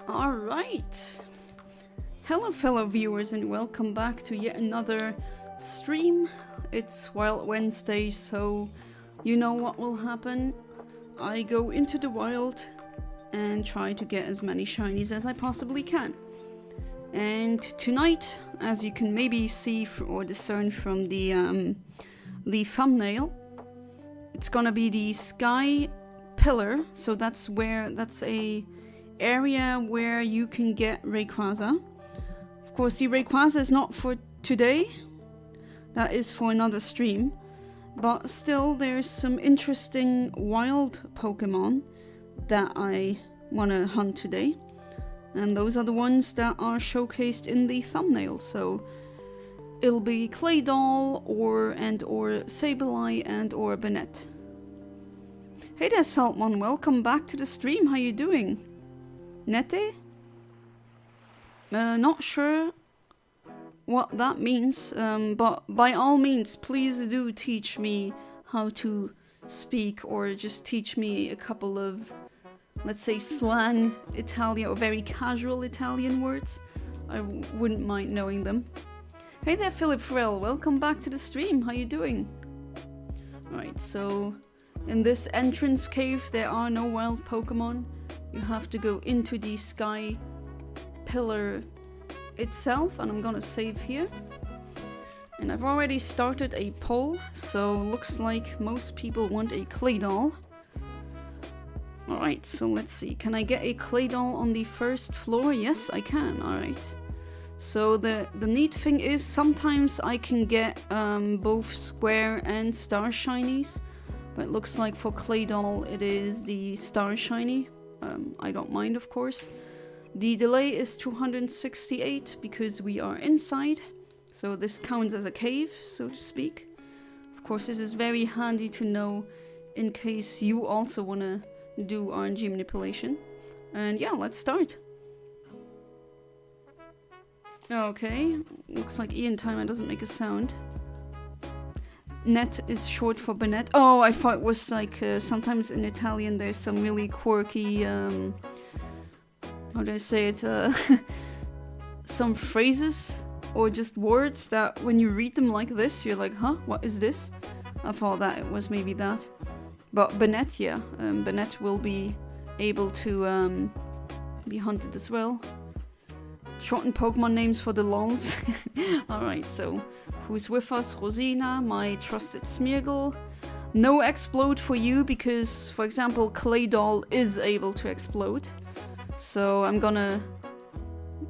Alright. Hello fellow viewers and welcome back to yet another stream. It's Wild Wednesday, so you know what will happen. I go into the wild and try to get as many shinies as I possibly can. And tonight, as you can maybe see or discern from the thumbnail, it's gonna be the Sky Pillar. So that's a area where you can get Rayquaza. Of course, the Rayquaza is not for today. That is for another stream. But still, there's some interesting wild Pokemon that I want to hunt today. And those are the ones that are showcased in the thumbnail. So it'll be Claydol or Sableye and/or Banette. Hey there, Saltmon. Welcome back to the stream. How you doing? Nete? Not sure what that means, but by all means, please do teach me how to speak, or just teach me a couple of, let's say, slang Italian or very casual Italian words. I wouldn't mind knowing them. Hey there, Philip Farrell. Welcome back to the stream. How you doing? Alright, so in this entrance cave, there are no wild Pokemon. You have to go into the Sky Pillar itself, and I'm gonna save here. And I've already started a poll, so looks like most people want a Claydol. Alright, so let's see. Can I get a Claydol on the first floor? Yes, I can. Alright. So the neat thing is sometimes I can get both Square and Star Shinies. But it looks like for Claydol it is the Star Shiny. I don't mind, of course. The delay is 268 because we are inside. So this counts as a cave, so to speak. Of course, this is very handy to know in case you also want to do RNG manipulation. And yeah, let's start. Okay, looks like Eontimer doesn't make a sound. Net is short for Banette. Oh, I thought it was like sometimes in Italian there's some really quirky, how do I say it, some phrases or just words that when you read them like this, you're like, huh, what is this? I thought that it was maybe that. But Banette, yeah, Banette will be able to be hunted as well. Shortened Pokemon names for the lols. Alright, so who's with us? Rosina, my trusted Smeargle. No explode for you because, for example, Claydol is able to explode. So I'm gonna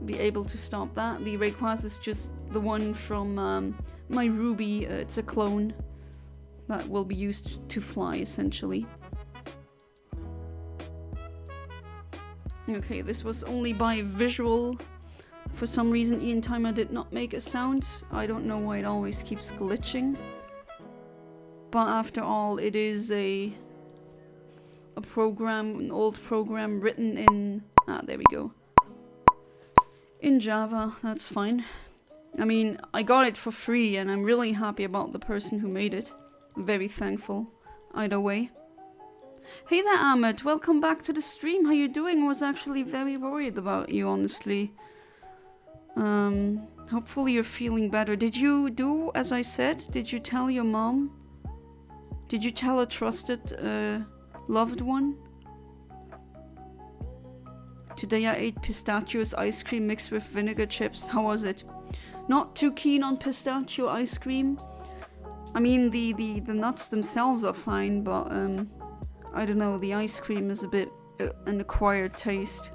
be able to stop that. The Rayquaza is just the one from my Ruby. It's a clone that will be used to fly, essentially. Okay, this was only by visual. For some reason, Eontimer did not make a sound. I don't know why it always keeps glitching. But after all, it is a program, an old program written in... Ah, there we go. In Java, that's fine. I mean, I got it for free and I'm really happy about the person who made it. I'm very thankful, either way. Hey there, Ahmed. Welcome back to the stream. How you doing? I was actually very worried about you, honestly. Hopefully you're feeling better. Did you do as I said? Did you tell your mom? Did you tell a trusted loved one? Today I ate pistachios ice cream mixed with vinegar chips. How was it? Not too keen on pistachio ice cream. I mean the nuts themselves are fine, but I don't know, the ice cream is a bit an acquired taste.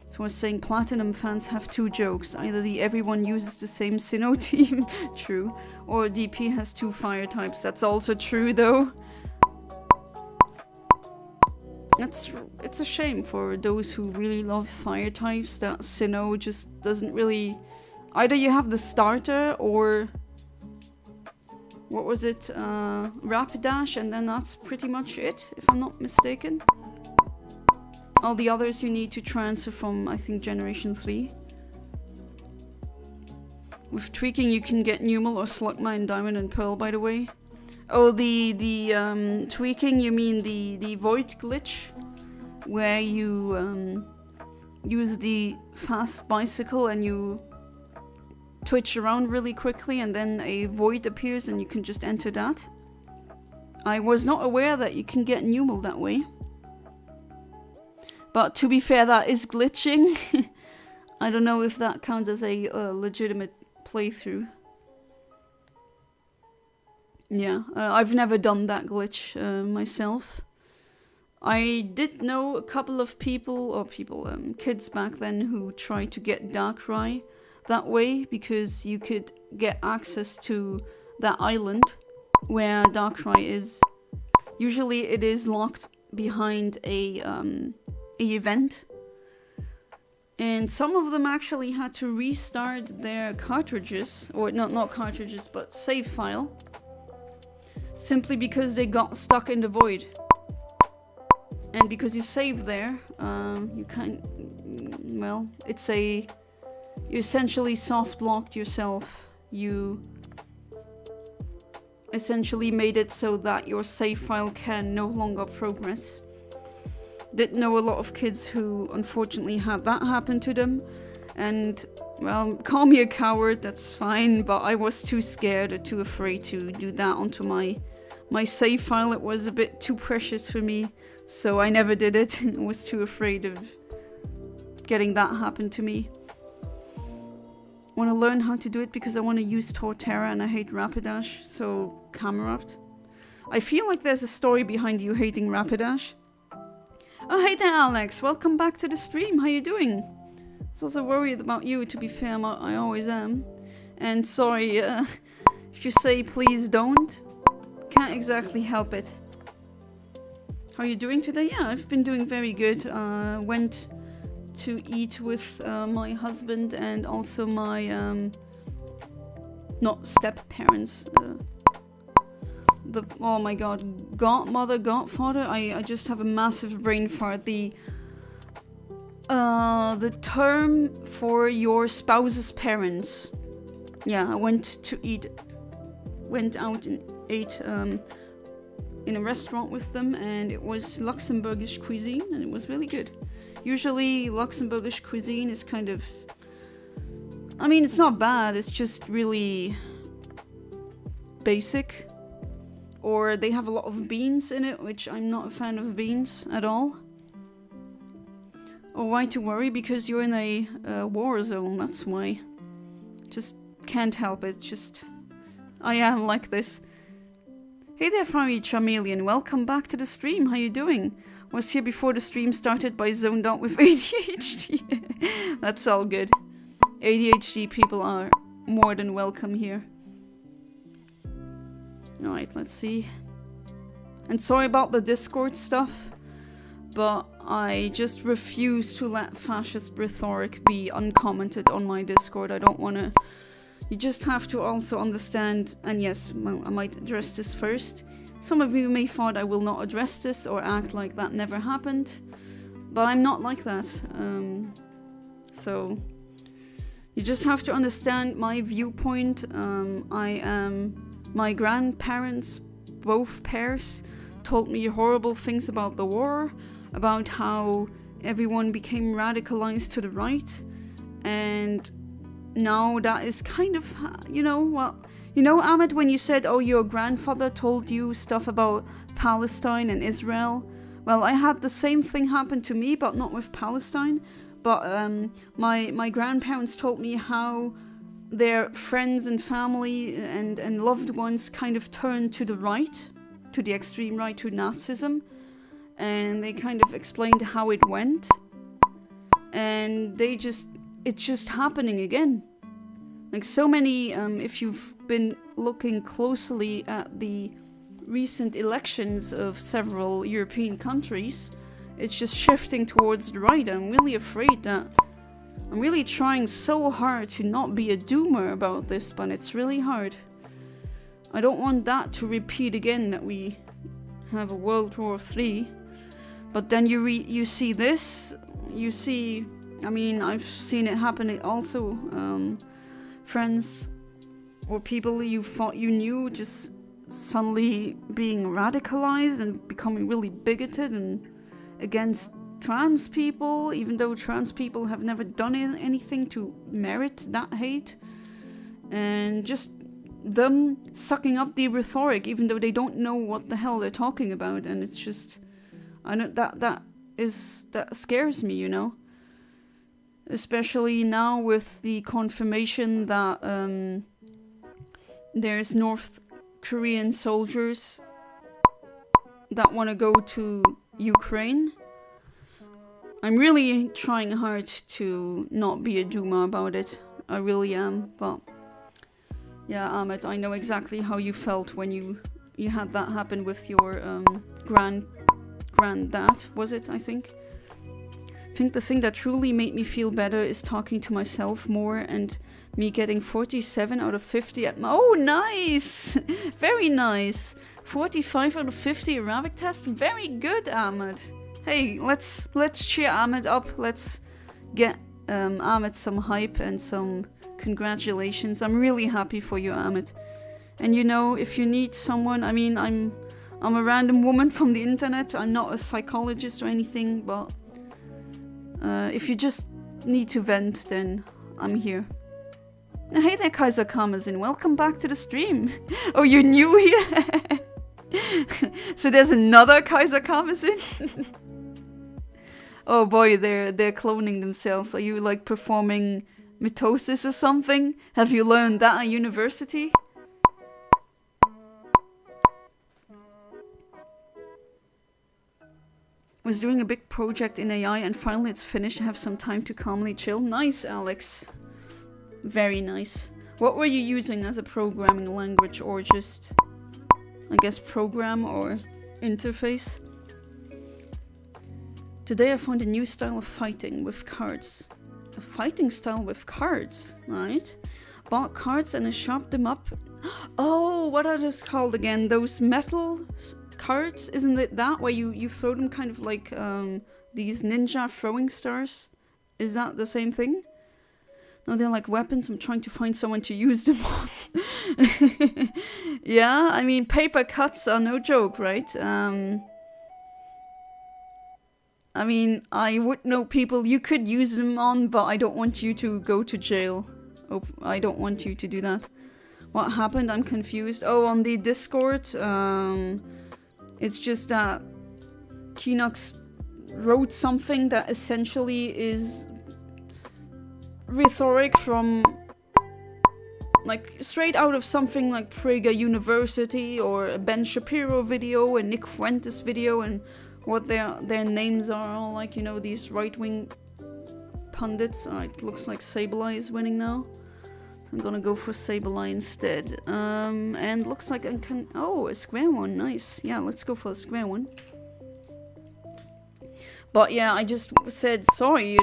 So I was saying Platinum fans have two jokes. Either everyone uses the same Sinnoh team, true, or DP has two fire types. That's also true though. It's a shame for those who really love fire types that Sinnoh just doesn't really... Either you have the starter or... What was it? Rapidash, and then that's pretty much it, if I'm not mistaken. All the others you need to transfer from, I think, Generation 3. With tweaking you can get Numel or Slugma, Diamond and Pearl, by the way. Oh, the tweaking, you mean the void glitch? Where you use the fast bicycle and you twitch around really quickly and then a void appears and you can just enter that. I was not aware that you can get Numel that way. But to be fair, that is glitching. I don't know if that counts as a legitimate playthrough. Yeah, I've never done that glitch myself. I did know a couple of kids back then who tried to get Darkrai that way because you could get access to that island where Darkrai is. Usually it is locked behind a event. And some of them actually had to restart their cartridges, or not cartridges, but save file. Simply because they got stuck in the void. And because you save there, you can't, well, you essentially soft locked yourself. You essentially made it so that your save file can no longer progress. Did know a lot of kids who unfortunately had that happen to them. And, well, call me a coward, that's fine, but I was too scared or too afraid to do that onto my save file. It was a bit too precious for me. So I never did it. I was too afraid of getting that happen to me. Want to learn how to do it because I want to use Torterra and I hate Rapidash, so Camerupt. I feel like there's a story behind you hating Rapidash. Oh, hey there, Alex. Welcome back to the stream. How you doing? I was also worried about you, to be fair. I always am. And sorry, if you say please don't, can't exactly help it. How are you doing today? Yeah, I've been doing very good. Went to eat with my husband and also my not step-parents. Oh my god, godmother, godfather. I just have a massive brain fart. The term for your spouse's parents. Yeah, I went out and ate in a restaurant with them, and it was Luxembourgish cuisine, and it was really good. Usually Luxembourgish cuisine is kind of, I mean, it's not bad, it's just really basic. Or they have a lot of beans in it, which I'm not a fan of beans at all. Or why to worry? Because you're in a war zone, that's why. Just can't help it, just I am like this. Hey there, Fiery Chameleon, welcome back to the stream, how you doing? Was here before the stream started but zoned out with ADHD. That's all good. ADHD people are more than welcome here. Alright, let's see. And sorry about the Discord stuff, but I just refuse to let fascist rhetoric be uncommented on my Discord. I don't want to... You just have to also understand, and yes, well, I might address this first. Some of you may thought I will not address this or act like that never happened, but I'm not like that. So, you just have to understand my viewpoint. My grandparents, both pairs, told me horrible things about the war, about how everyone became radicalized to the right, and now that is kind of, Ahmed, when you said, oh, your grandfather told you stuff about Palestine and Israel, well, I had the same thing happen to me, but not with Palestine, but my grandparents told me how their friends and family and loved ones kind of turned to the right, to the extreme right, to Nazism, and they kind of explained how it went, and it's just happening again. Like so many, if you've been looking closely at the recent elections of several European countries, it's just shifting towards the right. I'm really afraid that I'm really trying so hard to not be a doomer about this, but it's really hard. I don't want that to repeat again, that we have a World War III. But then you see this, you see, I mean, I've seen it happen also. Friends or people you thought you knew just suddenly being radicalized and becoming really bigoted and against trans people, even though trans people have never done anything to merit that hate. And just them sucking up the rhetoric, even though they don't know what the hell they're talking about. And it's just, I don't, that scares me, you know? Especially now with the confirmation that there's North Korean soldiers that want to go to Ukraine. I'm really trying hard to not be a doomer about it. I really am, but yeah, Ahmed, I know exactly how you felt when you had that happen with your granddad, was it, I think? I think the thing that truly made me feel better is talking to myself more and me getting 47 out of 50 at my... Oh, nice! Very nice! 45 out of 50 Arabic test? Very good, Ahmed! Hey, let's cheer Ahmed up. Let's get Ahmed some hype and some congratulations. I'm really happy for you, Ahmed. And you know, if you need someone... I mean, I'm a random woman from the internet. I'm not a psychologist or anything, but... if you just need to vent, then I'm here. Hey there, Kaiser Karmazin. Welcome back to the stream. Oh, you're new here? So there's another Kaiser Karmazin? Oh boy, they're cloning themselves. Are you like performing mitosis or something? Have you learned that at university? Was doing a big project in AI and finally it's finished. I have some time to calmly chill. Nice, Alex. Very nice. What were you using as a programming language, or just, I guess, program or interface? Today I found a new style of fighting with cards. A fighting style with cards, right? Bought cards and I sharpened them up. Oh, what are those called again? Those metal cards? Isn't it that where you throw them kind of like these ninja throwing stars? Is that the same thing? No, they're like weapons. I'm trying to find someone to use them on. Yeah, I mean, paper cuts are no joke, right? I mean, I would know people you could use them on, but I don't want you to go to jail. Oh, I don't want you to do that. What happened? I'm confused. Oh, on the Discord, it's just that Keenox wrote something that essentially is rhetoric from like straight out of something like Prager University or a Ben Shapiro video and Nick Fuentes video, and what their names are all like, you know, these right-wing pundits. Alright, it looks like Sableye is winning now. So I'm gonna go for Sableye instead. And looks like I can... Oh, a square one, nice. Yeah, let's go for a square one. But yeah, I just said, sorry, you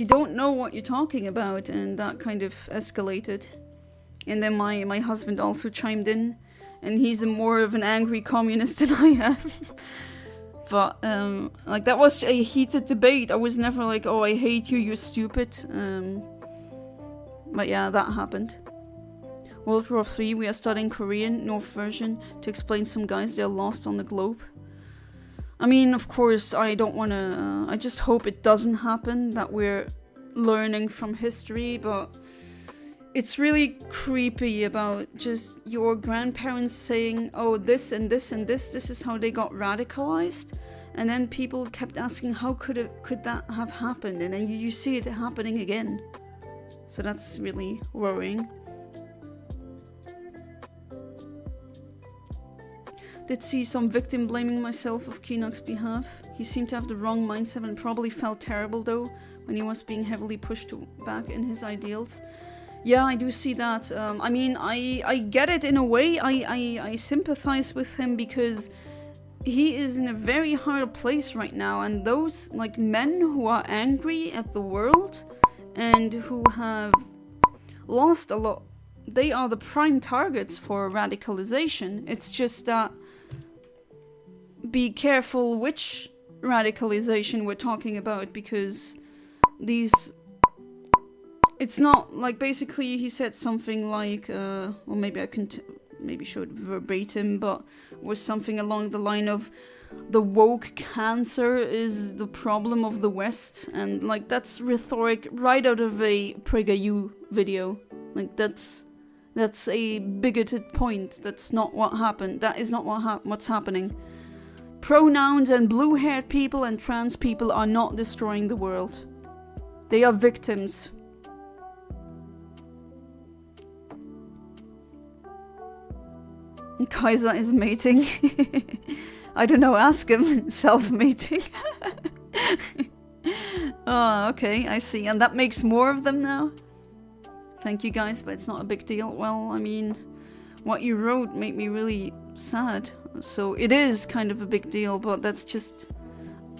don't know what you're talking about, and that kind of escalated. And then my husband also chimed in, and he's more of an angry communist than I am. But like, that was a heated debate. I was never like, oh, I hate you, you're stupid. But yeah, that happened. World War III, we are studying Korean, North version, to explain some guys they're lost on the globe. I mean, of course, I don't want to... I just hope it doesn't happen, that we're learning from history, but... It's really creepy about just your grandparents saying, oh, this and this and this is how they got radicalized. And then people kept asking, how could that have happened? And then you see it happening again. So that's really worrying. Did see some victim blaming myself of Keenox's behalf. He seemed to have the wrong mindset and probably felt terrible though when he was being heavily pushed back in his ideals. Yeah, I do see that. I mean, I get it in a way. I sympathize with him because he is in a very hard place right now, and those like men who are angry at the world and who have lost a lot, they are the prime targets for radicalization. It's just that be careful which radicalization we're talking about, because these... It's not like, basically he said something like, or maybe I can maybe show it verbatim, but was something along the line of, the woke cancer is the problem of the West, and like that's rhetoric right out of a PragerU video. Like that's a bigoted point. That's not what happened. That is not what's happening. Pronouns and blue-haired people and trans people are not destroying the world. They are victims. Kaiser is mating. I don't know, ask him. Self-mating. Oh, okay, I see. And that makes more of them now? Thank you guys, but it's not a big deal. Well, I mean, what you wrote made me really sad. So it is kind of a big deal, but that's just...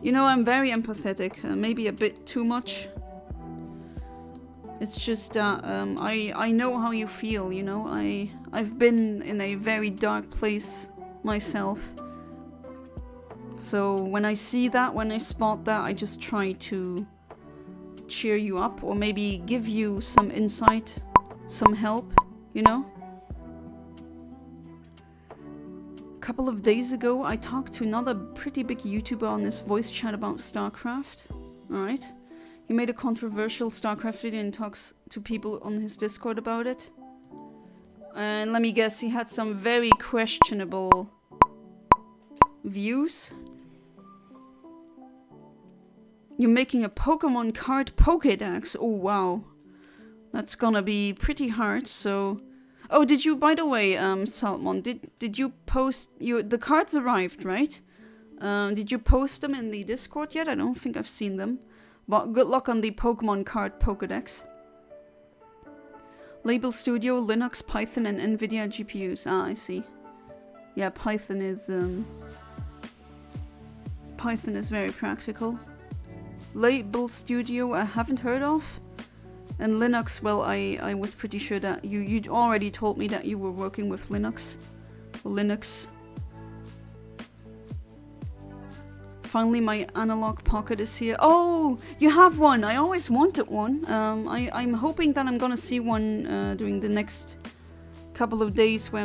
You know, I'm very empathetic. Maybe a bit too much. It's just that I know how you feel, you know? I've been in a very dark place myself. So when I see that, when I spot that, I just try to cheer you up or maybe give you some insight, some help, you know? A couple of days ago, I talked to another pretty big YouTuber on this voice chat about StarCraft. Alright? He made a controversial StarCraft video and talks to people on his Discord about it. And let me guess, he had some very questionable views. You're making a Pokemon card Pokédex. Oh wow. That's gonna be pretty hard, so... Oh, did you, by the way, Salmon, did you post... The cards arrived, right? Did you post them in the Discord yet? I don't think I've seen them. But good luck on the Pokemon card Pokédex. Label Studio, Linux, Python, and NVIDIA GPUs. Ah, I see. Yeah, Python is very practical. Label Studio, I haven't heard of. And Linux, well, I was pretty sure that you'd already told me that you were working with Linux. Or Linux. Finally, my analog pocket is here. Oh, you have one. I always wanted one. I'm hoping that I'm gonna see one during the next couple of days where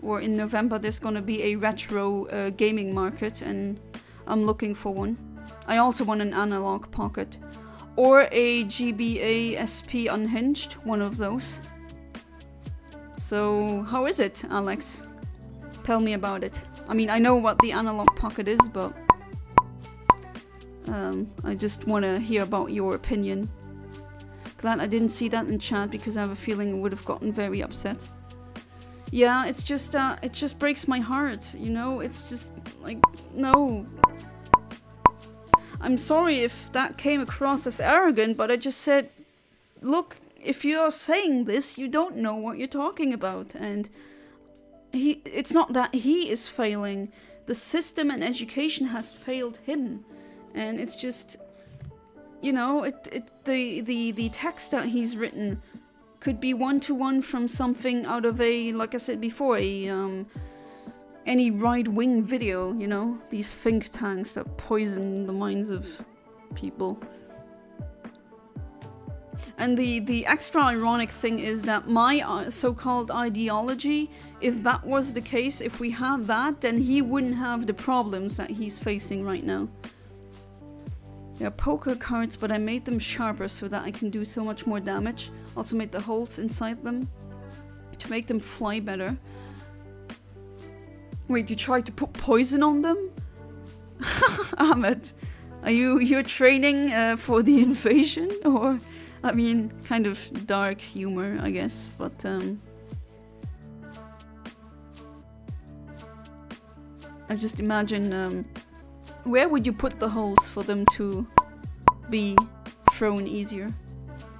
or in November, there's gonna be a retro gaming market, and I'm looking for one. I also want an analog pocket. Or a GBA SP unhinged, one of those. So, how is it, Alex? Tell me about it. I mean, I know what the analog pocket is, but... I just want to hear about your opinion. Glad I didn't see that in chat, because I have a feeling I would have gotten very upset. Yeah, it's just, it just breaks my heart, you know? It's just, like, no. I'm sorry if that came across as arrogant, but I just said, look, if you're saying this, you don't know what you're talking about. And it's not that he is failing. The system and education has failed him. And it's just, you know, the text that he's written could be one-to-one from something out of a, like I said before, any right-wing video, you know? These think tanks that poison the minds of people. And the extra ironic thing is that my so-called ideology, if that was the case, if we had that, then he wouldn't have the problems that he's facing right now. They're poker cards, but I made them sharper so that I can do so much more damage. Also made the holes inside them to make them fly better. Wait, you tried to put poison on them? Ahmed, you're training for the invasion? Or, I mean, kind of dark humor, I guess, but I just imagine, where would you put the holes for them to be thrown easier?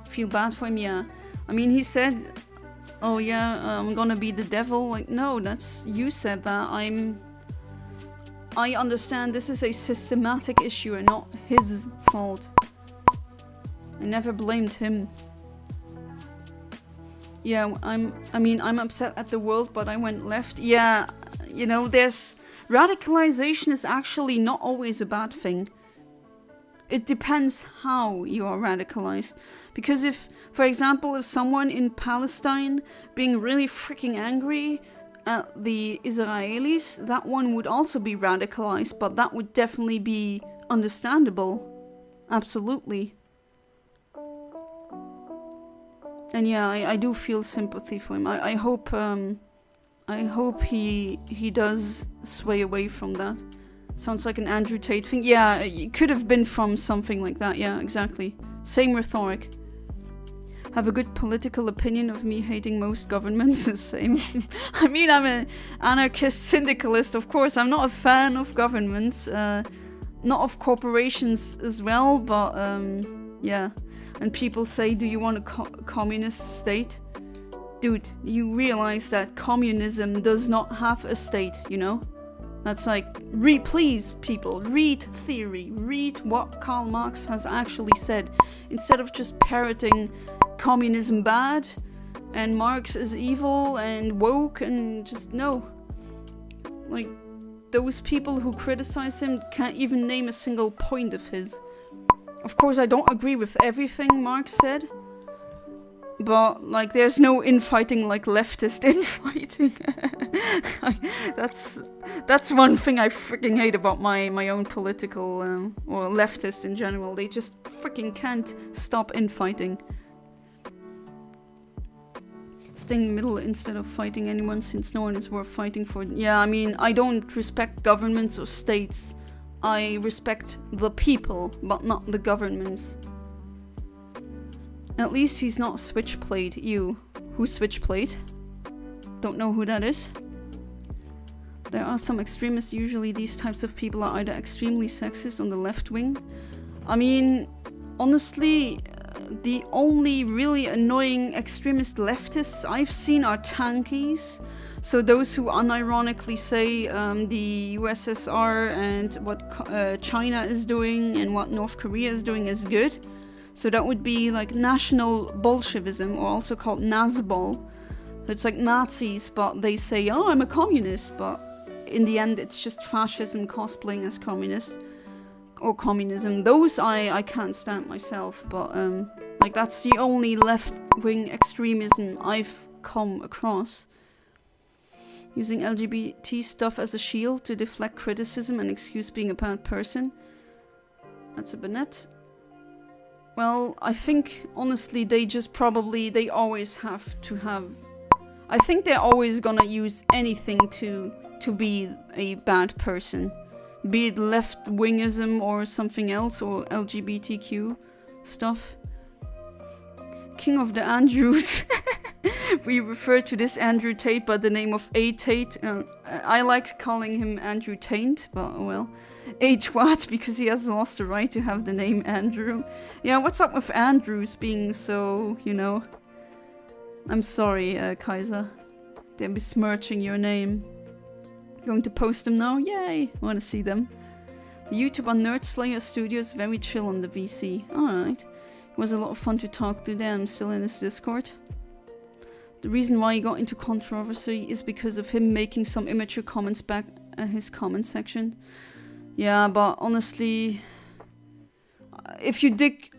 Feel bad for him? Yeah. I mean, he said, oh yeah, I'm gonna be the devil. Like, no, that's... You said that. I understand this is a systematic issue and not his fault. I never blamed him. Yeah, I'm upset at the world, but I went left. Yeah, you know, radicalization is actually not always a bad thing. It depends how you are radicalized. Because if, for example, if someone in Palestine being really freaking angry at the Israelis, that one would also be radicalized, but that would definitely be understandable. Absolutely. And yeah, I do feel sympathy for him. I hope he does sway away from that. Sounds like an Andrew Tate thing. Yeah, it could have been from something like that. Yeah, exactly. Same rhetoric. Have a good political opinion of me hating most governments. Same. I mean, I'm an anarchist syndicalist, of course. I'm not a fan of governments. Not of corporations as well, but yeah. And people say, do you want a communist state? Dude, you realize that communism does not have a state, you know? That's like, please, people, read theory. Read what Karl Marx has actually said. Instead of just parroting communism bad, and Marx is evil and woke, and just no. Like, those people who criticize him can't even name a single point of his. Of course, I don't agree with everything Marx said, but, like, there's no infighting like leftist infighting. That's one thing I freaking hate about my own political, or leftists in general. They just freaking can't stop infighting. Stay in the middle instead of fighting anyone, since no one is worth fighting for. Yeah, I mean, I don't respect governments or states. I respect the people, but not the governments. At least he's not switchblade. You. Who's switchblade? Don't know who that is. There are some extremists. Usually these types of people are either extremely sexist on the left wing. I mean, honestly, the only really annoying extremist leftists I've seen are tankies. So those who unironically say the USSR and what China is doing and what North Korea is doing is good. So that would be like National Bolshevism, or also called Nazbol. So it's like Nazis, but they say, oh, I'm a communist. But in the end, it's just fascism cosplaying as communist. Or communism. Those I can't stand myself, but like that's the only left-wing extremism I've come across. Using LGBT stuff as a shield to deflect criticism and excuse being a bad person. That's a Bennett. Well, I think, honestly, they always have to have... I think they're always gonna use anything to be a bad person. Be it left-wingism or something else, or LGBTQ stuff. King of the Andrews. We refer to this Andrew Tate by the name of A. Tate. I liked calling him Andrew Taint, but well. H. Watt, because he has lost the right to have the name Andrew. Yeah, what's up with Andrews being so, you know... I'm sorry, Kaiser. They're besmirching your name. Going to post them now? Yay! I want to see them. The YouTube on Nerd Slayer Studios, very chill on the VC. Alright. It was a lot of fun to talk to them. I'm still in his Discord. The reason why he got into controversy is because of him making some immature comments back at his comment section. Yeah, but honestly, if you dig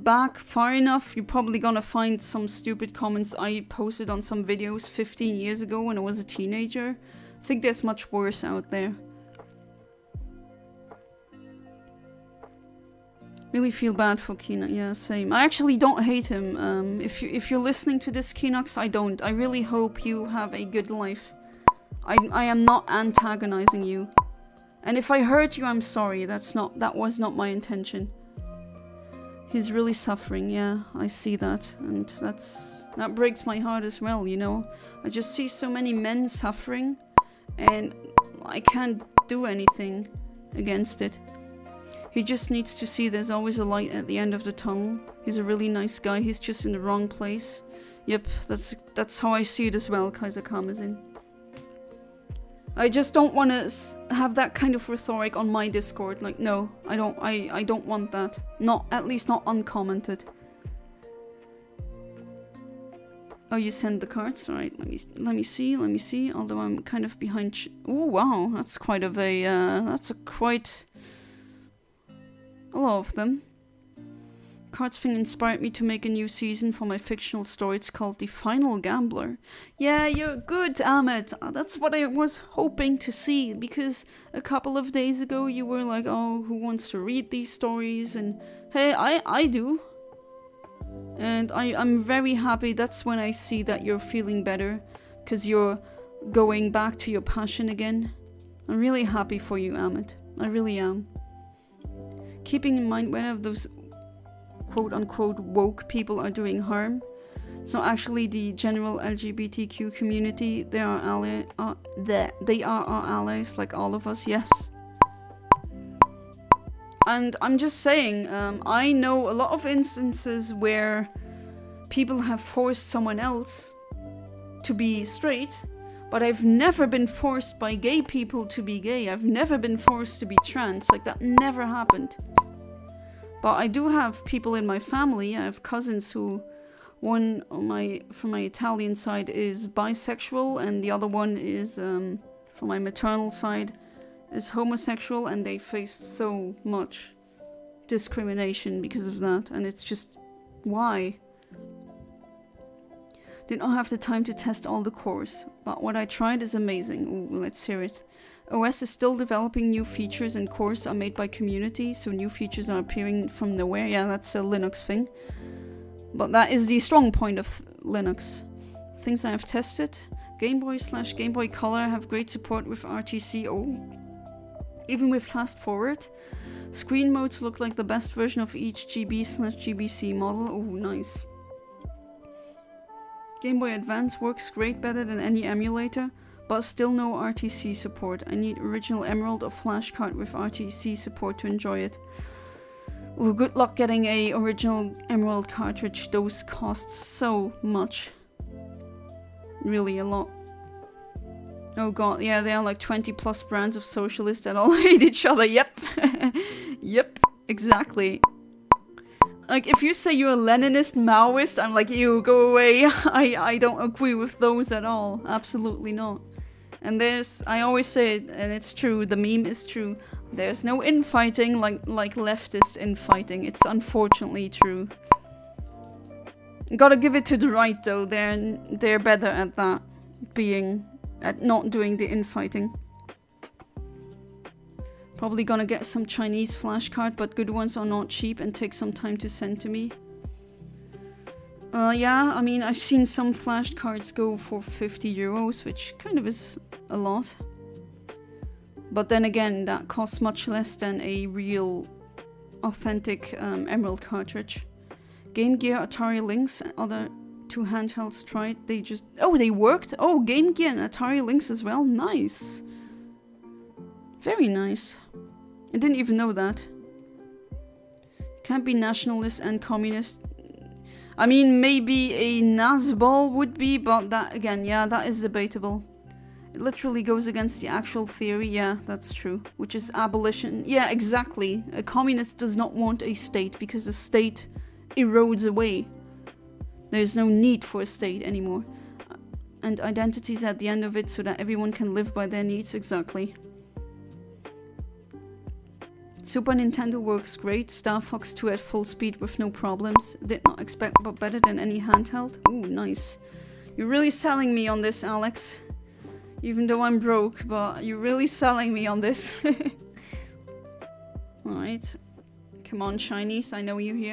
back far enough, you're probably gonna find some stupid comments I posted on some videos 15 years ago when I was a teenager. I think there's much worse out there. Really feel bad for Keenox. Yeah, same. I actually don't hate him. If you're listening to this, Keenox, I don't. I really hope you have a good life. I am not antagonizing you. And if I hurt you, I'm sorry. That was not my intention. He's really suffering. Yeah, I see that, and that breaks my heart as well. You know, I just see so many men suffering, and I can't do anything against it. He just needs to see there's always a light at the end of the tunnel. He's a really nice guy, he's just in the wrong place. Yep, that's how I see it as well, Kaiser Karmazin. I just don't want to have that kind of rhetoric on my Discord. Like, no, I don't want that. Not, at least not uncommented. Oh, you send the cards? Alright, let me see. Although I'm kind of behind... Oh, wow, that's quite of a... that's a quite... a lot of them. Cards thing inspired me to make a new season for my fictional story. It's called The Final Gambler. Yeah, you're good, Ahmed. That's what I was hoping to see, because a couple of days ago you were like, oh, who wants to read these stories? And hey, I do. And I'm very happy. That's when I see that you're feeling better, because you're going back to your passion again. I'm really happy for you, Ahmed. I really am. Keeping in mind when of those quote-unquote woke people are doing harm. So actually the general LGBTQ community, they are our allies, like all of us, yes. And I'm just saying, I know a lot of instances where people have forced someone else to be straight, but I've never been forced by gay people to be gay. I've never been forced to be trans. Like, that never happened. But I do have people in my family. I have cousins who, one on from my Italian side is bisexual, and the other one is, from my maternal side, is homosexual, and they faced so much discrimination because of that. And it's just, why? Did not have the time to test all the cores, but what I tried is amazing. Ooh, let's hear it. OS is still developing new features, and cores are made by community, so new features are appearing from nowhere. Yeah, that's a Linux thing. But that is the strong point of Linux. Things I have tested. Game Boy/Game Boy Color have great support with RTC. Oh, even with fast forward. Screen modes look like the best version of each GB/GBC model. Oh, nice. Game Boy Advance works great, better than any emulator, but still no RTC support. I need original Emerald or Flash card with RTC support to enjoy it. Oh, good luck getting a original Emerald cartridge. Those cost so much. Really a lot. Oh god, yeah, there are like 20 plus brands of socialists that all hate each other. Yep. Yep, exactly. Like, if you say you're a Leninist Maoist, I'm like, ew, go away. I don't agree with those at all. Absolutely not. And I always say it, and it's true, the meme is true. There's no infighting like leftist infighting. It's unfortunately true. Gotta give it to the right though. They're better at that. At not doing the infighting. Probably gonna get some Chinese flashcard, but good ones are not cheap and take some time to send to me. Yeah, I mean, I've seen some flashcards go for 50 euros, which kind of is a lot. But then again, that costs much less than a real, authentic Emerald cartridge. Game Gear, Atari Lynx, other two handhelds tried. Oh, they worked? Oh, Game Gear and Atari Lynx as well? Nice. Very nice. I didn't even know that. Can't be nationalist and communist. I mean, maybe a Nazbol would be, but that, again, yeah, that is debatable. It literally goes against the actual theory, yeah, that's true. Which is abolition. Yeah, exactly. A communist does not want a state because the state erodes away. There's no need for a state anymore. And identities at the end of it so that everyone can live by their needs, exactly. Super Nintendo works great. Star Fox 2 at full speed with no problems. Did not expect, but better than any handheld. Ooh, nice. You're really selling me on this, Alex. Even though I'm broke, but you're really selling me on this. Alright. Come on, Shinies, I know you're here.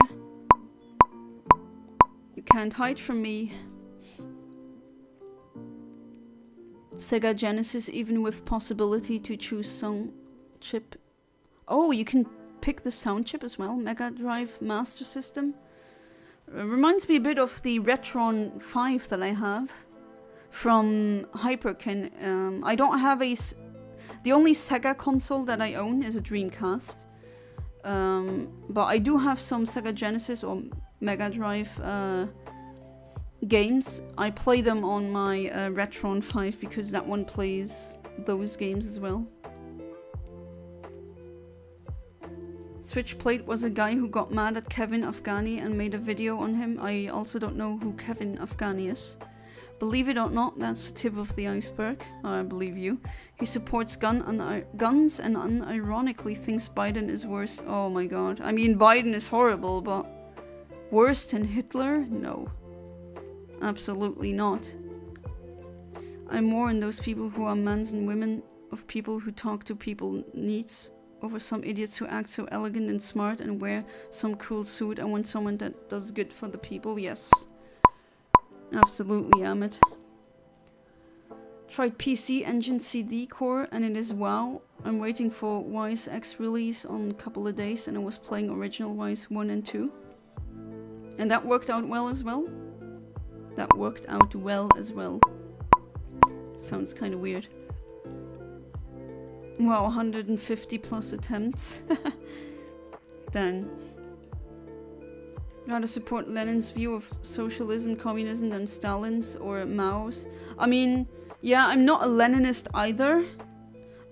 You can't hide from me. Sega Genesis, even with possibility to choose sound chip. Oh, you can pick the sound chip as well. Mega Drive Master System. Reminds me a bit of the Retron 5 that I have from Hyperkin. I don't have the only Sega console that I own is a Dreamcast. But I do have some Sega Genesis or Mega Drive games. I play them on my Retron 5 because that one plays those games as well. Switchplate was a guy who got mad at Kevin Afghani and made a video on him. I also don't know who Kevin Afghani is. Believe it or not, that's the tip of the iceberg. I believe you. He supports guns and unironically thinks Biden is worse. Oh my god. I mean, Biden is horrible, but Worse than Hitler? No. Absolutely not. I mourn those people who are men and women of people who talk to people needs over some idiots who act so elegant and smart and wear some cool suit. I want someone that does good for the people. Yes. Absolutely, Amit. Tried PC Engine CD core and it is wow. I'm waiting for Wise X release on a couple of days and I was playing original Wise 1 and 2. And that worked out well as well. That worked out well as well. Sounds kind of weird. Wow, 150 plus attempts. Dang. Rather support Lenin's view of socialism, communism than Stalin's or Mao's. I mean, yeah, I'm not a Leninist either.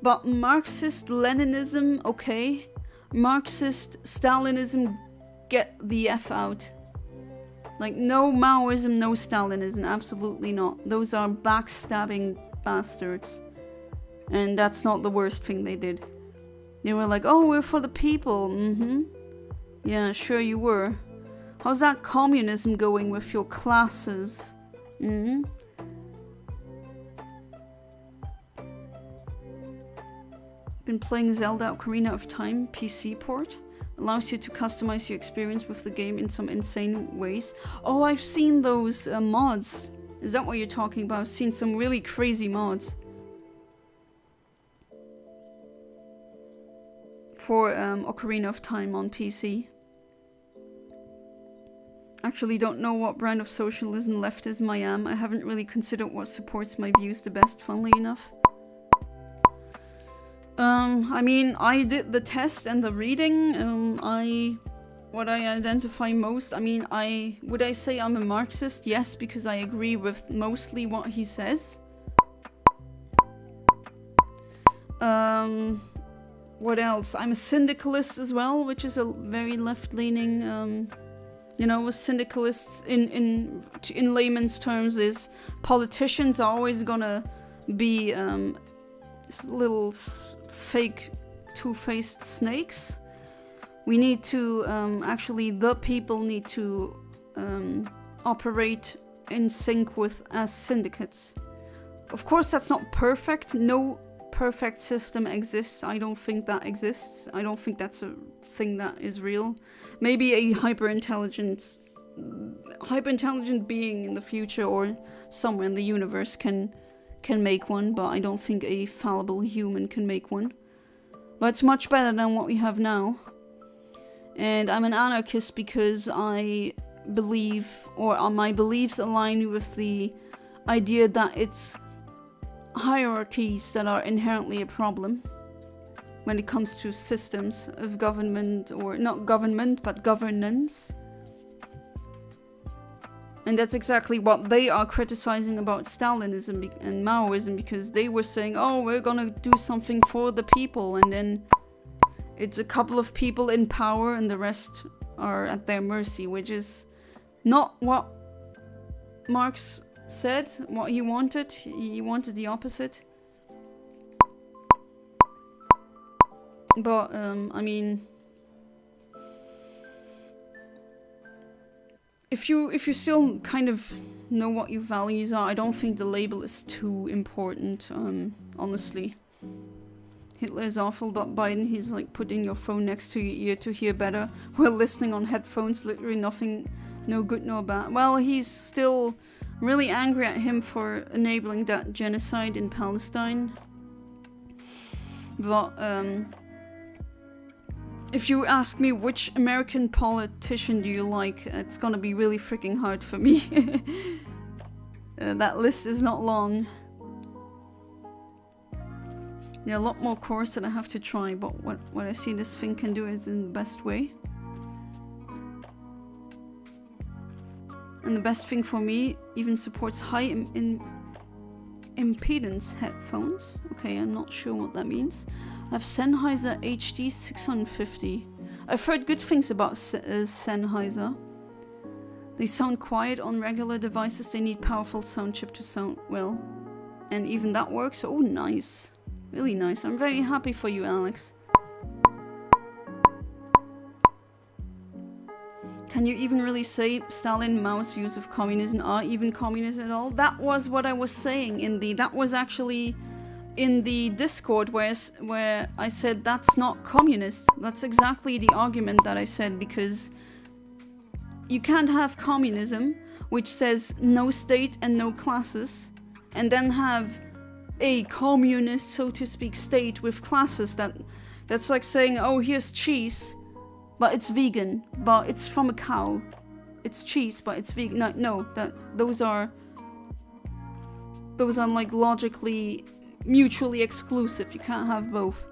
But Marxist Leninism, okay. Marxist Stalinism, get the F out. Like, no Maoism, no Stalinism, absolutely not. Those are backstabbing bastards. And that's not the worst thing they did. They were like, oh, we're for the people. Mm-hmm. Yeah, sure you were. How's that communism going with your classes? Mm-hmm. Been playing Zelda Ocarina of Time PC port. Allows you to customize your experience with the game in some insane ways. Oh, I've seen those mods. Is that what you're talking about? I've seen some really crazy mods. For Ocarina of Time on PC. Actually don't know what brand of socialism leftism I am. I haven't really considered what supports my views the best, funnily enough. I mean, I did the test and the reading. What I identify most, I mean, would I say I'm a Marxist? Yes, because I agree with mostly what he says. What else? I'm a syndicalist as well, which is a very left-leaning, you know, syndicalists in layman's terms is politicians are always gonna be little fake two-faced snakes. We need to actually the people need to operate in sync with as syndicates. Of course, that's not perfect. No perfect system exists. I don't think that exists. I don't think that's a thing that is real. Maybe a hyper-intelligent being in the future or somewhere in the universe can make one, but I don't think a fallible human can make one. But it's much better than what we have now. And I'm an anarchist because I believe, or my beliefs align with the idea that it's hierarchies that are inherently a problem when it comes to systems of government, or not government, but governance. And that's exactly what they are criticizing about Stalinism and Maoism, because they were saying, oh, we're gonna do something for the people, and then it's a couple of people in power and the rest are at their mercy, which is not what Marx said, what he wanted. He wanted the opposite. But, I mean, if you still kind of know what your values are, I don't think the label is too important, honestly. Hitler is awful, but Biden, he's like putting your phone next to your ear to hear better while listening on headphones, literally nothing, no good, no bad. Well, he's still really angry at him for enabling that genocide in Palestine. But, if you ask me which American politician do you like, it's gonna be really freaking hard for me. That list is not long. There are a lot more cores that I have to try, but what I see this thing can do is in the best way. And the best thing for me even supports high impedance headphones. Okay, I'm not sure what that means. I have Sennheiser HD 650. I've heard good things about Sennheiser. They sound quiet on regular devices. They need powerful sound chip to sound well. And even that works. Oh, nice. Really nice. I'm very happy for you, Alex. Can you even really say Stalin, Mao's views of communism are even communist at all? That was what I was saying in the... That was actually in the Discord where I said that's not communist. That's exactly the argument that I said, because you can't have communism, which says no state and no classes, and then have a communist, so to speak, state with classes. That's like saying, oh, here's cheese, but it's vegan, but it's from a cow. It's cheese, but it's vegan. No, those are like logically mutually exclusive. You can't have both.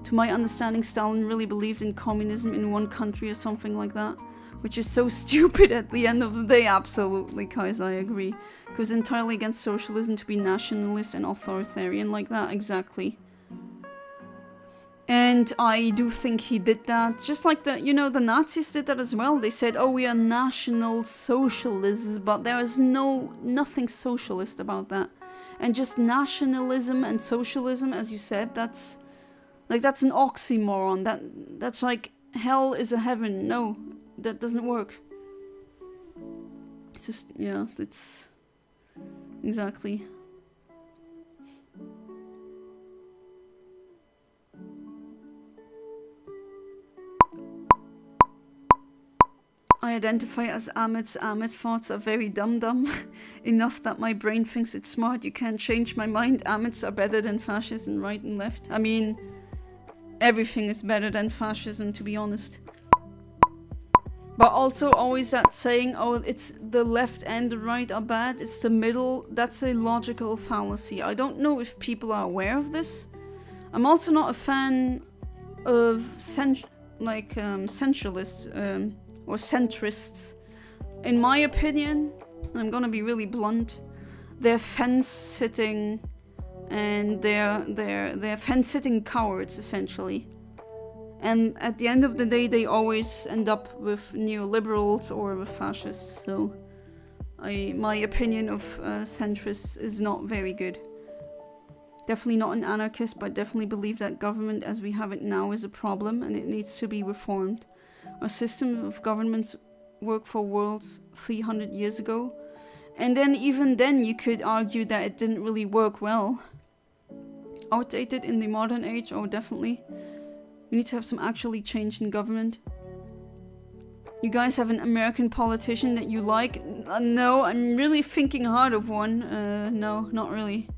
To my understanding, Stalin really believed in communism in one country or something like that, which is so stupid at the end of the day. Absolutely, Kais, I agree. It was entirely against socialism to be nationalist and authoritarian like that, exactly. And I do think he did that, just like the Nazis did that as well. They said, oh, we are national socialists, but there is nothing socialist about that. And just nationalism and socialism, as you said, that's an oxymoron. That's like hell is a heaven. No, that doesn't work. It's just, yeah, it's exactly. I identify as Ahmed's Ahmed thoughts are very dumb enough that my brain thinks it's smart. You can't change my mind. Ahmeds are better than fascism, right and left. I mean, everything is better than fascism, to be honest. But also always that saying, oh, it's the left and the right are bad, it's the middle. That's a logical fallacy. I don't know if people are aware of this. I'm also not a fan of centralists, or centrists. In my opinion, and I'm gonna be really blunt, they're fence-sitting, and they're fence-sitting cowards, essentially. And at the end of the day, they always end up with neoliberals or with fascists, so my opinion of centrists is not very good. Definitely not an anarchist, but definitely believe that government as we have it now is a problem and it needs to be reformed. Our system of governments worked for worlds 300 years ago, and then even then you could argue that it didn't really work well. Outdated in the modern age? Oh, definitely. We need to have some actually change in government. You guys have an American politician that you like? No, I'm really thinking hard of one. No, not really.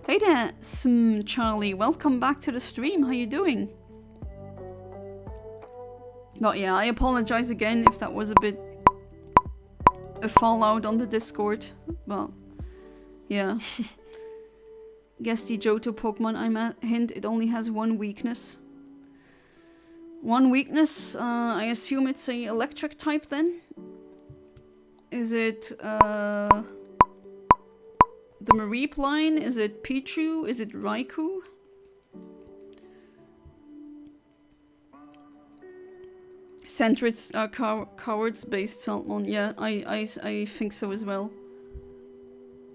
Hey there, Charlie. Welcome back to the stream. How you doing? But yeah, I apologize again if that was a bit a fallout on the Discord. But yeah. Guess the Johto Pokemon I'm at. Hint, it only has one weakness. One weakness? I assume it's a electric type then? Is it the Mareep line? Is it Pichu? Is it Raikou? Centrists are cowards based Saltmon. Yeah, I think so as well.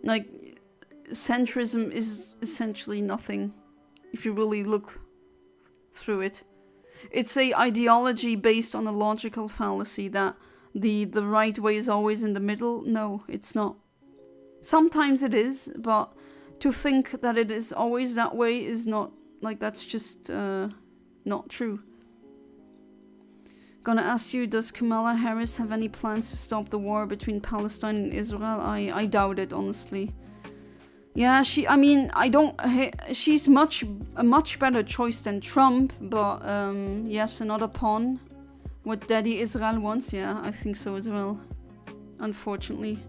Like, centrism is essentially nothing if you really look through it. It's a ideology based on a logical fallacy that the right way is always in the middle. No, it's not. Sometimes it is, but to think that it is always that way is not, like, that's just not true. Gonna ask you, does Kamala Harris have any plans to stop the war between Palestine and Israel? I doubt it, honestly. Yeah, she's a much better choice than Trump, but yes, another pawn. What Daddy Israel wants, yeah, I think so as well. Unfortunately.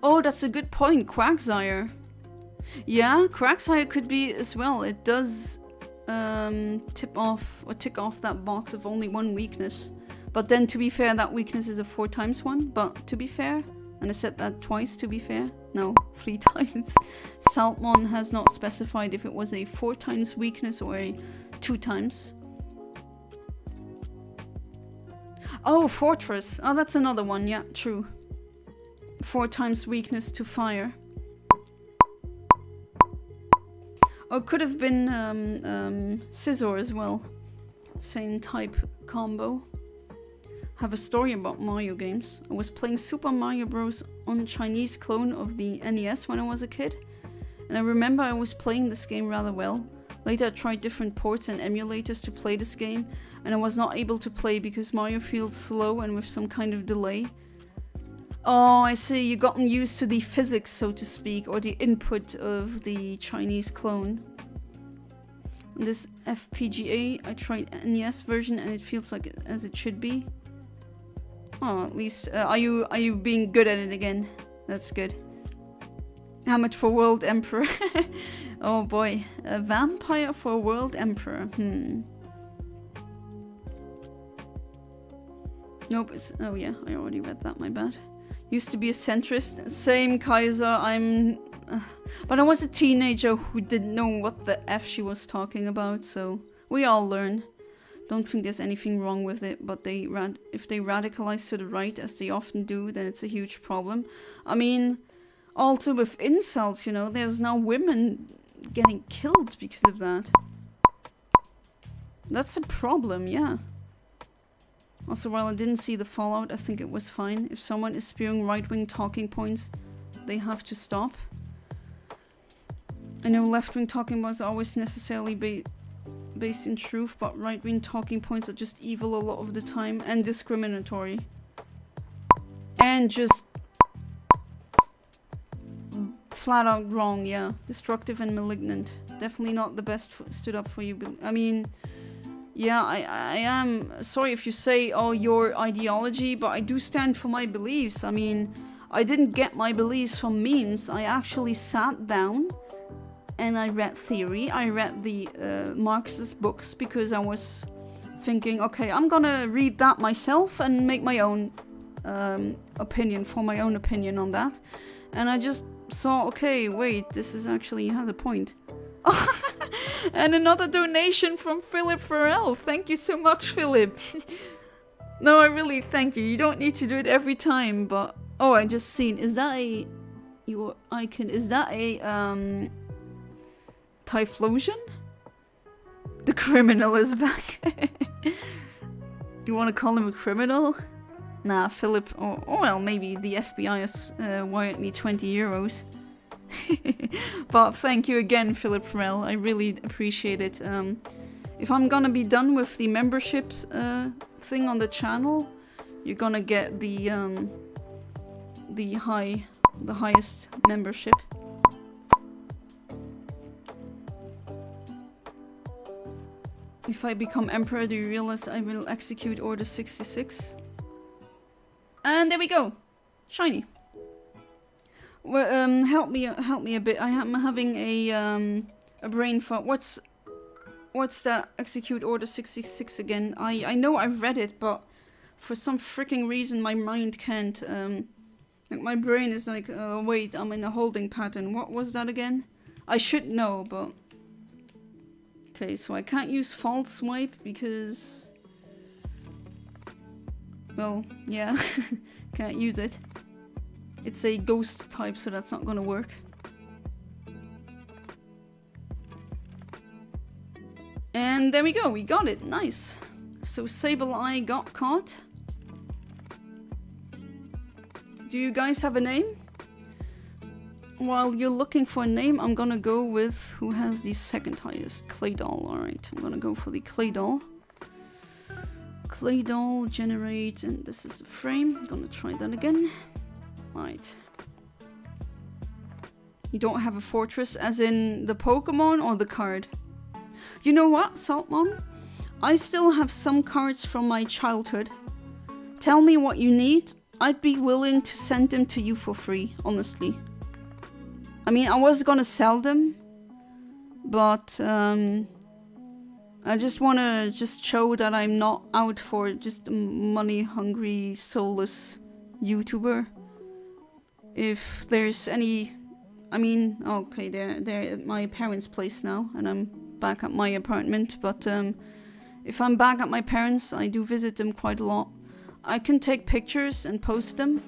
Oh, that's a good point, Quagsire. Yeah, Quagsire could be as well. It does tick off that box of only one weakness. But then, to be fair, that weakness is a 4 times one. But to be fair, and I said that twice, to be fair. No, 3 times. Saltmon has not specified if it was a 4 times weakness or a 2 times. Oh, Fortress. Oh, that's another one. Yeah, true. 4 times weakness to fire. Or it could have been Scizor as well. same type combo. Have a story about Mario games. I was playing Super Mario Bros. On Chinese clone of the NES when I was a kid, and I remember I was playing this game rather well. Later I tried different ports and emulators to play this game, and I was not able to play because Mario feels slow and with some kind of delay. Oh, I see, you gotten used to the physics, so to speak, or the input of the Chinese clone. This FPGA, I tried NES version and it feels like as it should be. Oh, at least, are you being good at it again? That's good. How much for World Emperor? Oh boy, a vampire for World Emperor, Nope, it's, oh yeah, I already read that, my bad. Used to be a centrist, same Kaiser, but I was a teenager who didn't know what the F she was talking about, so we all learn. Don't think there's anything wrong with it, but if they radicalize to the right, as they often do, then it's a huge problem. I mean, also with incels, you know, there's now women getting killed because of that. That's a problem, yeah. Also, while I didn't see the fallout, I think it was fine. If someone is spewing right-wing talking points, they have to stop. I know left-wing talking points are always necessarily based in truth, but right-wing talking points are just evil a lot of the time and discriminatory. And just flat out wrong, yeah. Destructive and malignant. Definitely not the best stood up for you. I mean, yeah, I am sorry if you say, oh, your ideology, but I do stand for my beliefs. I mean, I didn't get my beliefs from memes. I actually sat down and I read theory. I read the Marxist books because I was thinking, okay, I'm gonna read that myself and make my own opinion, form my own opinion on that. And I just saw, okay, wait, this is actually has a point. And another donation from Philip Farrell. Thank you so much, Philip. No, I really thank you. You don't need to do it every time, but oh, I just seen. Is that a your icon? Is that a Typhlosion? The criminal is back. You want to call him a criminal? Nah, Philip. Or well, maybe the FBI has wired me 20 euros. But thank you again, Philip Farrell. I really appreciate it. If I'm gonna be done with the membership thing on the channel, you're gonna get the highest membership. If I become emperor, do you realize I will execute Order 66? And there we go, shiny. Well, help me a bit. I am having a brain fart. What's that execute Order 66 again? I know I've read it, but for some freaking reason my mind can't. Like my brain is like, wait, I'm in a holding pattern. What was that again? I should know, but okay. So I can't use false swipe because, well, yeah, can't use it. It's a ghost type, so that's not gonna work. And there we go, we got it, nice. So Sableye got caught. Do you guys have a name? While you're looking for a name, I'm gonna go with who has the second highest, Claydol. Alright, I'm gonna go for the Claydol. Claydol, generate, and this is the frame. I'm gonna try that again. Right. You don't have a fortress as in the Pokemon or the card? You know what, Saltmon? I still have some cards from my childhood. Tell me what you need. I'd be willing to send them to you for free, honestly. I mean, I was gonna sell them, but I just wanna show that I'm not out for just a money-hungry, soulless YouTuber. If there's any, I mean, okay, they're at my parents' place now, and I'm back at my apartment, but if I'm back at my parents', I do visit them quite a lot. I can take pictures and post them,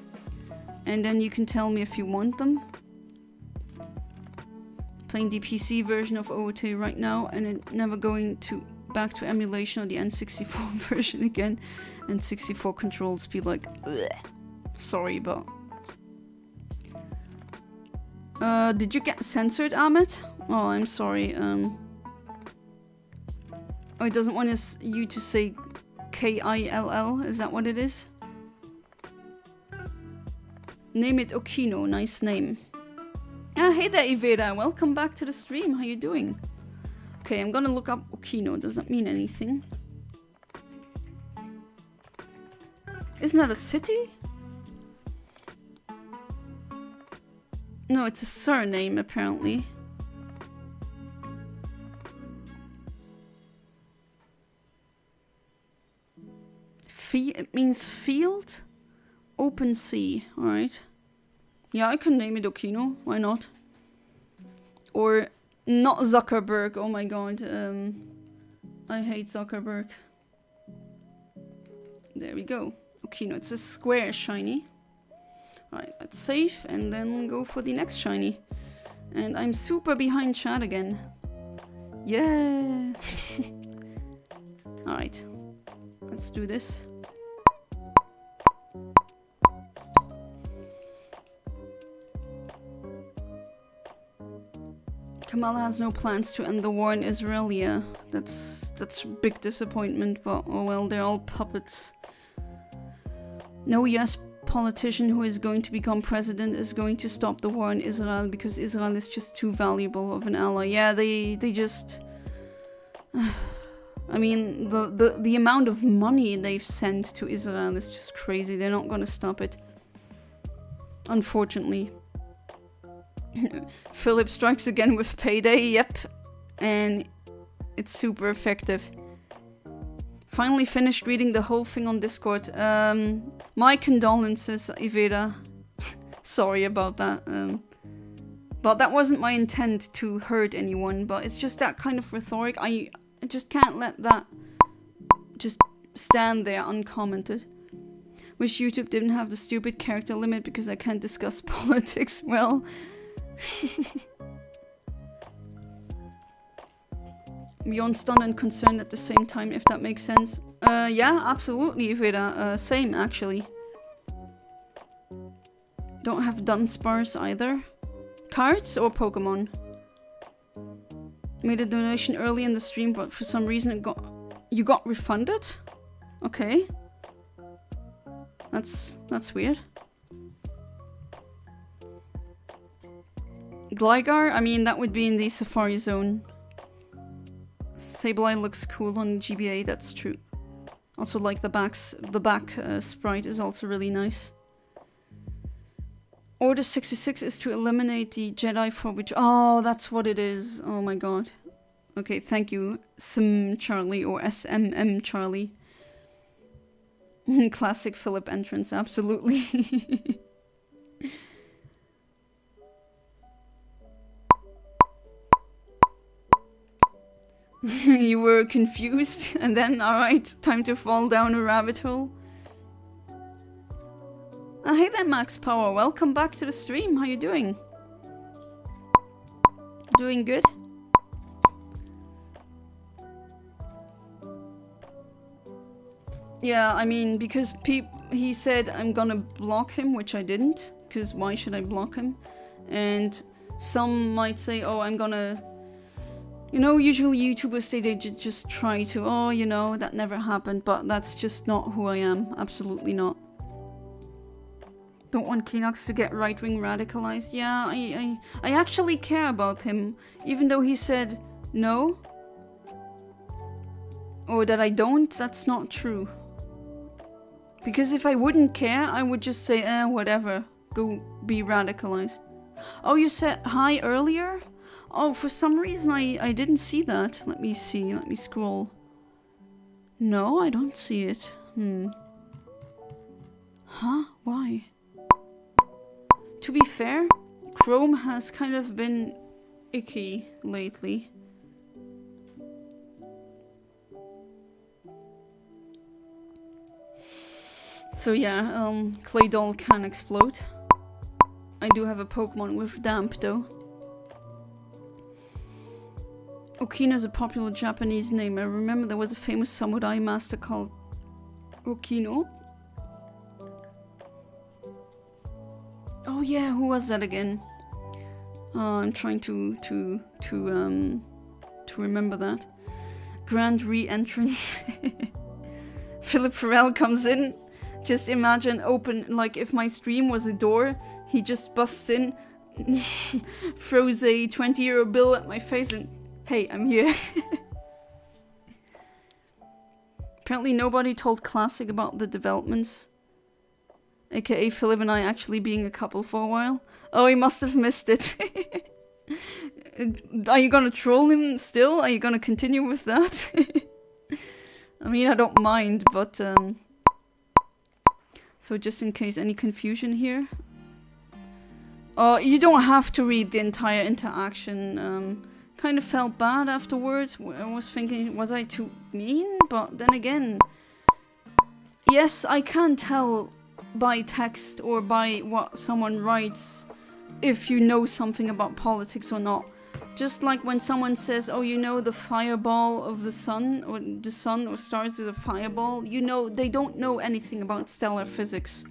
and then you can tell me if you want them. Playing the PC version of OOT right now, and it's never going to back to emulation of the N64 version again. N64 controls be like, ugh. Sorry, but... did you get censored, Ahmed? Oh, I'm sorry, Oh, it doesn't want you to say Kill, is that what it is? Name it Okino, nice name. Ah, hey there, Iveda, welcome back to the stream, how you doing? Okay, I'm gonna look up Okino, does that mean anything? Isn't that a city? No, it's a surname, apparently. It means field? Open sea, alright. Yeah, I can name it Okino, why not? Or not Zuckerberg, oh my god. I hate Zuckerberg. There we go. Okino, it's a square shiny. Alright, let's save and then go for the next shiny. And I'm super behind chat again. Yeah! Alright, let's do this. Kamala has no plans to end the war in Israel. Yeah, that's a big disappointment, but oh well, they're all puppets. No US politician who is going to become president is going to stop the war in Israel because Israel is just too valuable of an ally. Yeah, they just... I mean, the amount of money they've sent to Israel is just crazy. They're not gonna stop it. Unfortunately. Philip strikes again with Payday, yep. And it's super effective. Finally finished reading the whole thing on Discord. My condolences, Iveda. Sorry about that. But that wasn't my intent to hurt anyone, but it's just that kind of rhetoric. I just can't let that just stand there uncommented. Wish YouTube didn't have the stupid character limit because I can't discuss politics well. Beyond stunned and concerned at the same time, if that makes sense. Yeah, absolutely, Veda. Same, actually. Don't have Dunsparce either. Cards or Pokemon? Made a donation early in the stream, but for some reason you got refunded? Okay. That's weird. Gligar? I mean, that would be in the Safari Zone. Sableye looks cool on GBA, that's true. Also like the back sprite is also really nice. Order 66 is to eliminate the Jedi for which... Oh, that's what it is. Oh my god. Okay, thank you, Sim Charlie or SMM Charlie. Classic Philip entrance, absolutely. You were confused, and then, alright, time to fall down a rabbit hole. Hey there, Max Power, welcome back to the stream, how you doing? Doing good? Yeah, I mean, because he said I'm gonna block him, which I didn't, because why should I block him? And some might say, oh, I'm gonna... You know, usually YouTubers, they just try to, oh, you know, that never happened, but that's just not who I am. Absolutely not. Don't want Kleenex to get right-wing radicalized. Yeah, I actually care about him, even though he said no. Or that I don't, that's not true. Because if I wouldn't care, I would just say, whatever, go be radicalized. Oh, you said hi earlier? Oh, for some reason I didn't see that. Let me see, let me scroll. No, I don't see it. Huh? Why? To be fair, Chrome has kind of been icky lately. So yeah, Clay Doll can explode. I do have a Pokemon with Damp though. Okino is a popular Japanese name. I remember there was a famous samurai master called Okino. Oh yeah, who was that again? I'm trying to remember that. Grand re-entrance. Philip Farrell comes in. Just imagine like if my stream was a door, he just busts in, throws a 20-euro bill at my face and, hey, I'm here. Apparently nobody told Classic about the developments. AKA Philip and I actually being a couple for a while. Oh, he must have missed it. Are you gonna troll him still? Are you gonna continue with that? I mean, I don't mind, but so just in case any confusion here. You don't have to read the entire interaction. Kind of felt bad afterwards. I was thinking, was I too mean? But then again, yes, I can tell by text or by what someone writes if you know something about politics or not. Just like when someone says, oh, you know the fireball of the sun or stars is a fireball, you know, they don't know anything about stellar physics.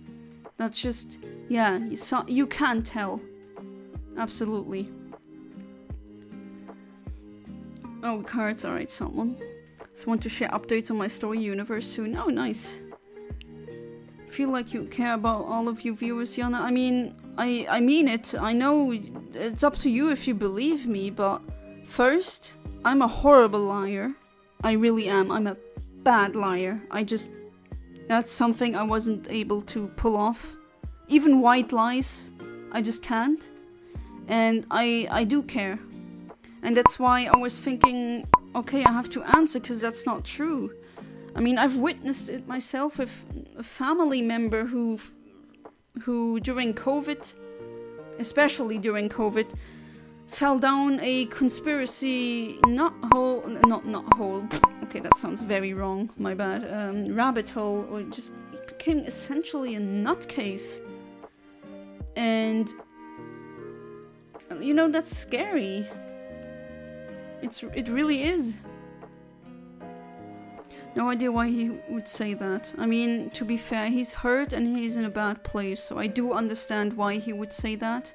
That's just, yeah, you can tell. Absolutely. Oh, cards, alright, someone. Just want to share updates on my story universe soon. Oh, nice. Feel like you care about all of you viewers, Yana. I mean, I mean it. I know it's up to you if you believe me, but first, I'm a horrible liar. I really am. I'm a bad liar. That's something I wasn't able to pull off. Even white lies, I just can't. And I do care. And that's why I was thinking, okay, I have to answer because that's not true. I mean, I've witnessed it myself with a family member who during COVID, especially during COVID, fell down a conspiracy not hole. Okay, that sounds very wrong. My bad. Rabbit hole, or just became essentially a nutcase. And you know, that's scary. It really is. No idea why he would say that. I mean, to be fair, he's hurt and he's in a bad place, so I do understand why he would say that.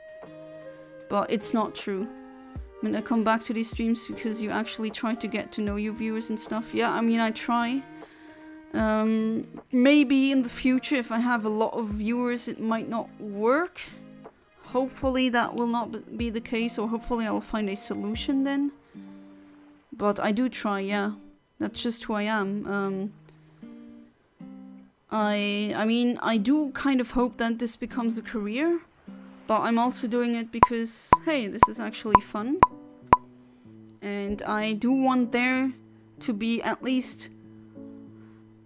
But it's not true. I mean, I come back to these streams because you actually try to get to know your viewers and stuff. Yeah, I mean, I try. Maybe in the future, if I have a lot of viewers, it might not work. Hopefully that will not be the case, or hopefully I'll find a solution then. But I do try, yeah. That's just who I am. I mean, I do kind of hope that this becomes a career, but I'm also doing it because, hey, this is actually fun. And I do want there to be at least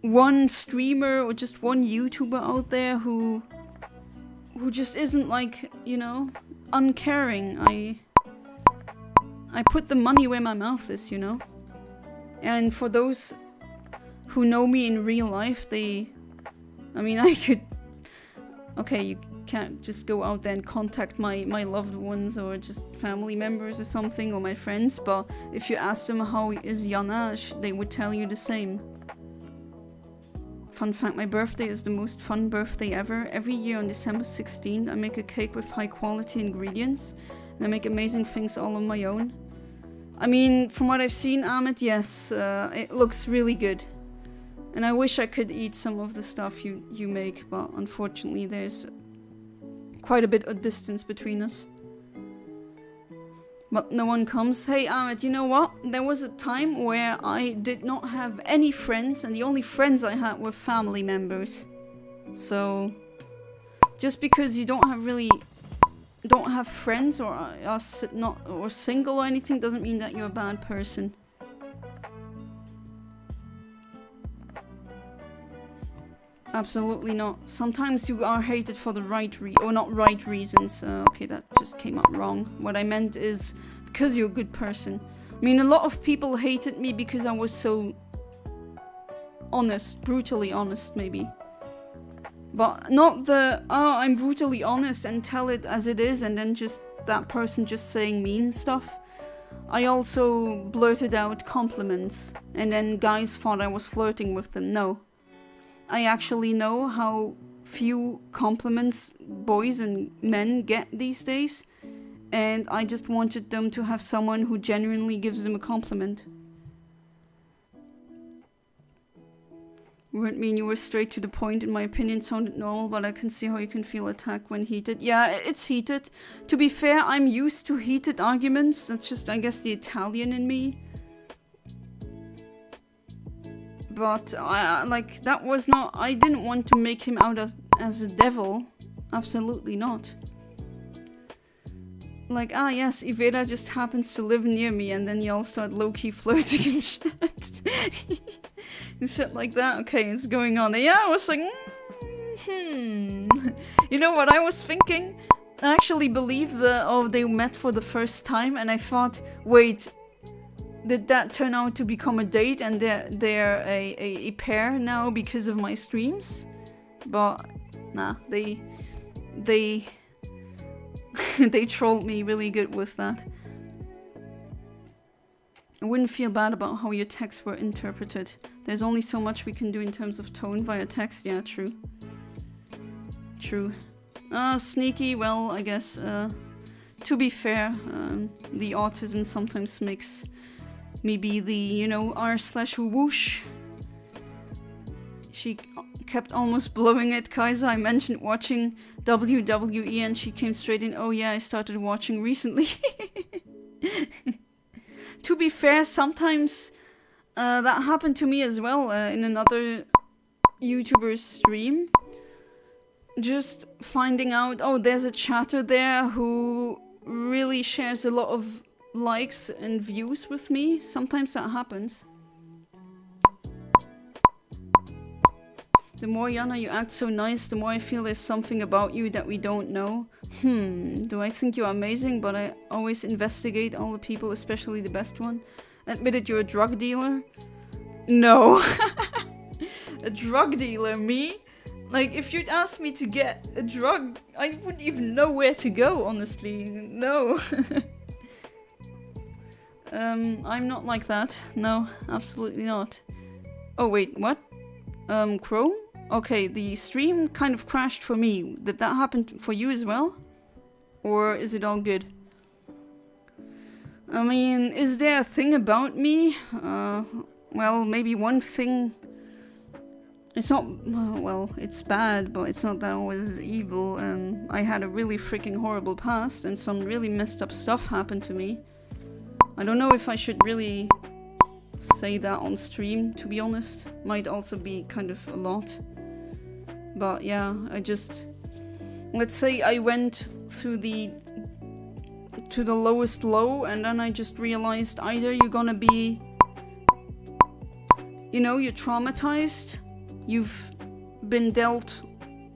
one streamer or just one YouTuber out there who just isn't, like, you know, uncaring. I put the money where my mouth is, you know. And for those who know me in real life, I mean, I could... Okay, you can't just go out there and contact my loved ones or just family members or something, or my friends, but if you ask them how is Yana, they would tell you the same. Fun fact, my birthday is the most fun birthday ever. Every year on December 16th, I make a cake with high quality ingredients, and I make amazing things all on my own. I mean, from what I've seen, Ahmed, yes, it looks really good. And I wish I could eat some of the stuff you make, but unfortunately there's quite a bit of distance between us. But no one comes. Hey Ahmed, you know what? There was a time where I did not have any friends, and the only friends I had were family members. So, just because you don't have friends or are single or anything doesn't mean that you're a bad person. Absolutely not. Sometimes you are hated for the right reasons. Okay, that just came out wrong. What I meant is because you're a good person. I mean, a lot of people hated me because I was so honest, brutally honest, maybe. But not the, oh, I'm brutally honest and tell it as it is, and then just that person just saying mean stuff. I also blurted out compliments, and then guys thought I was flirting with them. No. I actually know how few compliments boys and men get these days, and I just wanted them to have someone who genuinely gives them a compliment. Wouldn't mean you were straight to the point. In my opinion, sounded normal, but I can see how you can feel attacked when heated. Yeah, it's heated. To be fair, I'm used to heated arguments. That's just, I guess, the Italian in me. But, like, that was not... I didn't want to make him out as a devil. Absolutely not. Like, ah yes, Iveda just happens to live near me, and then y'all start low-key flirting and shit. And shit like that. Okay, it's going on. Yeah, I was like, You know what I was thinking? I actually believe they met for the first time, and I thought, wait, did that turn out to become a date, and they're a pair now because of my streams? But nah, they they trolled me really good with that. I wouldn't feel bad about how your texts were interpreted. There's only so much we can do in terms of tone via text. Yeah, true. True. Sneaky, well, I guess, to be fair, the autism sometimes makes me be the, you know, r/whoosh. She kept almost blowing it, Kaiser. I mentioned watching WWE and she came straight in, oh yeah, I started watching recently. To be fair, sometimes that happened to me as well in another YouTuber's stream. Just finding out, oh, there's a chatter there who really shares a lot of likes and views with me. Sometimes that happens. The more, Yana, you act so nice, the more I feel there's something about you that we don't know. Do I think you're amazing, but I always investigate all the people, especially the best one. Admitted you're a drug dealer? No. A drug dealer? Me? Like, if you'd asked me to get a drug, I wouldn't even know where to go, honestly. No. I'm not like that. No, absolutely not. Oh, wait, what? Chrome? Okay, the stream kind of crashed for me. Did that happen for you as well? Or is it all good? I mean, is there a thing about me? Well, maybe one thing... It's not... well, it's bad, but it's not that always evil. I had a really freaking horrible past, and some really messed up stuff happened to me. I don't know if I should really say that on stream, to be honest. Might also be kind of a lot. But yeah, I just... Let's say I went through to the lowest low, and then I just realized either you're gonna be... You know, you're traumatized. You've been dealt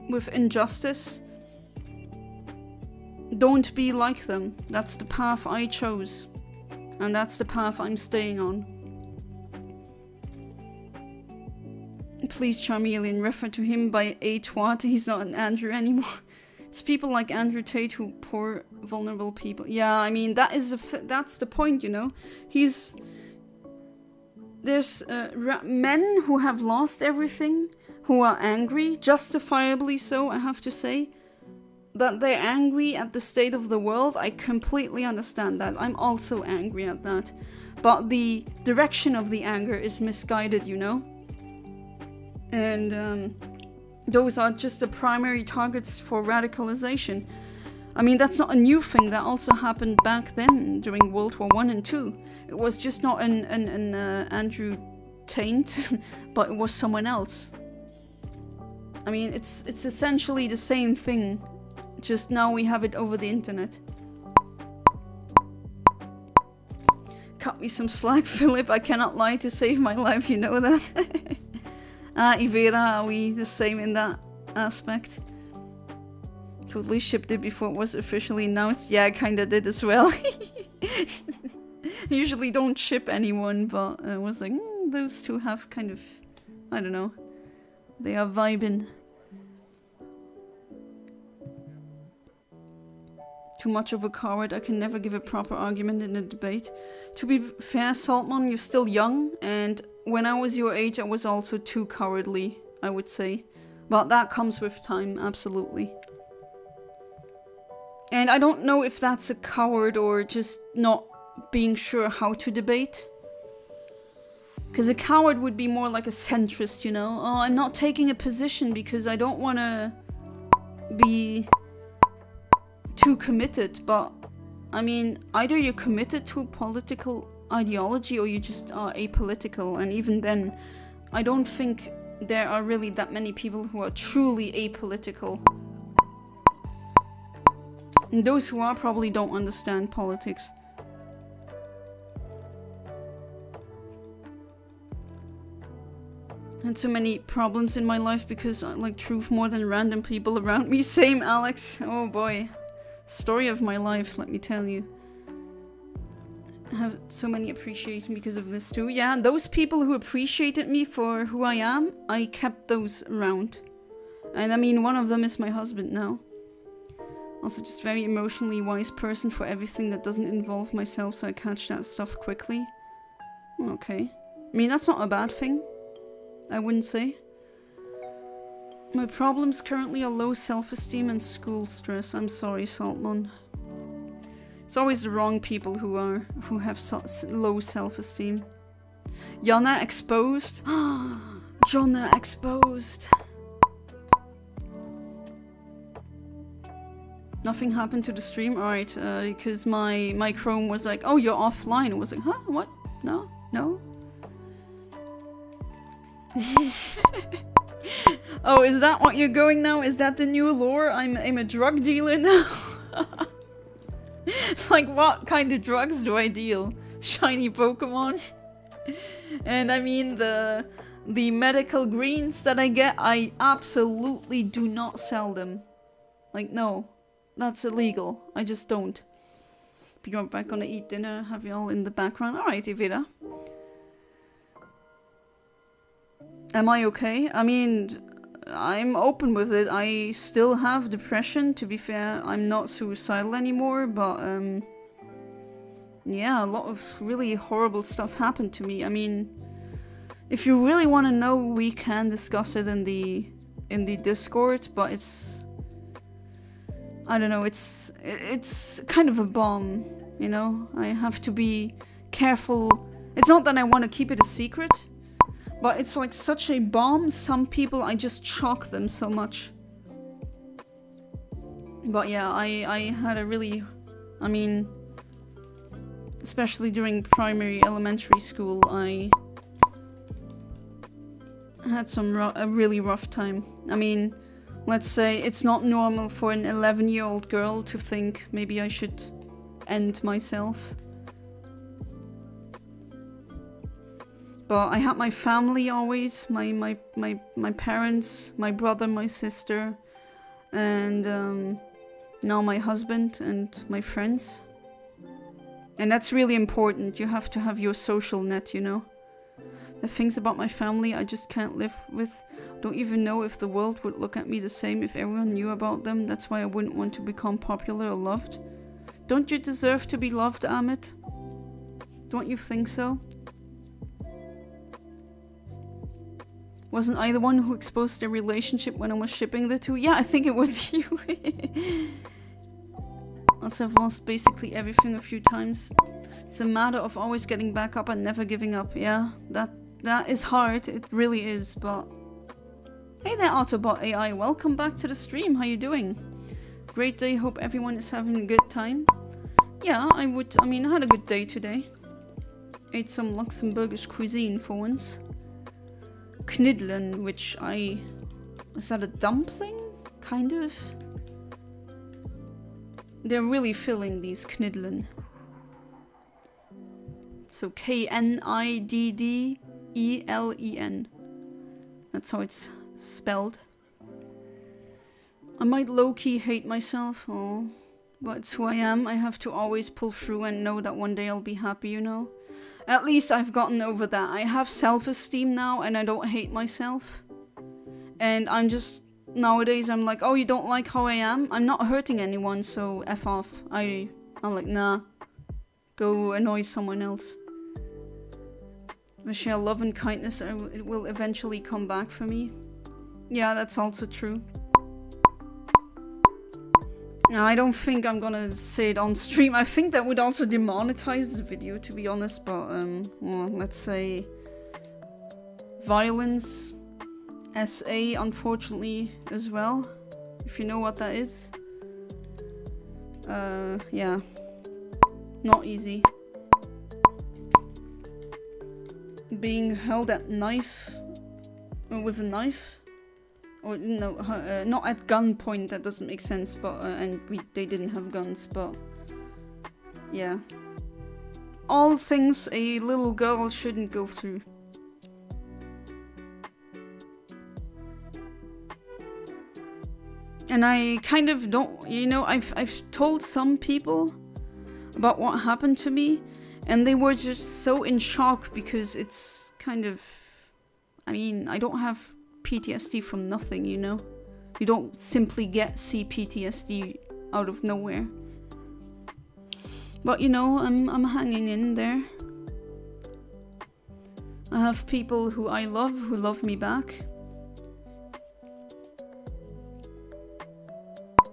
with injustice. Don't be like them. That's the path I chose. And that's the path I'm staying on. Please, Charmeleon, refer to him by a twat. He's not an Andrew anymore. It's people like Andrew Tate who poor, vulnerable people. Yeah, I mean, that's the point, you know? There's men who have lost everything, who are angry, justifiably so, I have to say. That they're angry at the state of the world, I completely understand that. I'm also angry at that. But the direction of the anger is misguided, you know? And those are just the primary targets for radicalization. I mean, that's not a new thing. That also happened back then during World War I and II. It was just not an Andrew Taint, but it was someone else. I mean, it's essentially the same thing. Just now we have it over the internet. Cut me some slack, Philip. I cannot lie to save my life, you know that? Ivera, are we the same in that aspect? Totally shipped it before it was officially announced. Yeah, I kinda did as well. Usually don't ship anyone, but I was like, those two have kind of... I don't know. They are vibing. too much of a coward. I can never give a proper argument in a debate. To be fair, Saltmon, you're still young, and when I was your age, I was also too cowardly, I would say. But that comes with time, absolutely. And I don't know if that's a coward or just not being sure how to debate. Because a coward would be more like a centrist, you know? Oh, I'm not taking a position because I don't want to be too committed. But, I mean, either you're committed to a political ideology or you just are apolitical. And even then, I don't think there are really that many people who are truly apolitical. And those who are probably don't understand politics. I had so many problems in my life because I like truth more than random people around me. Same, Alex. Oh boy. Story of my life, let me tell you. I have so many appreciation because of this too. Yeah, those people who appreciated me for who I am, I kept those around. And I mean, one of them is my husband now. Also just very emotionally wise person for everything that doesn't involve myself, so I catch that stuff quickly. Okay. I mean, that's not a bad thing, I wouldn't say. My problems currently are low self-esteem and school stress. I'm sorry, Saltmon. It's always the wrong people who have low self-esteem. Jonna exposed. Jonna exposed. Nothing happened to the stream? Alright, because my Chrome was like, oh, you're offline. I was like, huh? What? No? No? Oh, is that what you're going now? Is that the new lore? I'm a drug dealer now? Like, what kind of drugs do I deal? Shiny Pokemon? And I mean, the medical greens that I get, I absolutely do not sell them. Like, no. That's illegal. I just don't. Be right back, gonna eat dinner, have you all in the background. Alright, Evita. Am I okay? I mean, I'm open with it. I still have depression, to be fair. I'm not suicidal anymore, but yeah, a lot of really horrible stuff happened to me. I mean, if you really want to know, we can discuss it in the Discord, but it's, I don't know, it's kind of a bomb, you know? I have to be careful. It's not that I want to keep it a secret, but it's like such a bomb. Some people, I just shock them so much. But yeah, I had a really, I mean, especially during primary, elementary school, I had a really rough time. I mean, let's say it's not normal for an 11-year-old girl to think maybe I should end myself. But I had my family always, my parents, my brother, my sister, and now my husband and my friends. And that's really important. You have to have your social net, you know? The things about my family I just can't live with. Don't even know if the world would look at me the same if everyone knew about them. That's why I wouldn't want to become popular or loved. Don't you deserve to be loved, Amit? Don't you think so? Wasn't I the one who exposed their relationship when I was shipping the two? Yeah, I think it was you. Also, I've lost basically everything a few times. It's a matter of always getting back up and never giving up. Yeah, that is hard. It really is, but... Hey there, Autobot AI. Welcome back to the stream. How you doing? Great day. Hope everyone is having a good time. Yeah, I mean, I had a good day today. Ate some Luxembourgish cuisine for once. Knidlen, which is that a dumpling? Kind of? They're really filling, these Knidlen. So K-N-I-D-D-E-L-E-N. That's how it's spelled. I might low-key hate myself, but it's who I am. I have to always pull through and know that one day I'll be happy, you know? At least I've gotten over that. I have self-esteem now and I don't hate myself. And I'm just nowadays I'm like, oh, you don't like how I am? I'm not hurting anyone, so F off. I'm like, nah. Go annoy someone else. Michelle, love and kindness, it will eventually come back for me. Yeah, that's also true. No, I don't think I'm gonna say it on stream. I think that would also demonetize the video, to be honest, but, well, let's say... Violence. SA, unfortunately, as well. If you know what that is. Yeah. Not easy. Being held at knife... with a knife? Or, no, not at gunpoint, that doesn't make sense, but, and they didn't have guns, but... Yeah. All things a little girl shouldn't go through. And I kind of don't, you know, I've told some people about what happened to me, and they were just so in shock because it's kind of, I mean, I don't have PTSD from nothing, you know? You don't simply get PTSD out of nowhere. But you know, I'm hanging in there. I have people who I love who love me back.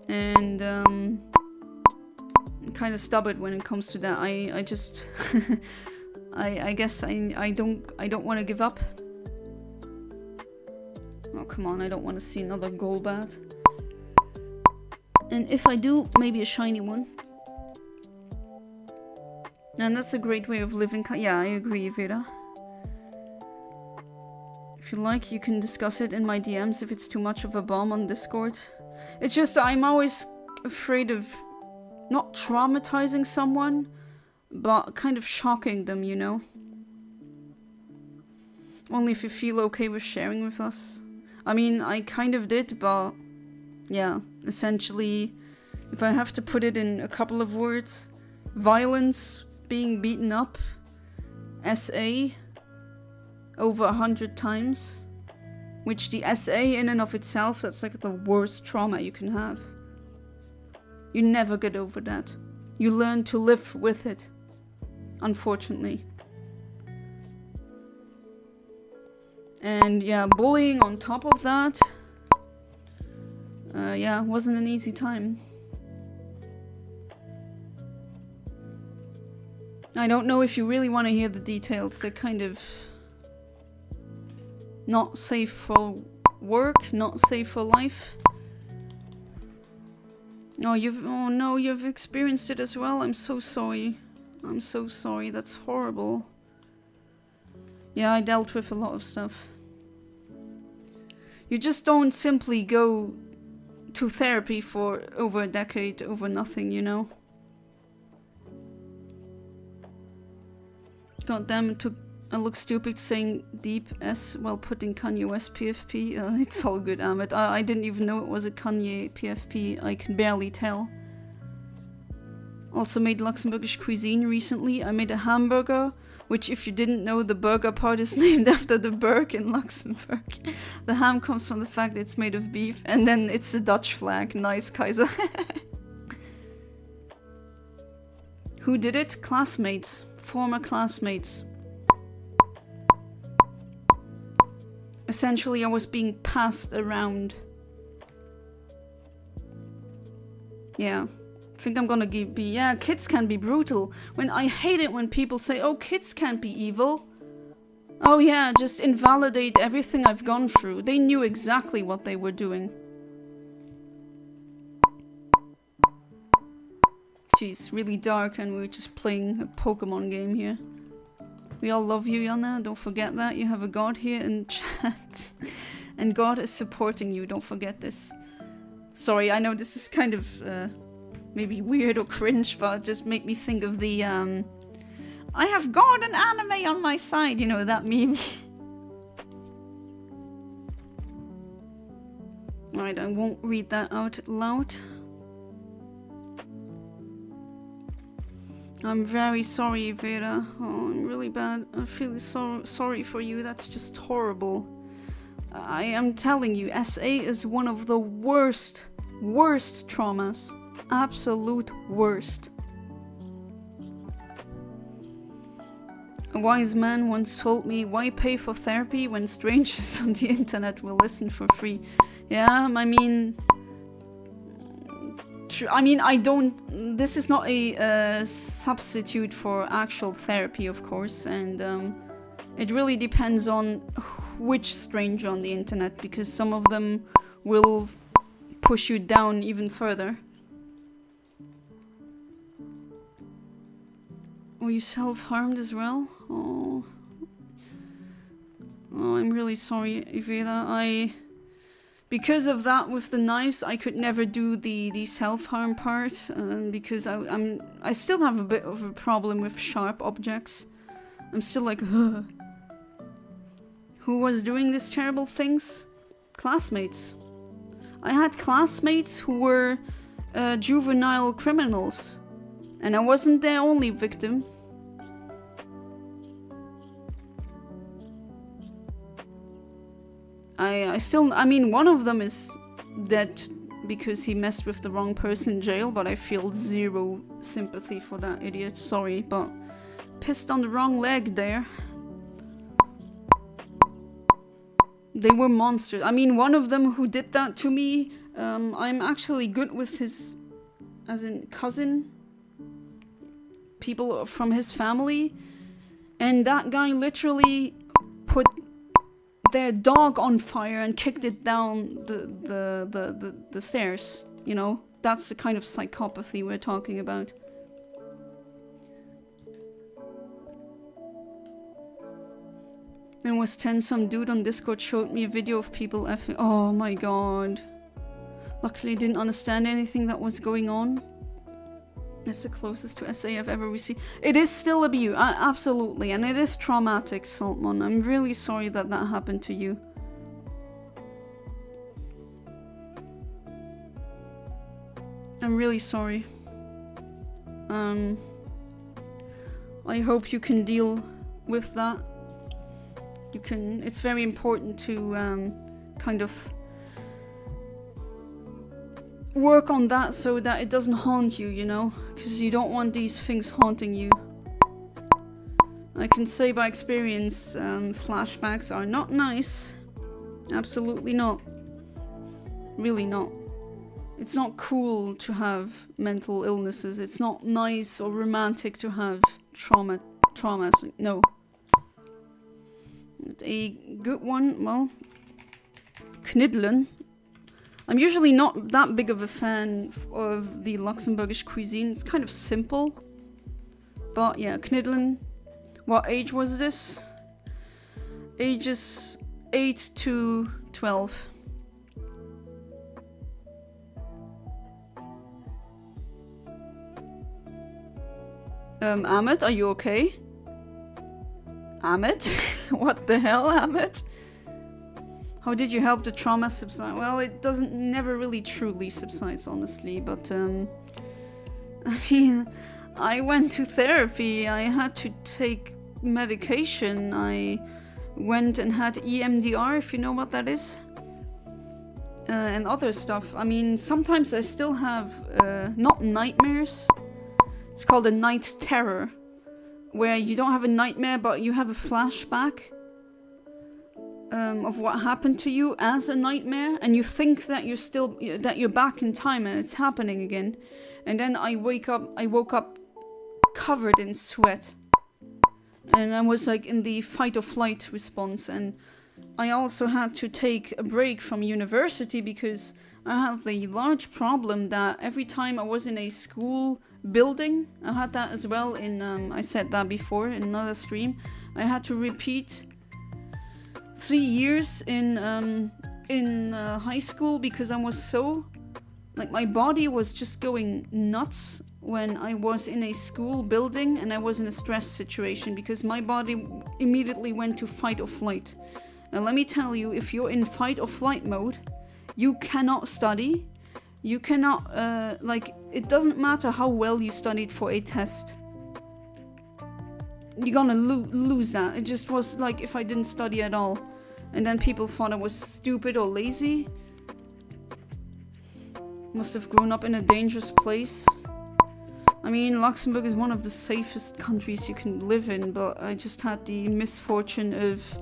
And I'm kind of stubborn when it comes to that. I just I guess I don't want to give up. Oh come on, I don't want to see another Golbat. And if I do, maybe a shiny one. And that's a great way of living. Yeah, I agree, Vera. If you like, you can discuss it in my DMs if it's too much of a bomb on Discord. It's just I'm always afraid of not traumatizing someone, but kind of shocking them, you know? Only if you feel okay with sharing with us. I mean, I kind of did, but yeah, essentially, if I have to put it in a couple of words, violence, being beaten up, SA, over 100 times. Which the SA in and of itself, that's like the worst trauma you can have. You never get over that. You learn to live with it. Unfortunately. And yeah, bullying on top of that. Yeah, wasn't an easy time. I don't know if you really want to hear the details. They're kind of... not safe for work, not safe for life. Oh no, you've experienced it as well. I'm so sorry. I'm so sorry. That's horrible. Yeah, I dealt with a lot of stuff. You just don't simply go to therapy for over a decade over nothing, you know? God damn, it took... I look stupid saying deep S while putting Kanye West PFP. It's all good, Ahmed. I didn't even know it was a Kanye PFP. I can barely tell. Also made Luxembourgish cuisine recently. I made a hamburger, which if you didn't know, the burger part is named after the Burg in Luxembourg. The ham comes from the fact that it's made of beef, and then it's a Dutch flag. Nice, Kaiser. Who did it? Classmates. Former classmates. Essentially, I was being passed around. Yeah. I think I'm gonna be... Yeah, kids can be brutal. I hate it when people say, oh, kids can't be evil. Oh yeah, just invalidate everything I've gone through. They knew exactly what they were doing. Jeez, really dark and we're just playing a Pokemon game here. We all love you, Yana. Don't forget that. You have a god here in chat. And God is supporting you. Don't forget this. Sorry, I know this is kind of maybe weird or cringe, but it just make me think of the I have God and anime on my side. You know, that meme. Alright, I won't read that out loud. I'm very sorry, Vera. Oh, I'm really bad. I feel sorry for you. That's just horrible. I am telling you, SA is one of the worst traumas. Absolute worst. A wise man once told me, why pay for therapy when strangers on the internet will listen for free? Yeah, I mean... this is not a substitute for actual therapy, of course, and it really depends on which stranger on the internet, because some of them will push you down even further. Oh, you self-harmed as well? Oh. Oh, I'm really sorry, Ivera. Because of that with the knives, I could never do the self-harm part, because I still have a bit of a problem with sharp objects. I'm still like, ugh. Who was doing these terrible things? Classmates. I had classmates who were juvenile criminals, and I wasn't their only victim. I mean, one of them is dead because he messed with the wrong person in jail, but I feel zero sympathy for that idiot. Sorry, but pissed on the wrong leg there. They were monsters. I mean, one of them who did that to me, I'm actually good with his, as in cousin, people from his family, and that guy literally put their dog on fire and kicked it down the stairs, you know? That's the kind of psychopathy we're talking about. When I was 10, some dude on Discord showed me a video of people effing. Oh my god. Luckily I didn't understand anything that was going on. It's the closest to SA I've ever received. It is still abuse, absolutely, and it is traumatic, Saltmon. I'm really sorry that that happened to you. I'm really sorry. I hope you can deal with that. You can. It's very important to kind of work on that so that it doesn't haunt you, you know? Because you don't want these things haunting you. I can say by experience, flashbacks are not nice. Absolutely not. Really not. It's not cool to have mental illnesses. It's not nice or romantic to have traumas. No. A good one, well, Knidlen. I'm usually not that big of a fan of the Luxembourgish cuisine. It's kind of simple. But yeah, Knidlen. What age was this? Ages 8 to 12. Amit, are you okay? Amit? What the hell, Amit? How did you help the trauma subside? Well, it never really truly subsides, honestly, but I mean, I went to therapy, I had to take medication, I went and had EMDR, if you know what that is, and other stuff. I mean, sometimes I still have, not nightmares, it's called a night terror, where you don't have a nightmare, but you have a flashback of what happened to you as a nightmare, and you think that you're back in time and it's happening again. And then I woke up covered in sweat, and I was like in the fight or flight response. And I also had to take a break from university because I had the large problem that every time I was in a school building, I had that as well in I said that before in another stream, I had to repeat 3 years in high school because I was so, like, my body was just going nuts when I was in a school building and I was in a stress situation, because my body immediately went to fight or flight. And let me tell you, if you're in fight or flight mode, you cannot study, you cannot, like, it doesn't matter how well you studied for a test. You're gonna lose that. It just was like if I didn't study at all. And then people thought I was stupid or lazy. Must have grown up in a dangerous place. I mean, Luxembourg is one of the safest countries you can live in, but I just had the misfortune of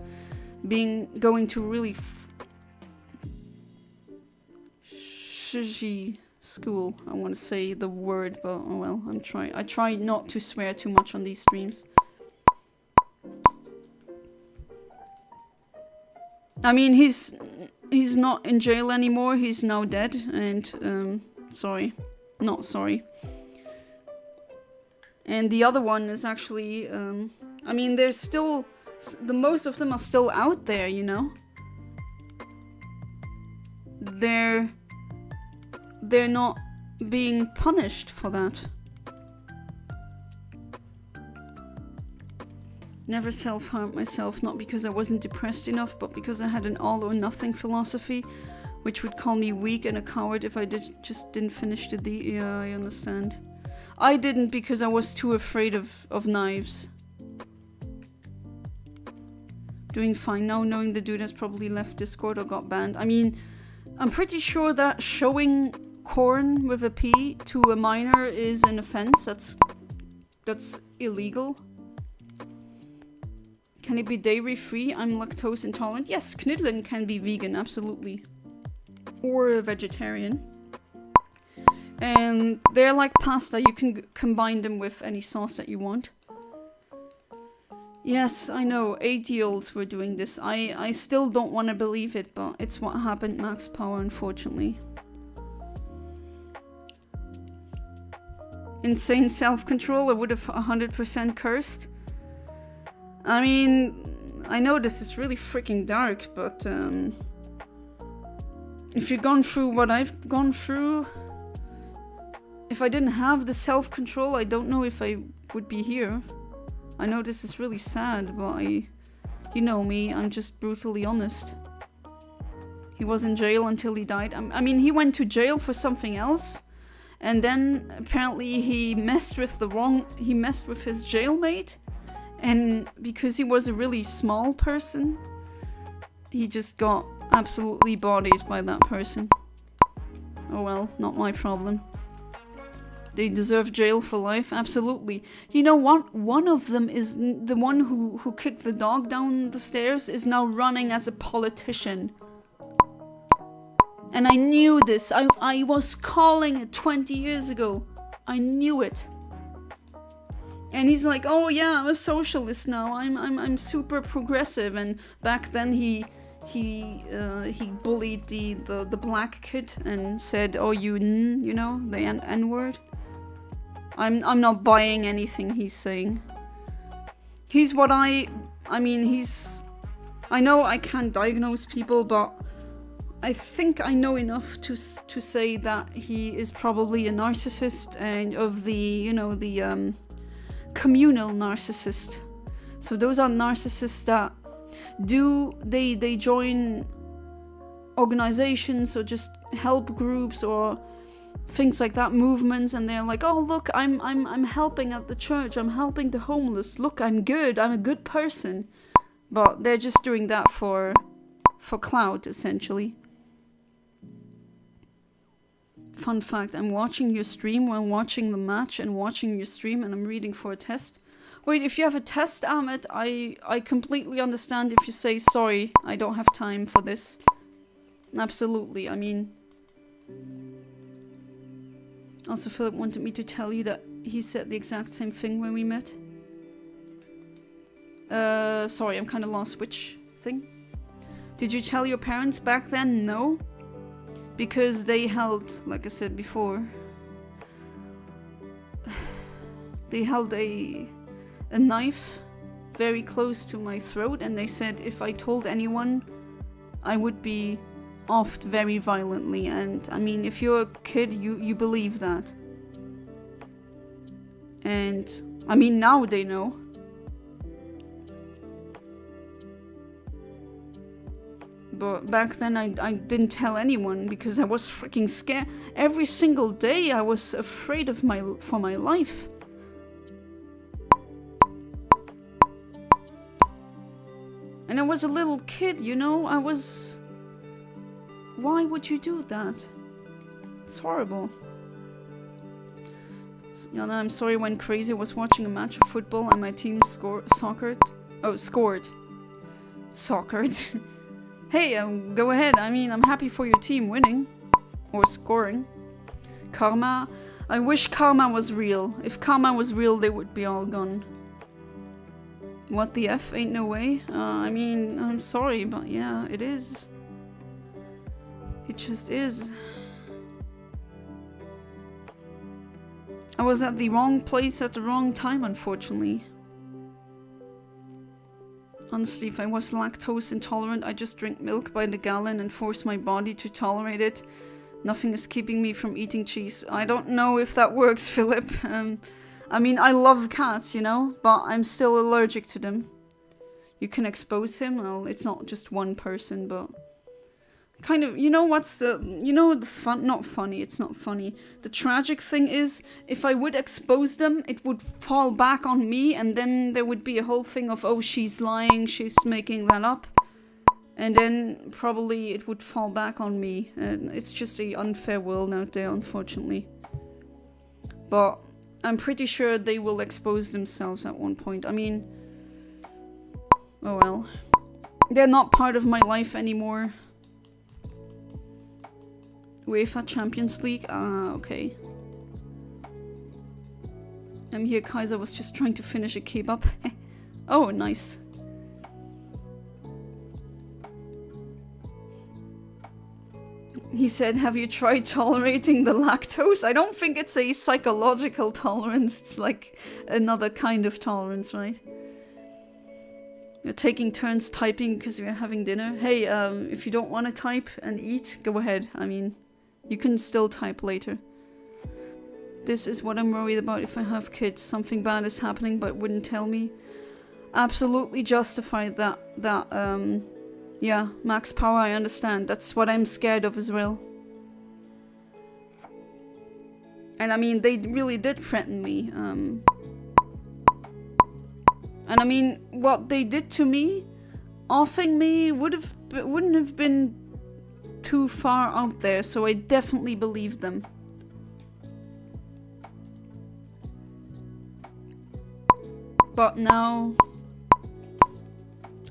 going to really shizzy school. I want to say the word, but oh well, I try not to swear too much on these streams. I mean, he's not in jail anymore. He's now dead, and sorry, not sorry. And the other one is actually, I mean, there's still most of them are still out there, you know. They're not being punished for that. Never self-harmed myself, not because I wasn't depressed enough, but because I had an all-or-nothing philosophy, which would call me weak and a coward if I just didn't finish the deed. Yeah, I understand. I didn't because I was too afraid of knives. Doing fine now, knowing the dude has probably left Discord or got banned. I mean, I'm pretty sure that showing corn with a P to a minor is an offense. That's illegal. Can it be dairy free? I'm lactose intolerant. Yes, Knidlin can be vegan, absolutely. Or a vegetarian. And they're like pasta, you can combine them with any sauce that you want. Yes, I know, 8-year-olds were doing this. I still don't want to believe it, but it's what happened, Max Power, unfortunately. Insane self-control, I would have 100% cursed. I mean, I know this is really freaking dark, but if you've gone through what I've gone through, if I didn't have the self-control, I don't know if I would be here. I know this is really sad, but you know me, I'm just brutally honest. He was in jail until he died. I mean, he went to jail for something else, and then apparently he messed with his jailmate. And because he was a really small person, he just got absolutely bodied by that person. Oh well, not my problem. They deserve jail for life, absolutely. You know what? One of them is the one who kicked the dog down the stairs is now running as a politician. And I knew this. I was calling it 20 years ago. I knew it. And he's like, oh yeah, I'm a socialist now. I'm super progressive. And back then he bullied the black kid and said, oh you know, the N-word. I'm not buying anything he's saying. He's what I know I can't diagnose people, but I think I know enough to say that he is probably a narcissist, and of the, you know, the communal narcissist. So those are narcissists that they join organizations or just help groups or things like that, movements, and they're like, oh look, I'm helping at the church, I'm helping the homeless, look, I'm good, I'm a good person. But they're just doing that for clout, essentially. Fun fact, I'm watching your stream while watching the match and watching your stream, and I'm reading for a test. Wait, if you have a test, Ahmed, I completely understand if you say, sorry, I don't have time for this. Absolutely, I mean... Also, Philip wanted me to tell you that he said the exact same thing when we met. Sorry, I'm kind of lost. Which thing? Did you tell your parents back then? No. Because they held, like I said before, they held a knife very close to my throat, and they said if I told anyone, I would be offed very violently. And I mean, if you're a kid, you believe that. And I mean, now they know. But back then I didn't tell anyone because I was freaking scared. Every single day I was afraid of for my life. And And I was a little kid, you know? I was... Why would you do that? It's horrible. Yana, I'm sorry I went crazy. I was watching a match of football and my team scored. Soccered. Hey, go ahead. I mean, I'm happy for your team winning. Or scoring. Karma. I wish karma was real. If karma was real, they would be all gone. What the F? Ain't no way. I mean, I'm sorry, but yeah, it is. It just is. I was at the wrong place at the wrong time, unfortunately. Honestly, if I was lactose intolerant, I'd just drink milk by the gallon and force my body to tolerate it. Nothing is keeping me from eating cheese. I don't know if that works, Philip. I mean, I love cats, you know, but I'm still allergic to them. You can expose him. Well, it's not just one person, but... Kind of, you know what's the... You know the fun... Not funny, it's not funny. The tragic thing is, if I would expose them, it would fall back on me, and then there would be a whole thing of, oh, she's lying, she's making that up. And then probably it would fall back on me. And it's just an unfair world out there, unfortunately. But I'm pretty sure they will expose themselves at one point. I mean... Oh well. They're not part of my life anymore. UEFA Champions League? Ah, okay. I'm here, Kaiser was just trying to finish a kebab. Oh, nice. He said, have you tried tolerating the lactose? I don't think it's a psychological tolerance. It's like another kind of tolerance, right? You're taking turns typing because you're having dinner. Hey, if you don't want to type and eat, go ahead. I mean, you can still type later. This is what I'm worried about if I have kids. Something bad is happening but wouldn't tell me. Absolutely justified that, yeah, max power, I understand. That's what I'm scared of as well. And I mean, they really did threaten me. And I mean, what they did to me, offing me, wouldn't have been too far out there, so I definitely believed them. But now,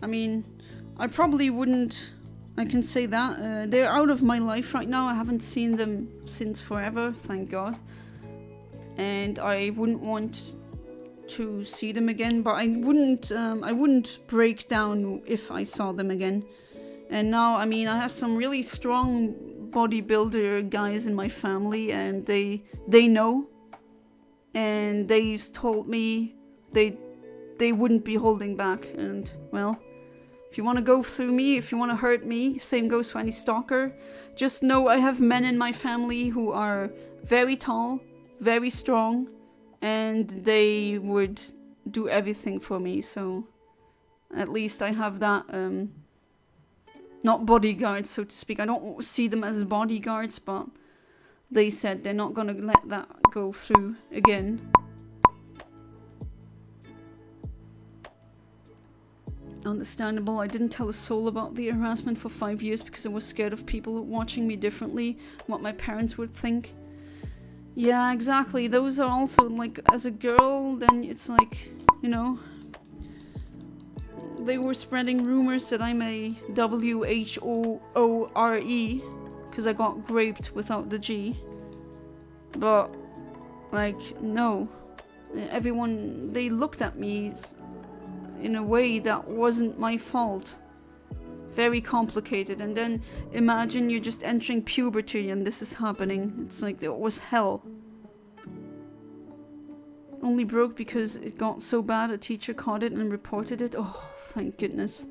I mean, I probably wouldn't, I can say that. They're out of my life right now. I haven't seen them since forever, thank God. And I wouldn't want to see them again, but I wouldn't break down if I saw them again. And now, I mean, I have some really strong bodybuilder guys in my family, and they know, and they've told me they wouldn't be holding back. And well, if you want to go through me, if you want to hurt me, same goes for any stalker. Just know I have men in my family who are very tall, very strong, and they would do everything for me, so at least I have that, not bodyguards, so to speak. I don't see them as bodyguards, but they said they're not gonna let that go through again. Understandable. I didn't tell a soul about the harassment for 5 years because I was scared of people watching me differently, what my parents would think. Yeah, exactly. Those are also, like, as a girl, then it's like, you know, they were spreading rumors that I'm a W-H-O-O-R-E because I got raped without the G. But, like, no. Everyone, they looked at me in a way that wasn't my fault. Very complicated. And then imagine you're just entering puberty and this is happening. It's like it was hell. Only broke because it got so bad a teacher caught it and reported it. Oh, thank goodness.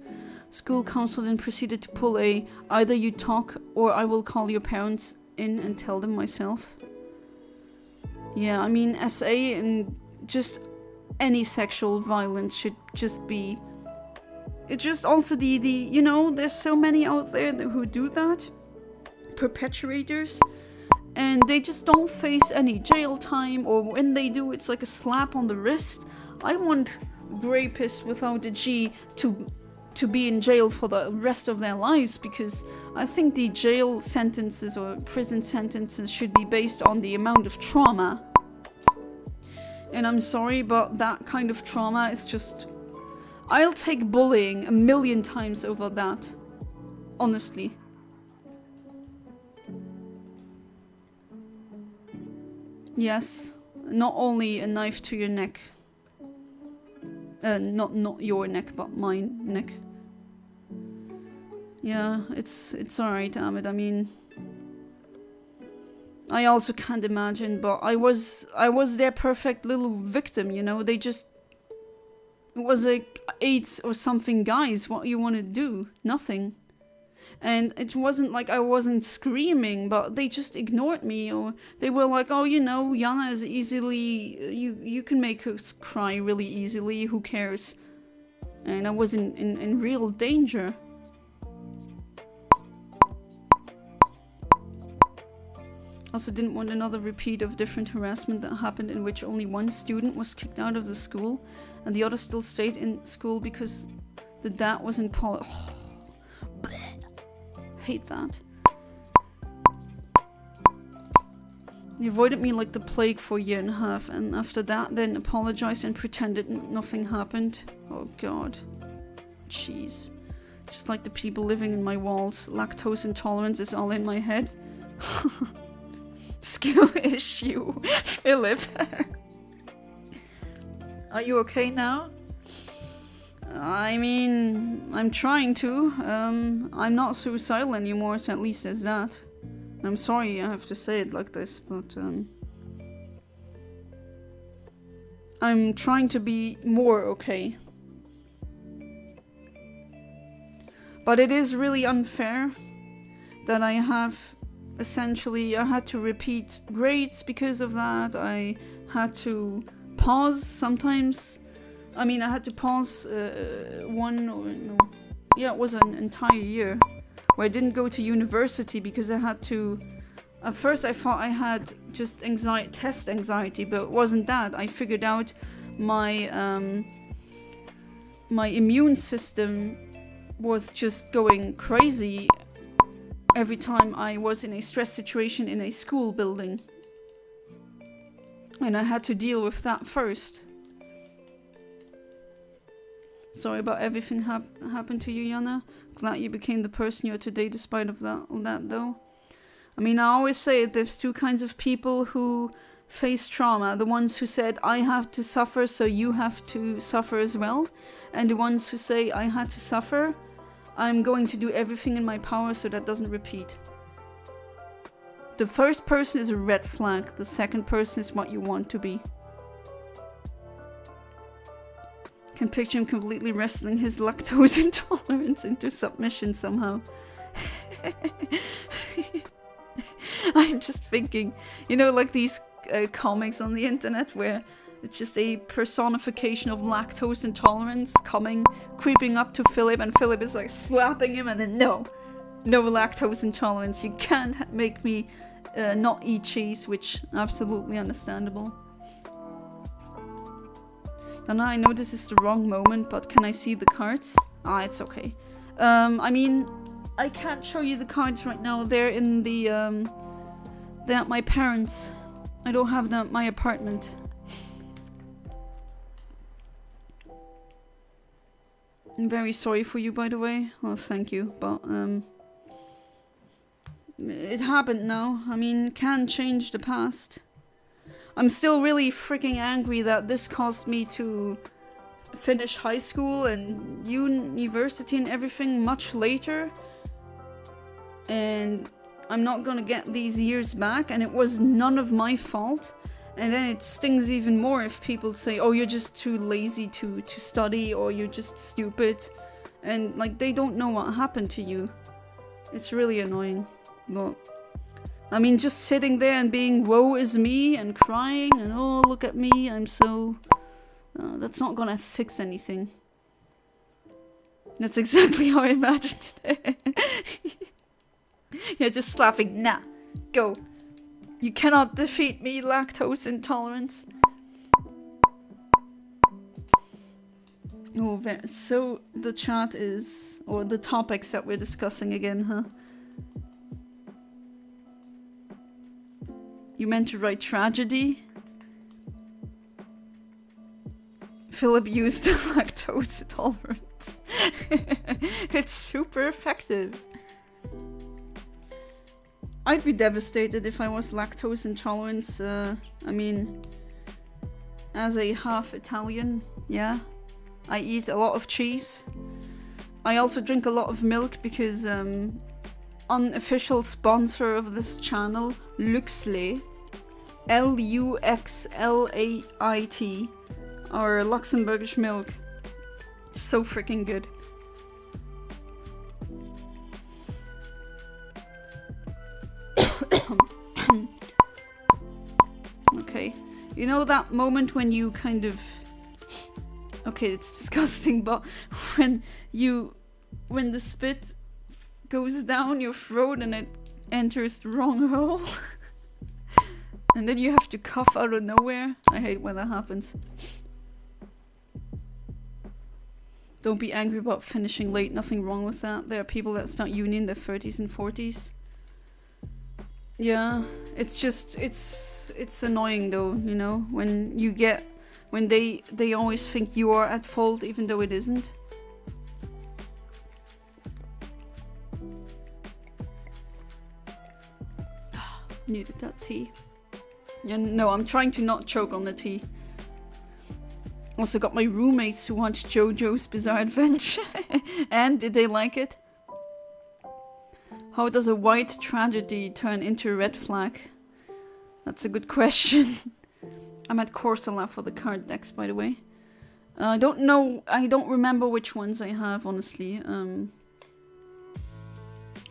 School council then proceeded to pull a either you talk or I will call your parents in and tell them myself. Yeah, I mean, SA and just any sexual violence should just be... It's just also the you know, there's so many out there who do that. Perpetrators. And they just don't face any jail time, or when they do, it's like a slap on the wrist. I want rapist without a G to to be in jail for the rest of their lives, because I think the jail sentences or prison sentences should be based on the amount of trauma. And I'm sorry, but that kind of trauma is just... I'll take bullying 1,000,000 times over that. Honestly. Yes, not only a knife to your neck. Not your neck, but my neck. Yeah, it's alright, Ahmed. I mean, I also can't imagine, but I was their perfect little victim, you know? They just... It was like 8 or something guys. What you want to do? Nothing. And it wasn't like I wasn't screaming, but they just ignored me, or they were like, oh, you know, Yana is easily... You can make her cry really easily, who cares? And I was in real danger. Also didn't want another repeat of different harassment that happened in which only one student was kicked out of the school and the other still stayed in school because the dad was in hate that. He avoided me like the plague for 1.5 years, and after that then apologized and pretended nothing happened. Oh god. Jeez. Just like the people living in my walls. Lactose intolerance is all in my head. Skill issue. Philip. Are you okay now? I mean, I'm trying to. I'm not suicidal anymore, so at least there's that. I'm sorry I have to say it like this, but I'm trying to be more okay. But it is really unfair that I have essentially, I had to repeat grades because of that. I had to pause sometimes. I mean, I had to pause it was an entire year where I didn't go to university because I had to... At first I thought I had just test anxiety, but it wasn't that. I figured out my my immune system was just going crazy every time I was in a stress situation in a school building. And I had to deal with that first. Sorry about everything happened to you, Yana. Glad you became the person you are today despite of that though. I mean, I always say there's two kinds of people who face trauma. The ones who said, I have to suffer, so you have to suffer as well. And the ones who say, I had to suffer, I'm going to do everything in my power so that doesn't repeat. The first person is a red flag. The second person is what you want to be. Can picture him completely wrestling his lactose intolerance into submission somehow. I'm just thinking, you know, like these comics on the internet where it's just a personification of lactose intolerance creeping up to Philip, and Philip is like slapping him and then no lactose intolerance. You can't make me not eat cheese, which absolutely understandable. And I know this is the wrong moment, but can I see the cards? Ah, it's okay. I mean, I can't show you the cards right now. They're in the, they're at my parents'. I don't have them at my apartment. I'm very sorry for you, by the way. Well, thank you, but, it happened now. I mean, can't change the past. I'm still really freaking angry that this caused me to finish high school and university and everything much later. And I'm not gonna get these years back, and it was none of my fault. And then it stings even more if people say, oh, you're just too lazy to study, or you're just stupid. And, like, they don't know what happened to you. It's really annoying. But, I mean, just sitting there and being woe is me and crying and oh, look at me, I'm so... that's not gonna fix anything. That's exactly how I imagined it. Yeah, just slapping. Nah, go. You cannot defeat me, lactose intolerance. Oh, so the chat is, or the topics that we're discussing again, huh? You meant to write tragedy? Philip used lactose intolerance. It's super effective. I'd be devastated if I was lactose intolerant. I mean, as a half Italian, yeah. I eat a lot of cheese. I also drink a lot of milk because unofficial sponsor of this channel, Luxlait, Luxlait, or Luxembourgish milk. So freaking good. Okay. You know that moment when you kind of... Okay, it's disgusting, but when the spit goes down your throat and it enters the wrong hole, and then you have to cough out of nowhere. I hate when that happens. Don't be angry about finishing late, nothing wrong with that. There are people that start uni in their 30s and 40s. Yeah, it's just, it's annoying though, you know, when you get... When they always think you are at fault, even though it isn't. Needed that tea. Yeah, no, I'm trying to not choke on the tea. Also got my roommates to watch JoJo's Bizarre Adventure. And did they like it? How does a white tragedy turn into a red flag? That's a good question. I'm at Corsola for the card decks, by the way. I don't know, I don't remember which ones I have, honestly.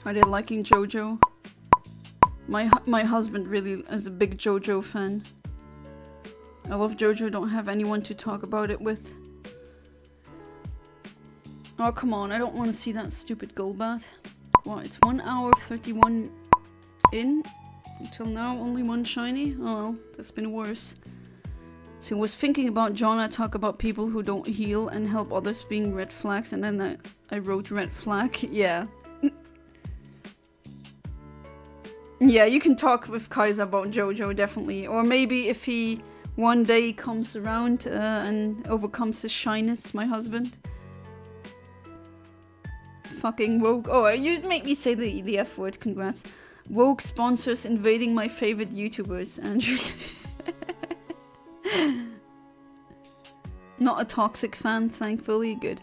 Are they liking JoJo? My husband really is a big JoJo fan. I love JoJo, don't have anyone to talk about it with. Oh, come on, I don't want to see that stupid Golbat. Well, it's 1 hour 31 in. Until now, only one shiny? Oh well, that's been worse. So I was thinking about John, I talk about people who don't heal and help others being red flags, and then I wrote red flag. Yeah. Yeah, you can talk with Kaiser about JoJo, definitely. Or maybe if he one day comes around and overcomes his shyness, my husband. Fucking woke. Oh, you make me say the F word, congrats. Woke sponsors invading my favorite YouTubers, Andrew. Not a toxic fan, thankfully. Good.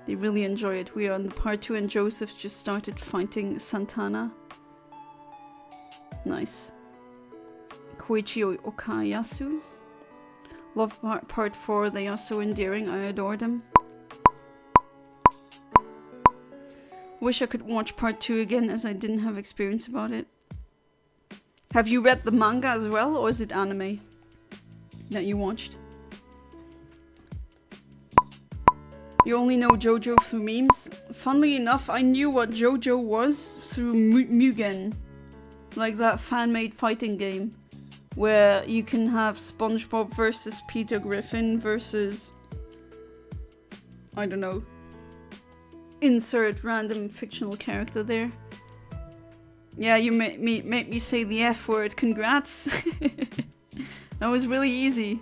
They really enjoy it. We are on the part 2 and Joseph just started fighting Santana. Nice. Koichi Okayasu. Love part 4. They are so endearing. I adore them. Wish I could watch part 2 again as I didn't have experience about it. Have you read the manga as well, or is it anime that you watched? You only know JoJo through memes? Funnily enough, I knew what JoJo was through Mugen. Like that fan-made fighting game. Where you can have SpongeBob versus Peter Griffin versus... I don't know. Insert random fictional character there. Yeah, you make me say the F word. Congrats. That was really easy.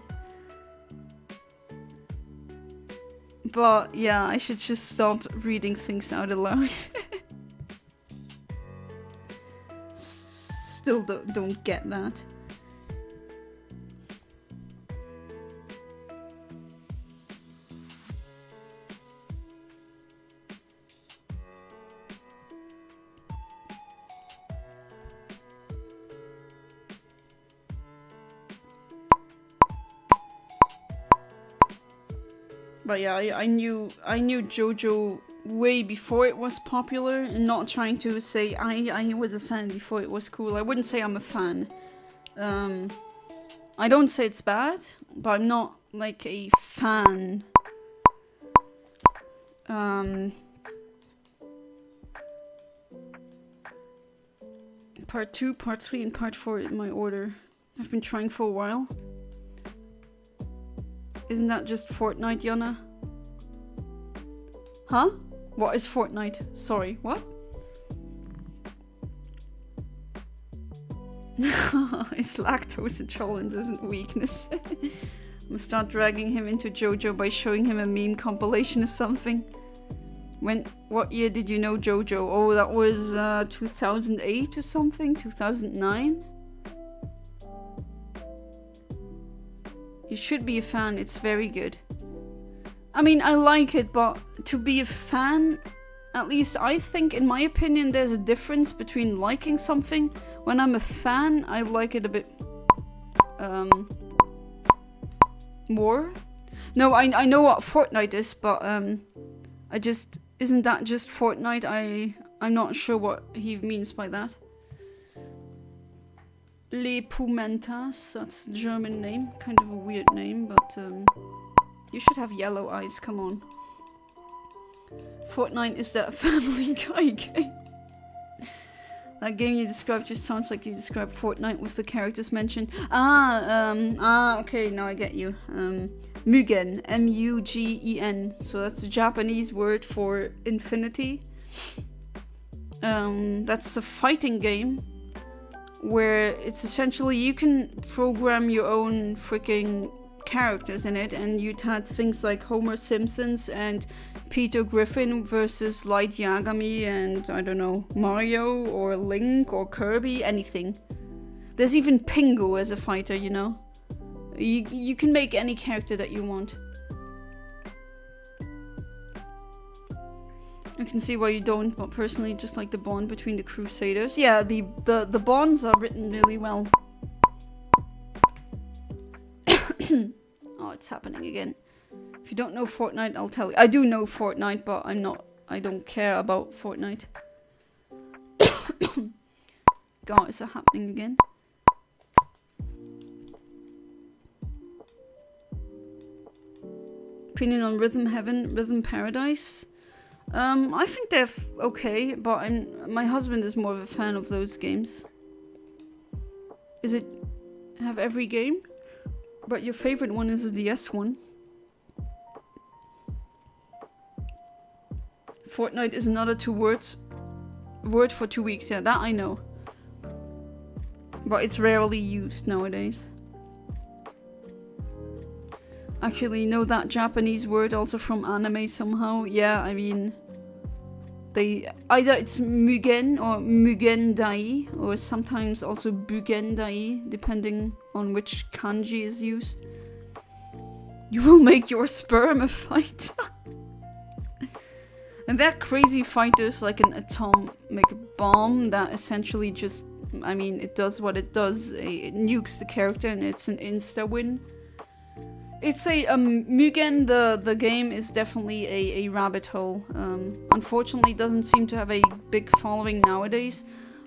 But yeah, I should just stop reading things out aloud. Still don't get that. But yeah, I knew JoJo way before it was popular, and not trying to say I was a fan before it was cool. I wouldn't say I'm a fan. I don't say it's bad, but I'm not like a fan. Part 2, part 3, and part 4 in my order. I've been trying for a while. Isn't that just Fortnite, Yana? Huh? What is Fortnite? Sorry, what? His lactose intolerance isn't weakness. I'm gonna start dragging him into JoJo by showing him a meme compilation or something. What year did you know JoJo? Oh, that was 2008 or something? 2009? You should be a fan, it's very good. I mean, I like it, but to be a fan, at least I think, in my opinion, there's a difference between liking something. When I'm a fan, I like it a bit more. No, I know what Fortnite is, but isn't that just Fortnite? I'm not sure what he means by that. Les Pumentas, that's a German name, kind of a weird name, but you should have yellow eyes, come on. Fortnite is that Family Guy game. That game you described just sounds like you described Fortnite with the characters mentioned. Okay, now I get you. Mugen, M-U-G-E-N. So that's the Japanese word for infinity. That's a fighting game where it's essentially you can program your own freaking characters in it, and you'd had things like Homer Simpsons and Peter Griffin versus Light Yagami and, I don't know, Mario or Link or Kirby, anything. There's even Pingu as a fighter, you know? You can make any character that you want. I can see why you don't, but personally just like the bond between the Crusaders. Yeah, the bonds are written really well. Oh, it's happening again. If you don't know Fortnite, I'll tell you. I do know Fortnite, but I don't care about Fortnite. God, is that happening again? Opinion on Rhythm Heaven, Rhythm Paradise? I think they're okay, but my husband is more of a fan of those games. Is it have every game? But your favorite one is the DS one. Fortnite is another word for 2 weeks. Yeah, that I know. But it's rarely used nowadays. Actually, know that Japanese word also from anime somehow. Yeah, I mean, either it's Mugen or Mugendai, or sometimes also Bugendai, depending on which kanji is used. You will make your sperm a fighter. And they're crazy fighters like an atomic bomb that essentially just, I mean, it does what it does. It nukes the character and it's an insta-win. It's a, Mugen, the game is definitely a rabbit hole. Unfortunately, it doesn't seem to have a big following nowadays.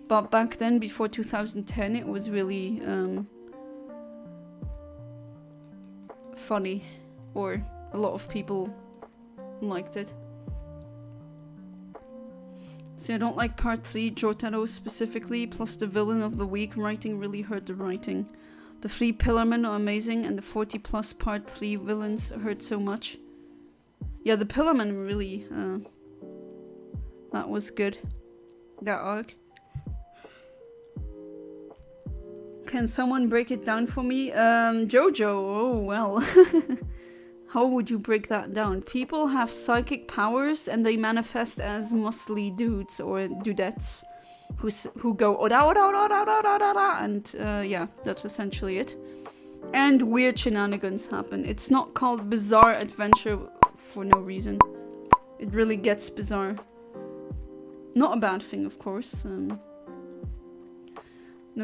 But back then, before 2010, it was really, funny. Or a lot of people liked it. See, I don't like part 3, Jotaro specifically, plus the villain of the week writing really hurt the writing. The 3 Pillarmen are amazing, and the 40+ part 3 villains hurt so much. Yeah, the Pillarmen really, that was good. That arc. Can someone break it down for me? Jojo, oh well. How would you break that down? People have psychic powers and they manifest as muscly dudes or dudettes who go oda oda oda oda oda oda, and yeah, that's essentially it. And weird shenanigans happen. It's not called bizarre adventure for no reason. It really gets bizarre. Not a bad thing, of course. No,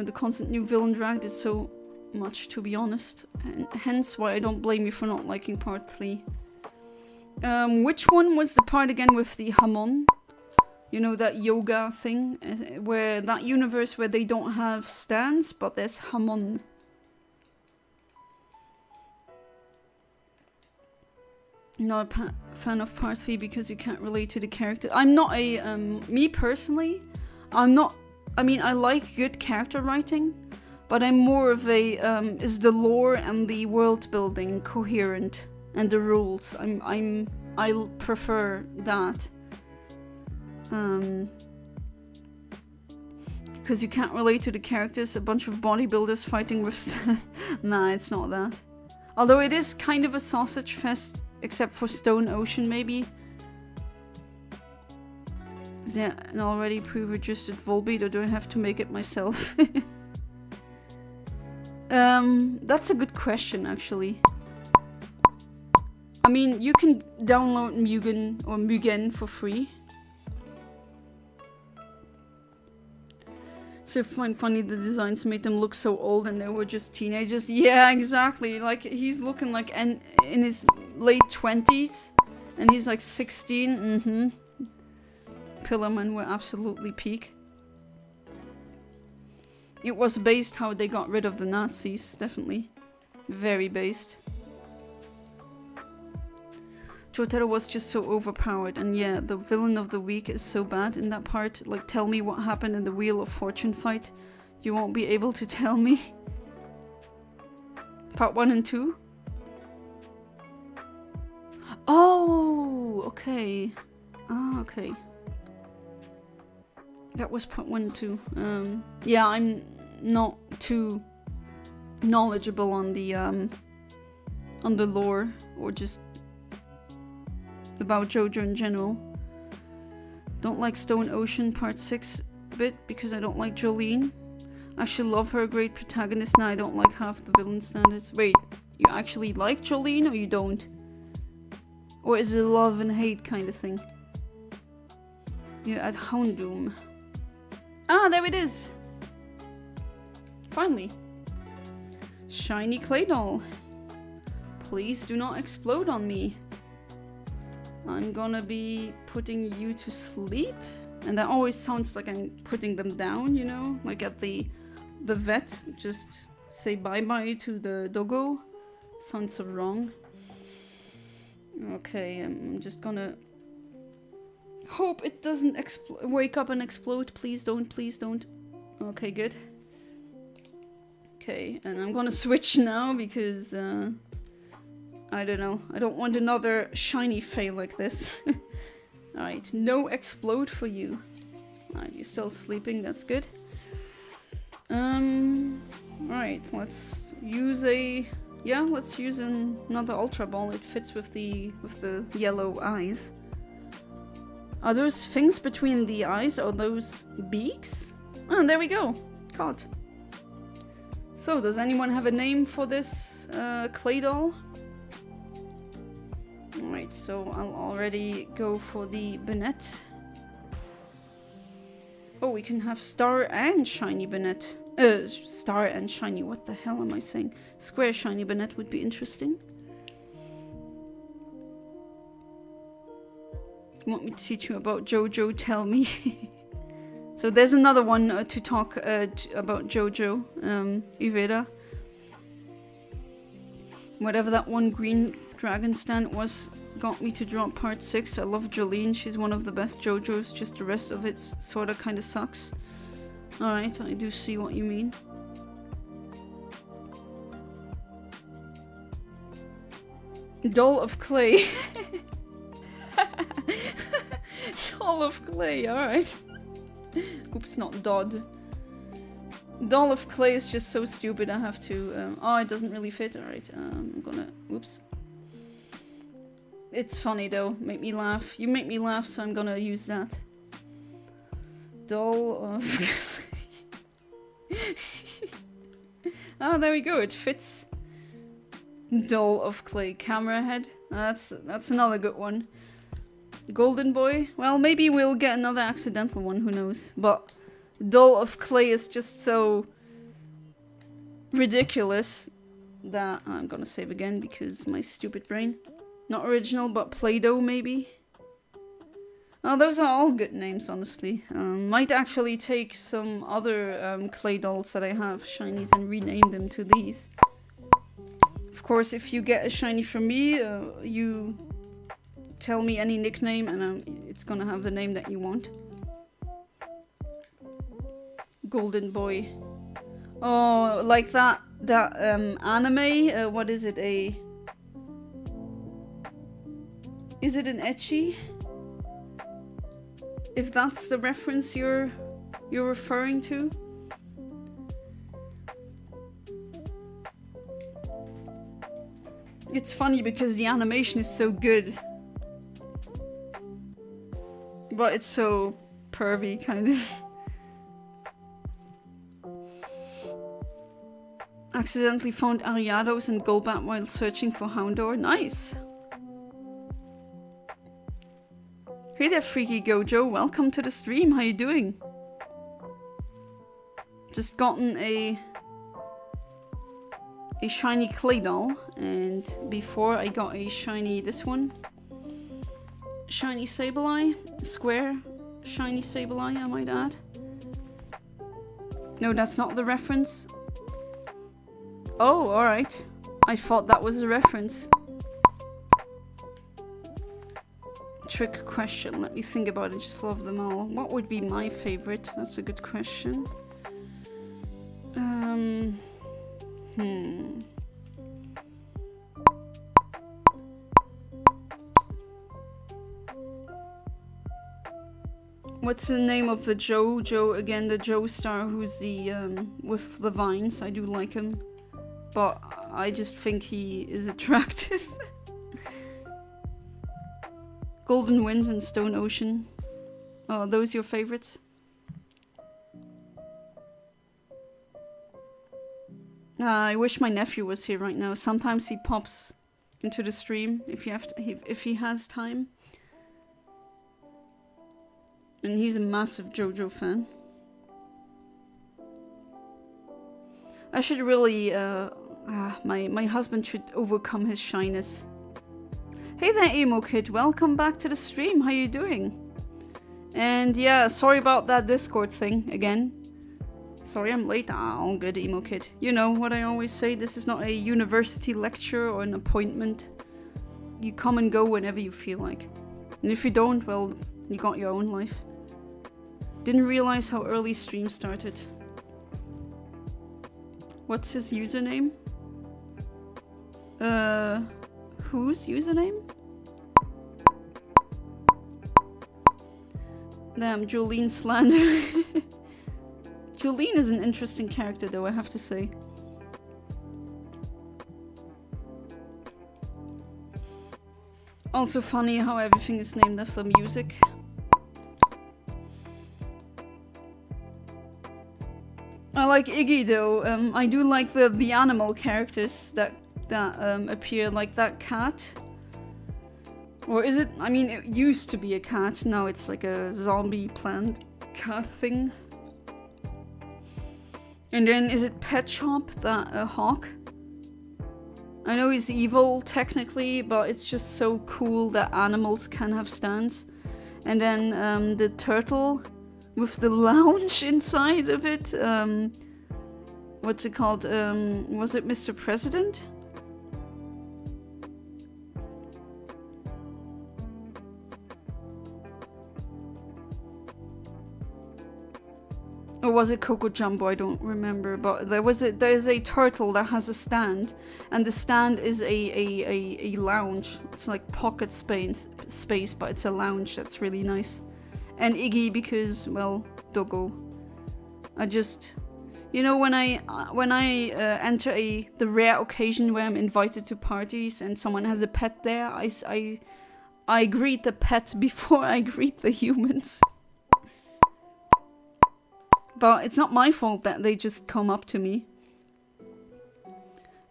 the constant new villain drag is so much, to be honest, and hence why I don't blame you for not liking part 3. Which one was the part again with the Hamon? You know, that yoga thing, where that universe where they don't have stands, but there's Hamon. Not a fan of part 3 because you can't relate to the character. I'm not a, me personally, I'm not, I mean, I like good character writing, but I'm more of a, is the lore and the world building coherent, and the rules. I'm I prefer that. Because you can't relate to the characters, a bunch of bodybuilders fighting with... Nah, it's not that. Although it is kind of a sausage fest, except for Stone Ocean, maybe. Is there an already pre-registered Volbeat, or do I have to make it myself? That's a good question, actually. I mean, you can download Mugen or Mugen for free. So I find funny the designs made them look so old and they were just teenagers. Yeah, exactly. Like, he's looking like in his late 20s and he's like 16. Pillarmen were absolutely peak. It was based how they got rid of the Nazis, definitely. Very based. Jotaro was just so overpowered, and yeah, the villain of the week is so bad in that part. Like, tell me what happened in the Wheel of Fortune fight. You won't be able to tell me. Part 1 and 2? Oh, okay. Ah, okay. That was part 1 and 2. Yeah, I'm not too knowledgeable on the lore, or just about JoJo in general. Don't like Stone Ocean part 6 bit because I don't like Jolene. I actually love her, a great protagonist. Now I don't like half the villain standards. Wait, you actually like Jolene or you don't? Or is it a love and hate kind of thing? You're at Houndoom. Ah, there it is! Finally. Shiny clay doll. Please do not explode on me. I'm gonna be putting you to sleep. And that always sounds like I'm putting them down, you know? Like at the vet, just say bye-bye to the doggo. Sounds so wrong. Okay, I'm just gonna hope it doesn't wake up and explode. Please don't, please don't. Okay, good. Okay, and I'm gonna switch now because I don't know. I don't want another shiny fail like this. Alright, no explode for you. Alright, you're still sleeping, that's good. Alright, let's use let's use another Ultra Ball. It fits with the yellow eyes. Are those things between the eyes? Are those beaks? Ah, there we go. Caught. So, does anyone have a name for this clay doll? Alright, so I'll already go for the Bennett. Oh, we can have Star and Shiny Bennett. Star and Shiny, what the hell am I saying? Square Shiny Bennett would be interesting. You want me to teach you about JoJo? Tell me. So there's another one to talk about JoJo, Iveda. Whatever that one green dragon stand was got me to drop part 6. I love Jolene, she's one of the best JoJo's, just the rest of it sorta kinda sucks. Alright, I do see what you mean. Doll of clay. Doll of clay, alright. Oops, not Dodd. Doll of clay is just so stupid, I have to... oh, it doesn't really fit, alright. I'm gonna... Oops. It's funny though, make me laugh. You make me laugh, so I'm gonna use that. Doll of... Oh, there we go, it fits. Doll of clay. Camera head. That's another good one. Golden boy. Well, maybe we'll get another accidental one, who knows. But doll of clay is just so ridiculous that I'm gonna save again because my stupid brain. Not original, but Play-Doh maybe. Oh, those are all good names, honestly. Might actually take some other clay dolls that I have, shinies, and rename them to these. Of course, if you get a shiny from me, you tell me any nickname and it's gonna have the name that you want. Golden boy. Oh, like that anime? What is it? Is it an ecchi? If that's the reference you're referring to? It's funny because the animation is so good. But it's so pervy, kind of. Accidentally found Ariados and Golbat while searching for Houndour. Nice! Hey there, Freaky Gojo. Welcome to the stream. How you doing? Just gotten a shiny clay doll, and before I got a shiny this one. Shiny Sableye. Square shiny Sableye, I might add. No, that's not the reference. Oh, alright. I thought that was a reference. Trick question. Let me think about it. Just love them all. What would be my favorite? That's a good question. What's the name of the Joe again? The Joestar who's the with the vines. I do like him, but I just think he is attractive. Golden Winds and Stone Ocean. Oh, are those your favorites? I wish my nephew was here right now. Sometimes he pops into the stream if he has time. And he's a massive JoJo fan. I should really, my husband should overcome his shyness. Hey there, Emo Kid. Welcome back to the stream. How you doing? And yeah, sorry about that Discord thing again. Sorry I'm late. All good, Emo Kid. You know what I always say, this is not a university lecture or an appointment. You come and go whenever you feel like. And if you don't, well, you got your own life. Didn't realize how early stream started. What's his username? Whose username? Damn, Jolene slander. Jolene is an interesting character though, I have to say. Also funny how everything is named after music. I like Iggy though. I do like the animal characters that appear, like that cat. Or is it? I mean, it used to be a cat. Now it's like a zombie plant cat thing. And then is it Pet Shop, that hawk? I know he's evil technically, but it's just so cool that animals can have stands. And then the turtle with the lounge inside of it. What's it called? Was it Mr. President? Or was it Coco Jumbo? I don't remember. But there's a turtle that has a stand, and the stand is a lounge. It's like pocket space, but it's a lounge that's really nice. And Iggy because, well, doggo. I just, you know, when I enter the rare occasion where I'm invited to parties and someone has a pet there, I greet the pet before I greet the humans. But it's not my fault that they just come up to me.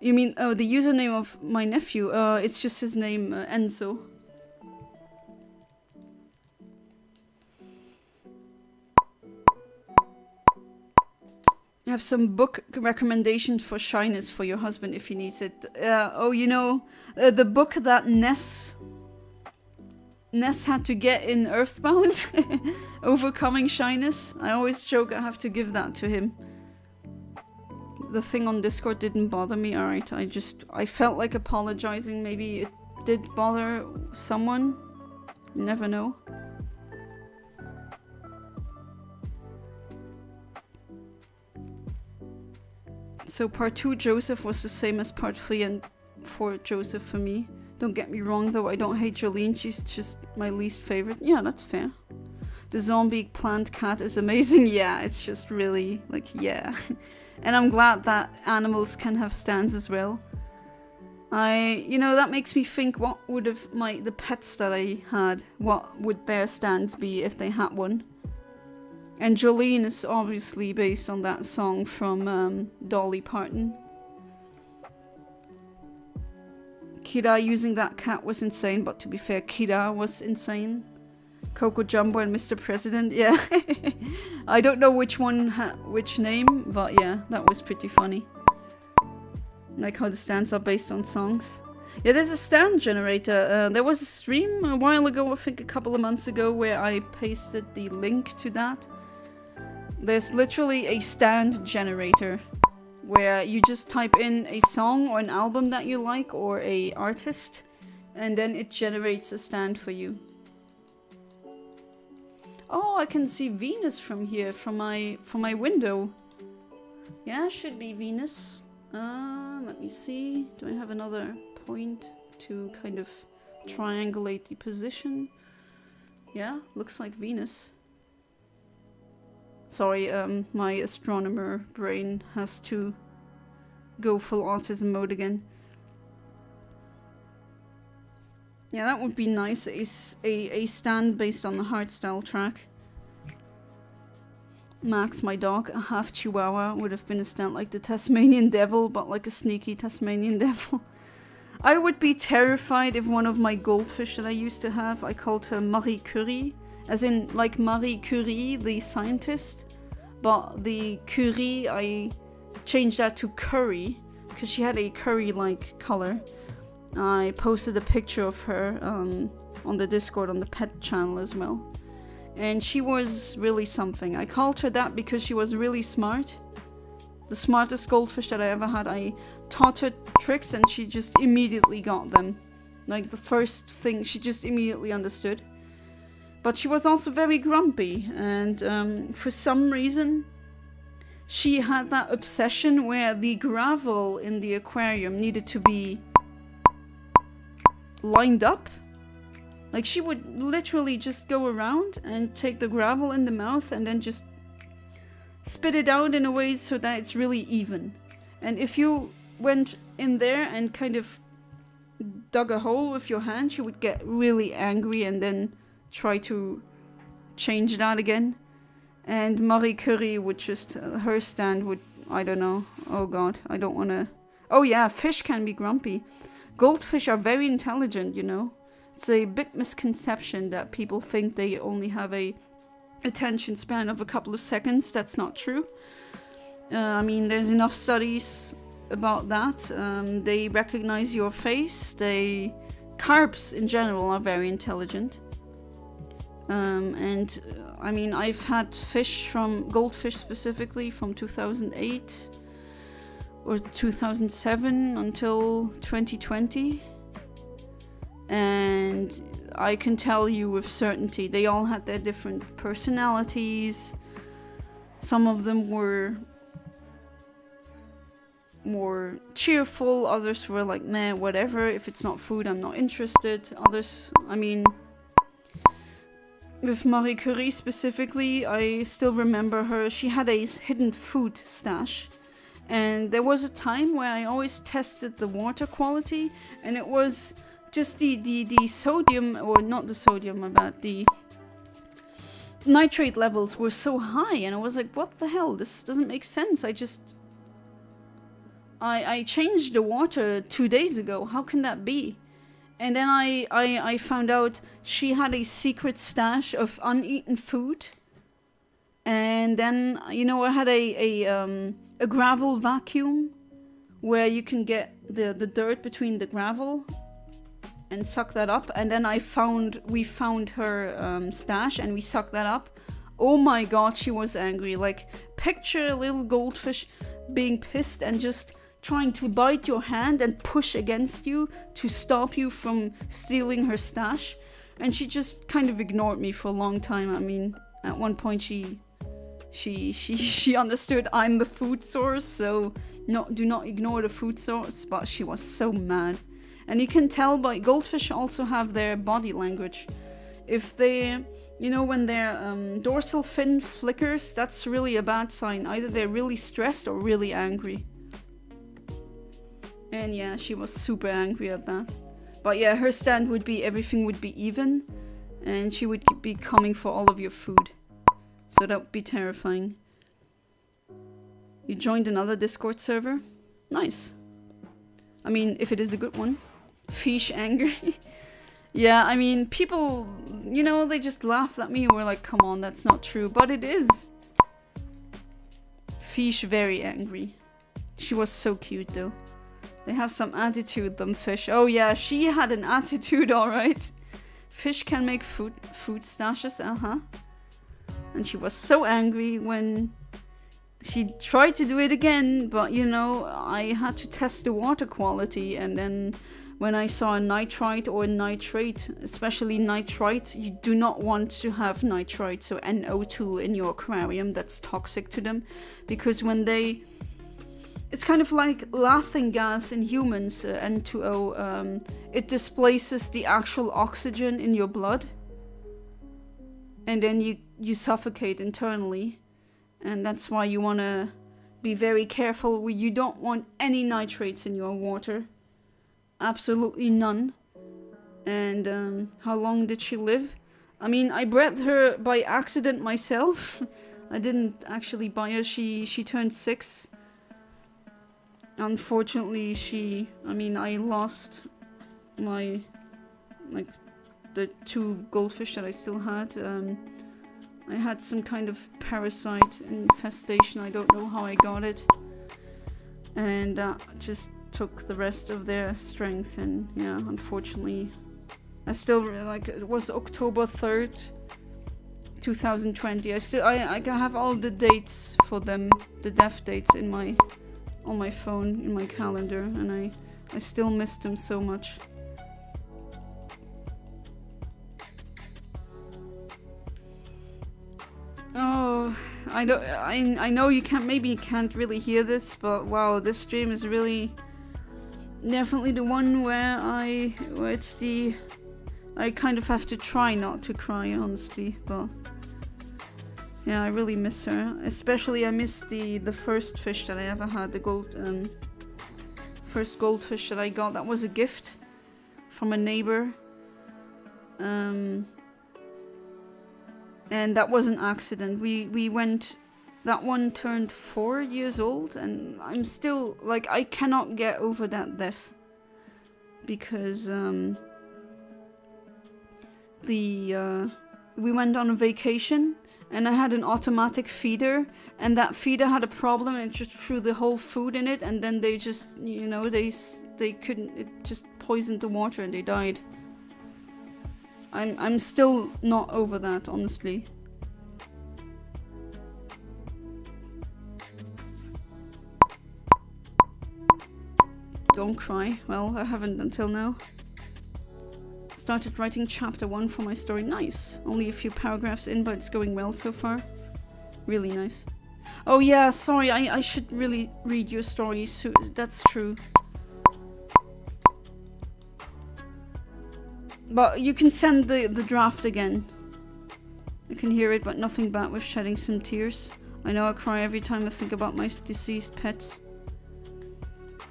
You mean, oh, the username of my nephew? It's just his name, Enzo. I have some book recommendations for shyness for your husband if he needs it. Oh, you know, the book that Ness had to get in Earthbound, Overcoming Shyness. I always joke I have to give that to him. The thing on Discord didn't bother me. Alright, I felt like apologizing. Maybe it did bother someone. You never know. So part 2 Joseph was the same as part 3 and 4 Joseph for me. Don't get me wrong though, I don't hate Jolene, she's just my least favorite. Yeah, that's fair. The zombie plant cat is amazing. Yeah, it's just really, like, yeah. And I'm glad that animals can have stands as well. You know, that makes me think, what would have the pets that I had, what would their stands be if they had one? And Jolene is obviously based on that song from Dolly Parton. Kira using that cat was insane, but to be fair, Kira was insane. Coco Jumbo and Mr. President, yeah. I don't know which one which name, but yeah, that was pretty funny. Like how the stands are based on songs. Yeah, there's a stand generator. There was a stream a while ago, I think a couple of months ago, where I pasted the link to that. There's literally a stand generator where you just type in a song or an album that you like or a artist, and then it generates a stand for you. Oh, I can see Venus from here, from my window. Yeah, should be Venus. Let me see. Do I have another point to kind of triangulate the position? Yeah, looks like Venus. Sorry, my astronomer brain has to go full autism mode again. Yeah, that would be nice. A stand based on the Hardstyle track. Max, my dog, a half Chihuahua, would have been a stand like the Tasmanian Devil, but like a sneaky Tasmanian Devil. I would be terrified if one of my goldfish that I used to have, I called her Marie Curie, as in like Marie Curie, the scientist, but the Curie, I changed that to Curry, because she had a curry-like color. I posted a picture of her on the Discord on the pet channel as well. And she was really something. I called her that because she was really smart. The smartest goldfish that I ever had. I taught her tricks and she just immediately got them. Like the first thing, she just immediately understood. But she was also very grumpy. And for some reason, she had that obsession where the gravel in the aquarium needed to be lined up. Like she would literally just go around and take the gravel in the mouth and then just spit it out in a way so that it's really even. And if you went in there and kind of dug a hole with your hand, she would get really angry and then try to change that again. And Marie Curie would just, her stand would, I don't know, oh god, I don't want to... Oh yeah, fish can be grumpy. Goldfish are very intelligent, you know. It's a big misconception that people think they only have a attention span of a couple of seconds. That's not true. I mean, there's enough studies about that. They recognize your face. Carps in general are very intelligent. And I mean, I've had goldfish specifically from 2008 or 2007 until 2020. And I can tell you with certainty, they all had their different personalities. Some of them were more cheerful, others were like, meh, whatever, if it's not food, I'm not interested. Others, I mean, with Marie Curie specifically, I still remember her, she had a hidden food stash. And there was a time where I always tested the water quality, and it was just the sodium, or not the sodium, about the nitrate levels were so high, and I was like, what the hell, this doesn't make sense. I changed the water 2 days ago, how can that be? And then I found out she had a secret stash of uneaten food. And then, you know, I had a gravel vacuum where you can get the dirt between the gravel and suck that up. And then we found her stash and we sucked that up. Oh my god, she was angry. Like, picture a little goldfish being pissed and just trying to bite your hand and push against you to stop you from stealing her stash. And she just kind of ignored me for a long time. I mean, at one point she understood I'm the food source, so do not ignore the food source, but she was so mad. And you can tell by goldfish also have their body language. If they, you know, when their dorsal fin flickers, that's really a bad sign. Either they're really stressed or really angry. And yeah, she was super angry at that. But yeah, her stand would be everything would be even. And she would be coming for all of your food. So that would be terrifying. You joined another Discord server? Nice. I mean, if it is a good one. Fish angry. Yeah, I mean, people, you know, they just laughed at me and were like, come on, that's not true. But it is. Fish very angry. She was so cute, though. They have some attitude, them fish. Oh yeah, she had an attitude, alright. Fish can make food stashes, And she was so angry when she tried to do it again, but you know, I had to test the water quality, and then when I saw a nitrite or a nitrate, especially nitrite, you do not want to have nitrite, so NO2 in your aquarium, that's toxic to them, because when they... It's kind of like laughing gas in humans, N2O. It displaces the actual oxygen in your blood. And then you suffocate internally. And that's why you want to be very careful. You don't want any nitrates in your water. Absolutely none. And how long did she live? I mean, I bred her by accident myself. I didn't actually buy her. She turned 6. Unfortunately, I lost my, like, the 2 goldfish that I still had. I had some kind of parasite infestation, I don't know how I got it. And that just took the rest of their strength, and yeah, unfortunately. I still, like, it was October 3rd, 2020. I have all the dates for them, the death dates in on my phone, in my calendar, and I still miss them so much. Oh, I know you can't really hear this, but wow, this stream is really definitely the one where I kind of have to try not to cry, honestly, but yeah, I really miss her. Especially I miss the first fish that I ever had, the first goldfish that I got. That was a gift from a neighbor. And that was an accident. We went, that one turned 4 years old, and I'm still, like, I cannot get over that death. Because we went on a vacation, and I had an automatic feeder, and that feeder had a problem, and it just threw the whole food in it, and then they just, you know, they couldn't, it just poisoned the water and they died. I'm still not over that, honestly. Don't cry. Well, I haven't until now. Started writing chapter 1 for my story. Nice. Only a few paragraphs in, but it's going well so far. Really nice. Oh yeah, sorry, I should really read your story. So that's true. But you can send the draft again. I can hear it, but nothing bad with shedding some tears. I know I cry every time I think about my deceased pets.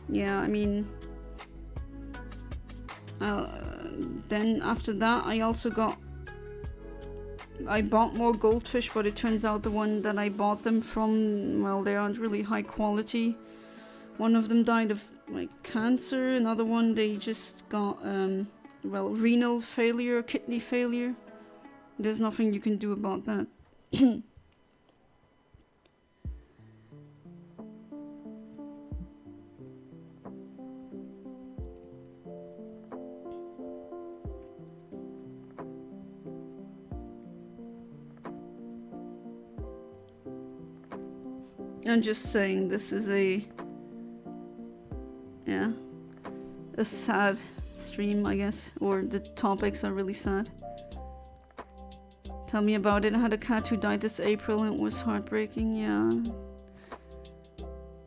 Yeah, I mean... then after that I bought more goldfish, but it turns out the one that I bought them from, well, they aren't really high quality. One of them died of, like, cancer, another one they just got well, renal failure, kidney failure. There's nothing you can do about that. I'm just saying, this is a sad stream, I guess, or the topics are really sad. Tell me about it. I had a cat who died this April and it was heartbreaking. Yeah,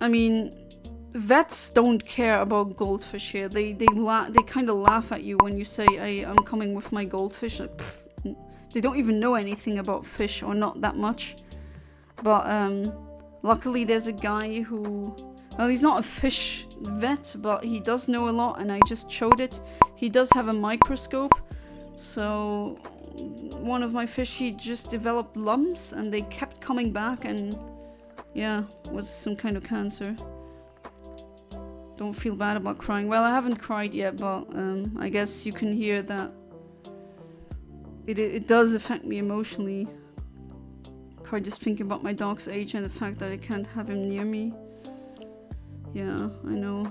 I mean, vets don't care about goldfish here. They kind of laugh at you when you say, "Hey, I'm coming with my goldfish." Like, pfft. They don't even know anything about fish, or not that much. But luckily there's a guy who, well, he's not a fish vet, but he does know a lot, and I just showed it. He does have a microscope, so one of my fish, he just developed lumps, and they kept coming back, and yeah, was some kind of cancer. Don't feel bad about crying. Well, I haven't cried yet, but I guess you can hear that it does affect me emotionally. Cry just thinking about my dog's age and the fact that I can't have him near me. Yeah, I know.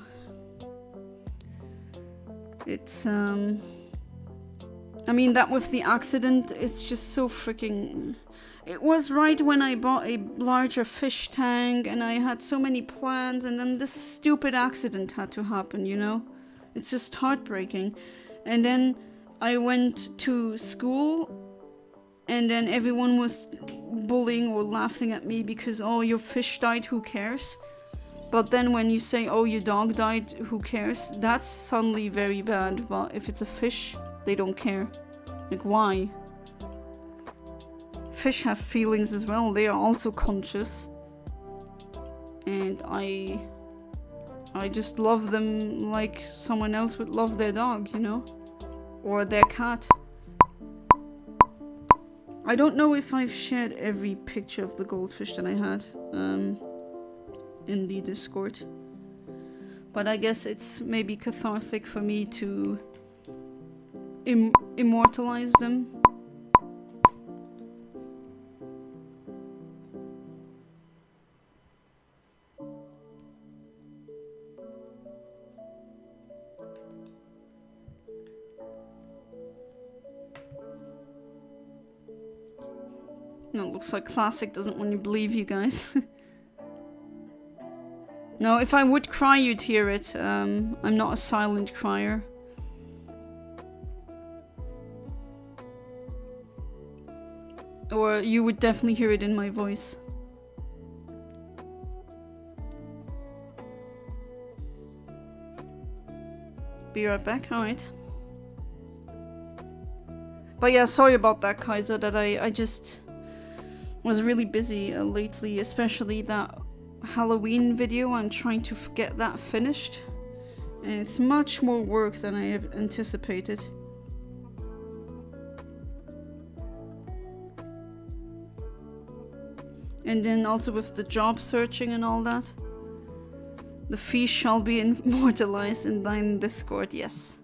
It's I mean, that with the accident, it's just so freaking... It was right when I bought a larger fish tank and I had so many plans, and then this stupid accident had to happen, you know? It's just heartbreaking. And then I went to school, and then everyone was bullying or laughing at me because, oh, your fish died, who cares? But then when you say, oh, your dog died, who cares? That's suddenly very bad. But if it's a fish, they don't care. Like, why? Fish have feelings as well. They are also conscious. And I just love them like someone else would love their dog, you know? Or their cat. I don't know if I've shared every picture of the goldfish that I had in the Discord. But I guess it's maybe cathartic for me to immortalize them. No, it looks like Classic doesn't want to believe you guys. No, if I would cry, you'd hear it. I'm not a silent crier. Or you would definitely hear it in my voice. Be right back, alright. But yeah, sorry about that, Kaiser, that I just was really busy lately, especially that Halloween video. I'm trying to get that finished, and it's much more work than I have anticipated. And then also with the job searching and all that. The fish shall be immortalized in thine Discord, yes.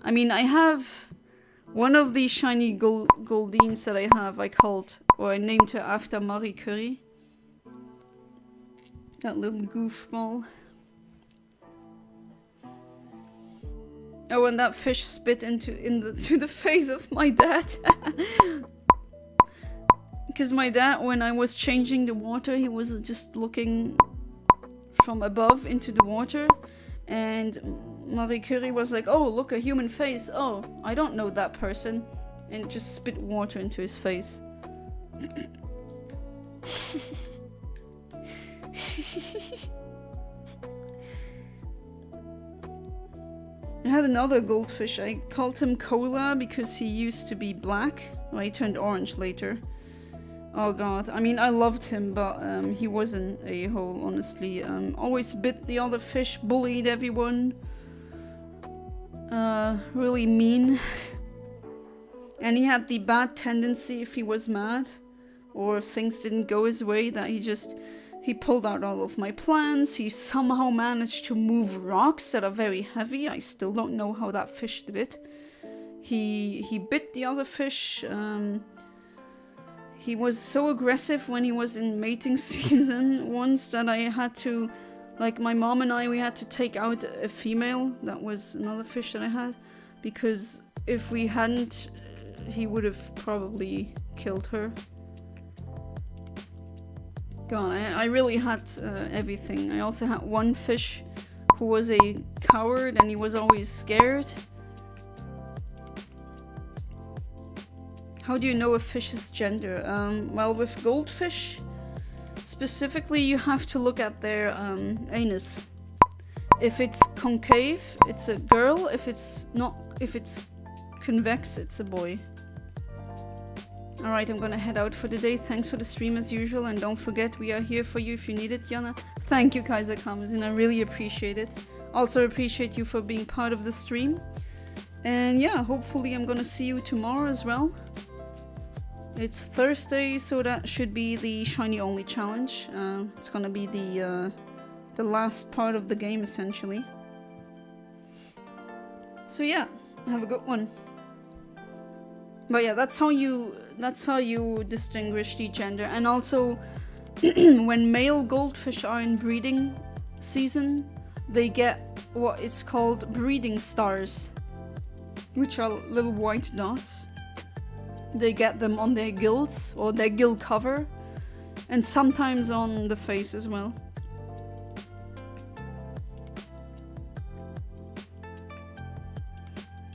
I mean, I have one of the shiny goldines that I have, I called, or I named her after Marie Curie. That little goofball. Oh, and that fish spit to the face of my dad. Because my dad, when I was changing the water, he was just looking from above into the water, and Marie Curie was like, oh, look, a human face. Oh, I don't know that person. And just spit water into his face. I had another goldfish. I called him Cola because he used to be black. Well, he turned orange later. Oh god, I mean, I loved him, but he was an a-hole, honestly. Always bit the other fish, bullied everyone. Really mean. And he had the bad tendency, if he was mad, or if things didn't go his way, that he pulled out all of my plans. He somehow managed to move rocks that are very heavy. I still don't know how that fish did it. He bit the other fish. He was so aggressive when he was in mating season once that I had to, like, my mom and I, we had to take out a female. That was another fish that I had, because if we hadn't, he would have probably killed her. God, I really had everything. I also had one fish who was a coward and he was always scared. How do you know a fish's gender? Well, with goldfish, Specifically, you have to look at their anus. If it's concave, it's a girl. If it's not, if it's convex, it's a boy. Alright, I'm gonna head out for the day. Thanks for the stream as usual, and don't forget we are here for you if you need it, Yana. Thank you, Kaiser Kamazin, I really appreciate it. Also appreciate you for being part of the stream. And yeah, hopefully I'm gonna see you tomorrow as well. It's Thursday, so that should be the shiny only challenge. It's gonna be the last part of the game, essentially. So yeah, have a good one. But yeah, that's how you distinguish the gender. And also, when male goldfish are in breeding season, they get what is called breeding stars, which are little white dots. They get them on their gills, or their gill cover, and sometimes on the face as well.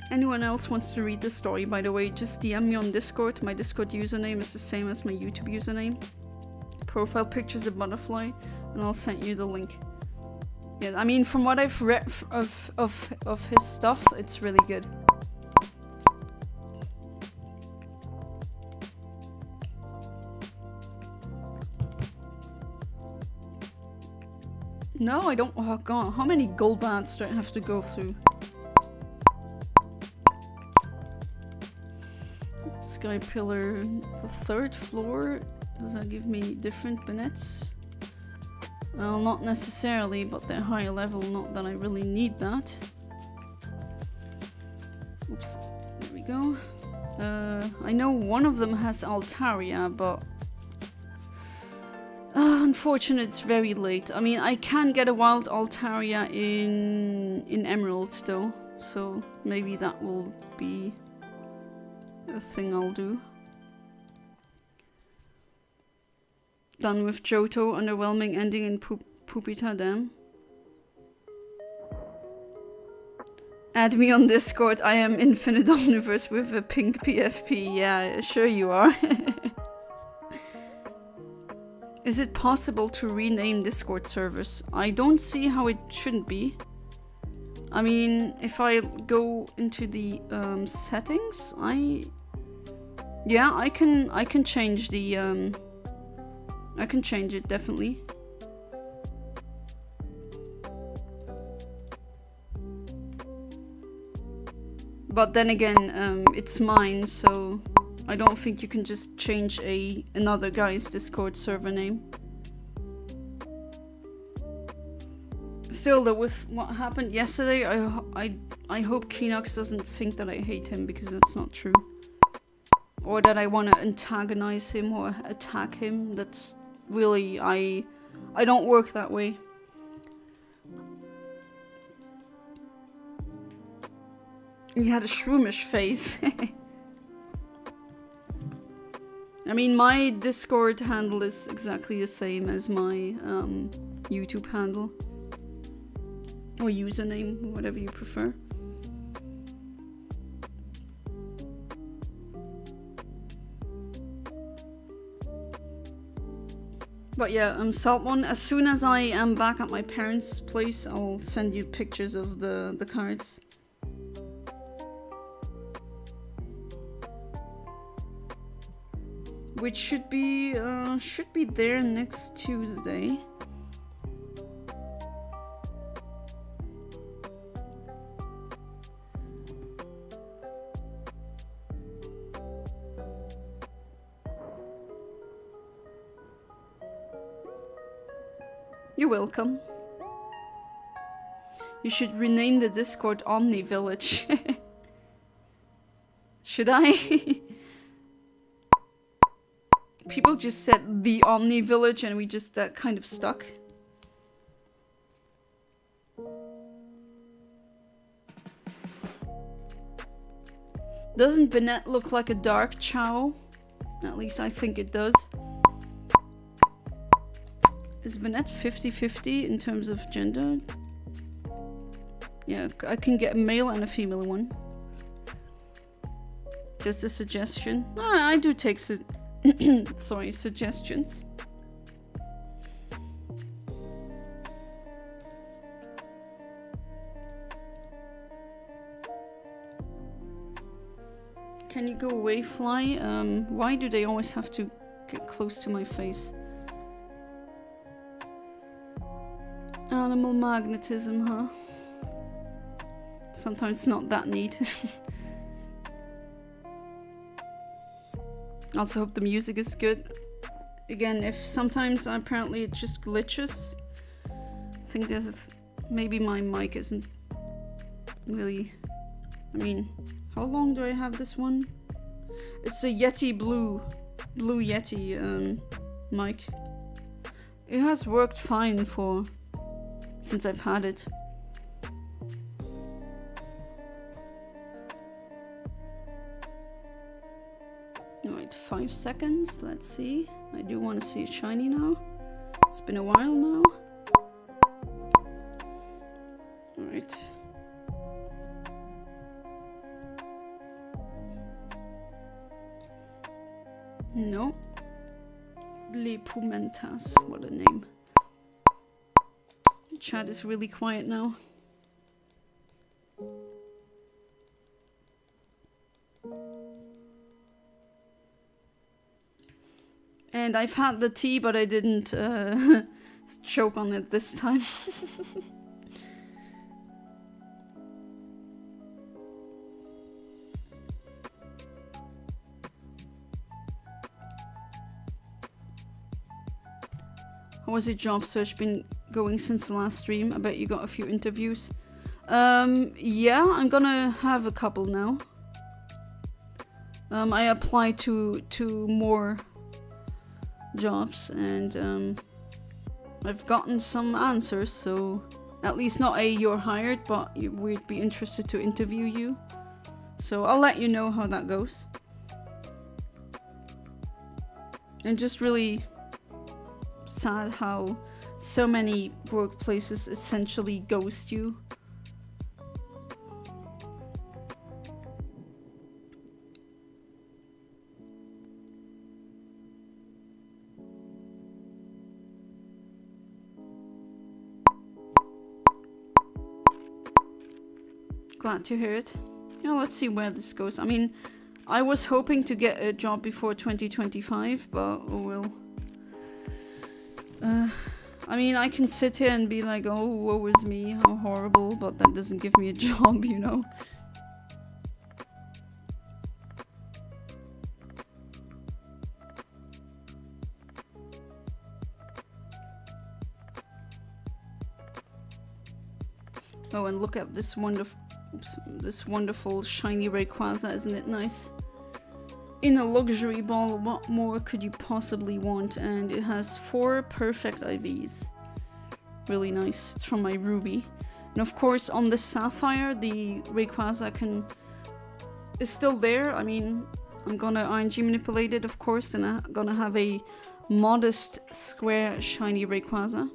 Anyone else wants to read the story, by the way, just DM me on Discord. My Discord username is the same as my YouTube username. Profile picture is a butterfly, and I'll send you the link. Yeah, I mean, from what I've read of his stuff, it's really good. No, I don't. Oh god, how many gold bats do I have to go through? Sky Pillar, the 3rd floor. Does that give me different bonnets? Well, not necessarily, but they're higher level, not that I really need that. Oops, there we go. I know one of them has Altaria, but unfortunately it's very late. I mean, I can get a wild Altaria in Emerald though, so maybe that will be a thing I'll do. Done with Johto, underwhelming ending in Pupita Dam. Add me on Discord, I am Infinite Omniverse with a pink PFP. Yeah, sure you are. Is it possible to rename Discord servers? I don't see how it shouldn't be. I mean, if I go into the settings, yeah, I can change the I can change it, definitely. But then again, it's mine, so I don't think you can just change another guy's Discord server name. Still though, with what happened yesterday, I hope Kinox doesn't think that I hate him, because that's not true. Or that I want to antagonize him or attack him. That's really, I don't work that way. He had a shroomish face. I mean, my Discord handle is exactly the same as my YouTube handle. Or username, whatever you prefer. But yeah, Saltmon, as soon as I am back at my parents' place, I'll send you pictures of the cards. Which should be there next Tuesday. You're welcome. You should rename the Discord Omni Village. Should I? People just said the Omni Village and we just kind of stuck. Doesn't Bennett look like a dark Chow? At least I think it does. Is Bennett 50-50 in terms of gender? Yeah, I can get a male and a female one. Just a suggestion. I do take sorry, suggestions. Can you go away, fly? Why do they always have to get close to my face? Animal magnetism, huh? Sometimes it's not that neat. Also hope the music is good. Again, if sometimes apparently it just glitches. I think there's maybe my mic isn't really... I mean, how long do I have this one? It's a Yeti Blue Yeti mic. It has worked fine since I've had it. Alright, 5 seconds, let's see. I do want to see a shiny now. It's been a while now. Alright. No. Le Pumentas, what a name. Chat is really quiet now. And I've had the tea, but I didn't choke on it this time. How was your job search been going since the last stream? I bet you got a few interviews. Yeah, I'm gonna have a couple now. I applied to more jobs and I've gotten some answers, so at least not you're hired, but we'd be interested to interview you. So I'll let you know how that goes. And just really sad how so many workplaces essentially ghost you. Glad to hear it. Yeah, let's see where this goes. I mean, I was hoping to get a job before 2025, but oh well. I mean, I can sit here and be like, oh, woe is me, how horrible, but that doesn't give me a job, you know? Oh, and look at this wonderful shiny Rayquaza, isn't it nice? In a luxury ball, what more could you possibly want? And it has 4 perfect IVs. Really nice. It's from my Ruby. And of course, on the Sapphire, the Rayquaza is still there. I mean, I'm gonna RNG manipulate it, of course, and I'm gonna have a modest square shiny Rayquaza,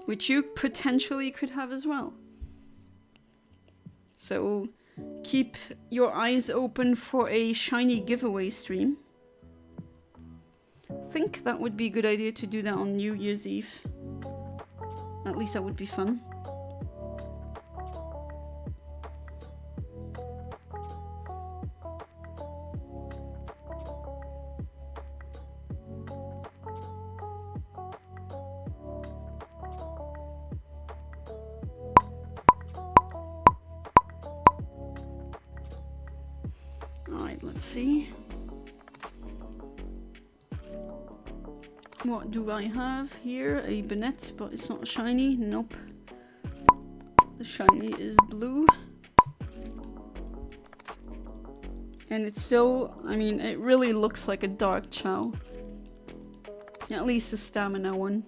which you potentially could have as well. So keep your eyes open for a shiny giveaway stream. I think that would be a good idea to do that on New Year's Eve. At least that would be fun. Alright, let's see. What do I have here? A Banette, but it's not a shiny. Nope. The shiny is blue. And it's still, I mean, it really looks like a dark Chow. At least a stamina one.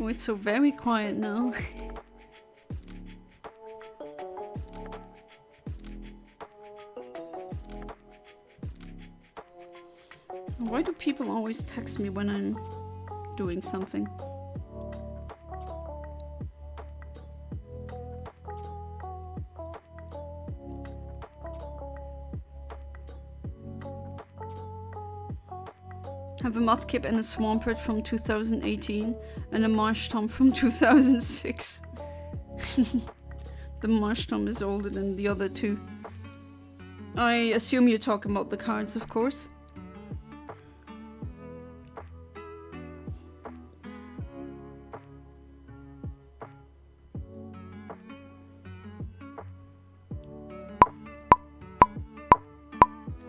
Oh, it's so very quiet now. Why do people always text me when I'm doing something? Have a Mudkip and a Swampert from 2018 and a Marshtomp from 2006. The Marshtomp is older than the other two. I assume you're talking about the cards, of course.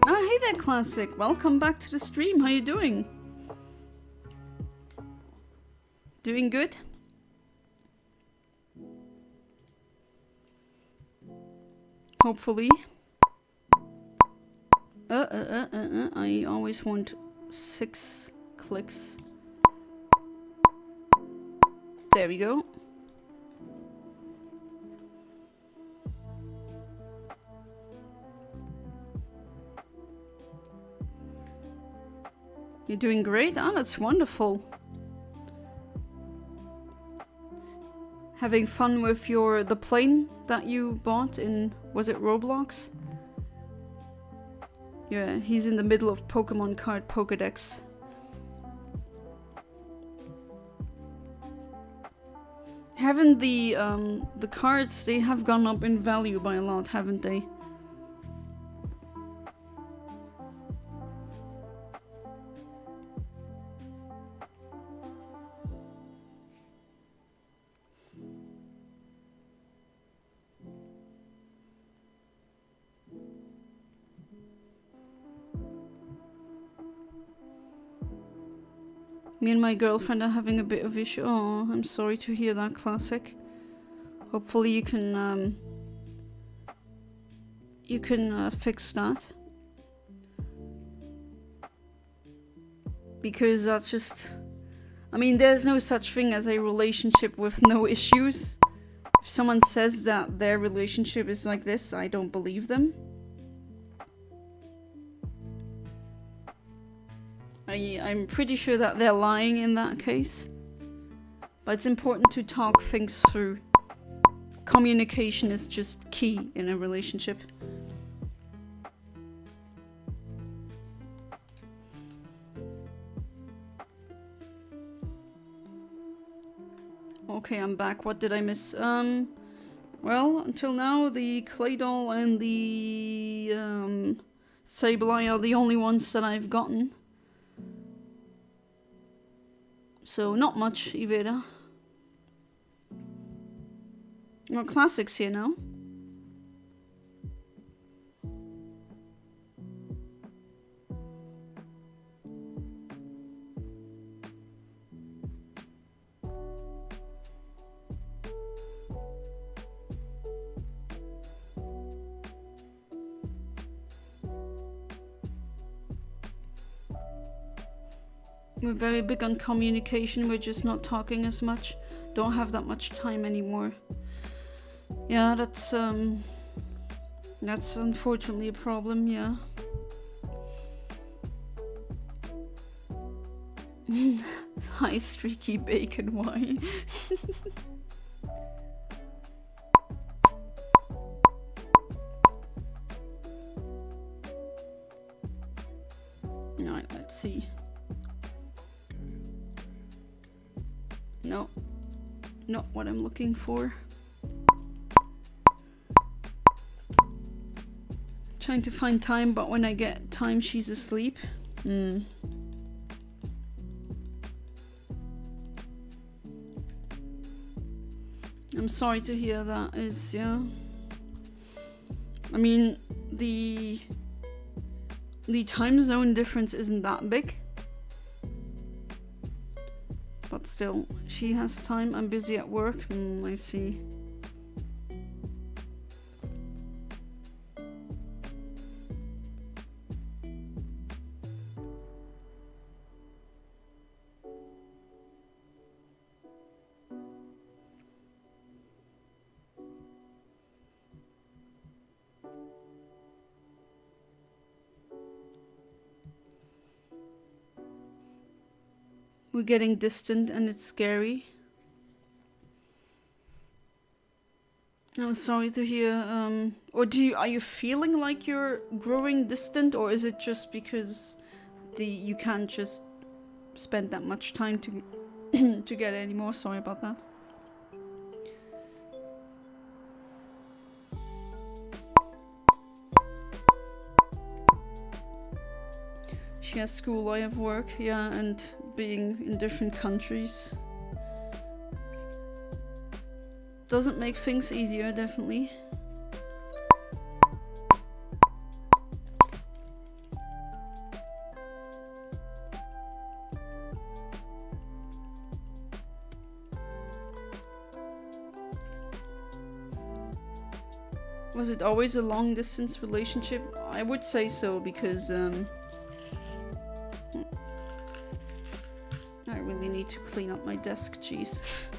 Oh, hey there, Classic. Welcome back to the stream. How you doing? Doing good? Hopefully. I always want 6 clicks. There we go. You're doing great? Ah, that's wonderful. Having fun with the plane that you bought in, was it Roblox? Yeah, he's in the middle of Pokemon card Pokédex. Haven't the cards, they have gone up in value by a lot, haven't they? Me and my girlfriend are having a bit of issue. Oh, I'm sorry to hear that, Classic. Hopefully you can fix that. Because that's just... I mean, there's no such thing as a relationship with no issues. If someone says that their relationship is like this, I don't believe them. I'm pretty sure that they're lying in that case. But it's important to talk things through. Communication is just key in a relationship. Okay, I'm back. What did I miss? Well, until now, the Claydol and the Sableye are the only ones that I've gotten. So, not much, Iveda. Well, Classic's here now. We're very big on communication, we're just not talking as much. Don't have that much time anymore. Yeah, that's unfortunately a problem, yeah. Hi, Streaky Bacon, why? Alright, let's see. No, not what I'm looking for. Trying to find time, but when I get time, she's asleep. I'm sorry to hear that. Yeah. I mean, the time zone difference isn't that big. But still, she has time. I'm busy at work. I see. We're getting distant and it's scary. I'm sorry to hear, or are you feeling like you're growing distant, or is it just because you can't just spend that much time to to get any more. Sorry about that. She has school, I have work, yeah, and being in different countries doesn't make things easier, definitely. Was it always a long distance relationship? I would say so, because I really need to clean up my desk, jeez.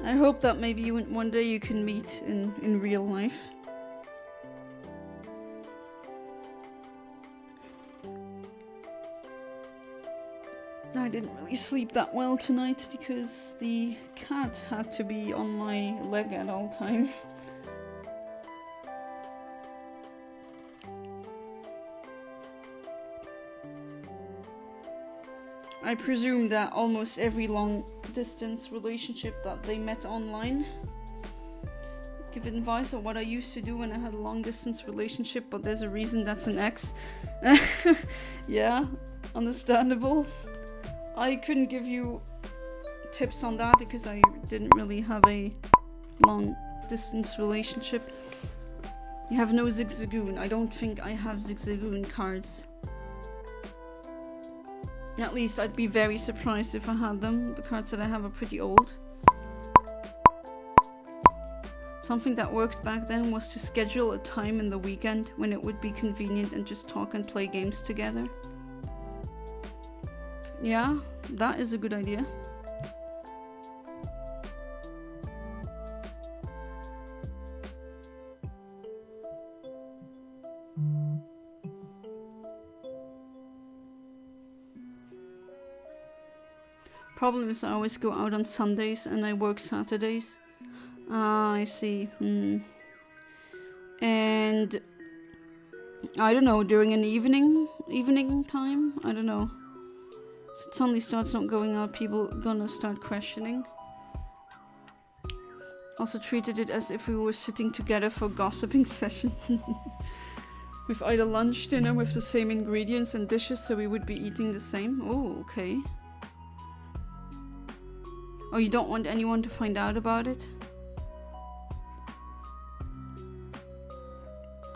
I hope that maybe one day you can meet in real life. I didn't really sleep that well tonight because the cat had to be on my leg at all times. I presume that almost every long distance relationship that they met online, give advice on what I used to do when I had a long distance relationship, but there's a reason that's an ex. Yeah, understandable. I couldn't give you tips on that because I didn't really have a long distance relationship. You have no Zigzagoon. I don't think I have Zigzagoon cards. At least I'd be very surprised if I had them. The cards that I have are pretty old. Something that worked back then was to schedule a time in the weekend when it would be convenient and just talk and play games together. Yeah, that is a good idea. Problem is I always go out on Sundays and I work Saturdays. Ah, I see. And I don't know, during an evening time? I don't know. So it suddenly starts not going out, people gonna start questioning. Also treated it as if we were sitting together for a gossiping session. With either lunch, dinner with the same ingredients and dishes, so we would be eating the same. Oh, okay. Oh, you don't want anyone to find out about it?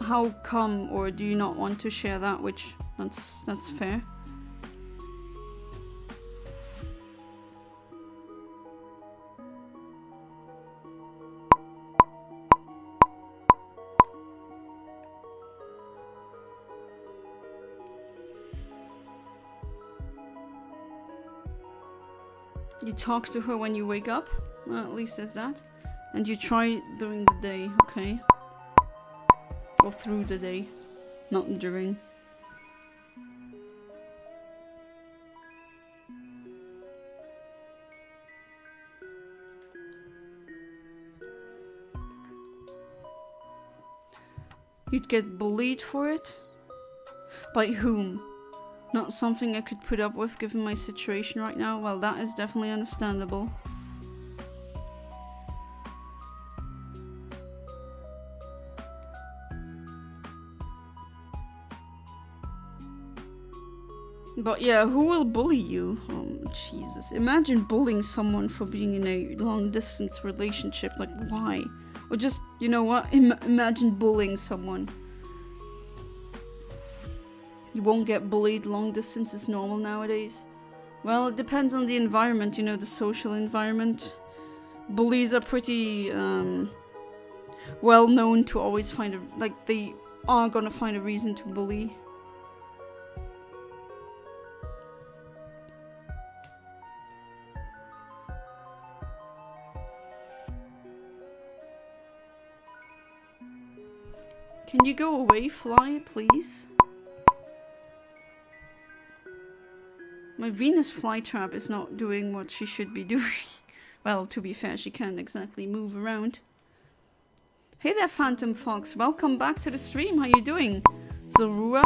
How come, or do you not want to share that? Which, that's fair. You talk to her when you wake up? Well, at least there's that. And you try during the day, okay. Or through the day, not during. You'd get bullied for it? By whom? Not something I could put up with given my situation right now? Well, that is definitely understandable. But yeah, who will bully you? Oh, Jesus. Imagine bullying someone for being in a long distance relationship. Like, why? Or just, you know what? Imagine bullying someone. You won't get bullied. Long distance is normal nowadays. Well, it depends on the environment, you know, the social environment. Bullies are pretty well known to always find a, like, they are gonna find a reason to bully. Can you go away, fly, please? My Venus flytrap is not doing what she should be doing. Well, to be fair, she can't exactly move around. Hey there, Phantom Fox. Welcome back to the stream. How you doing? Zorua?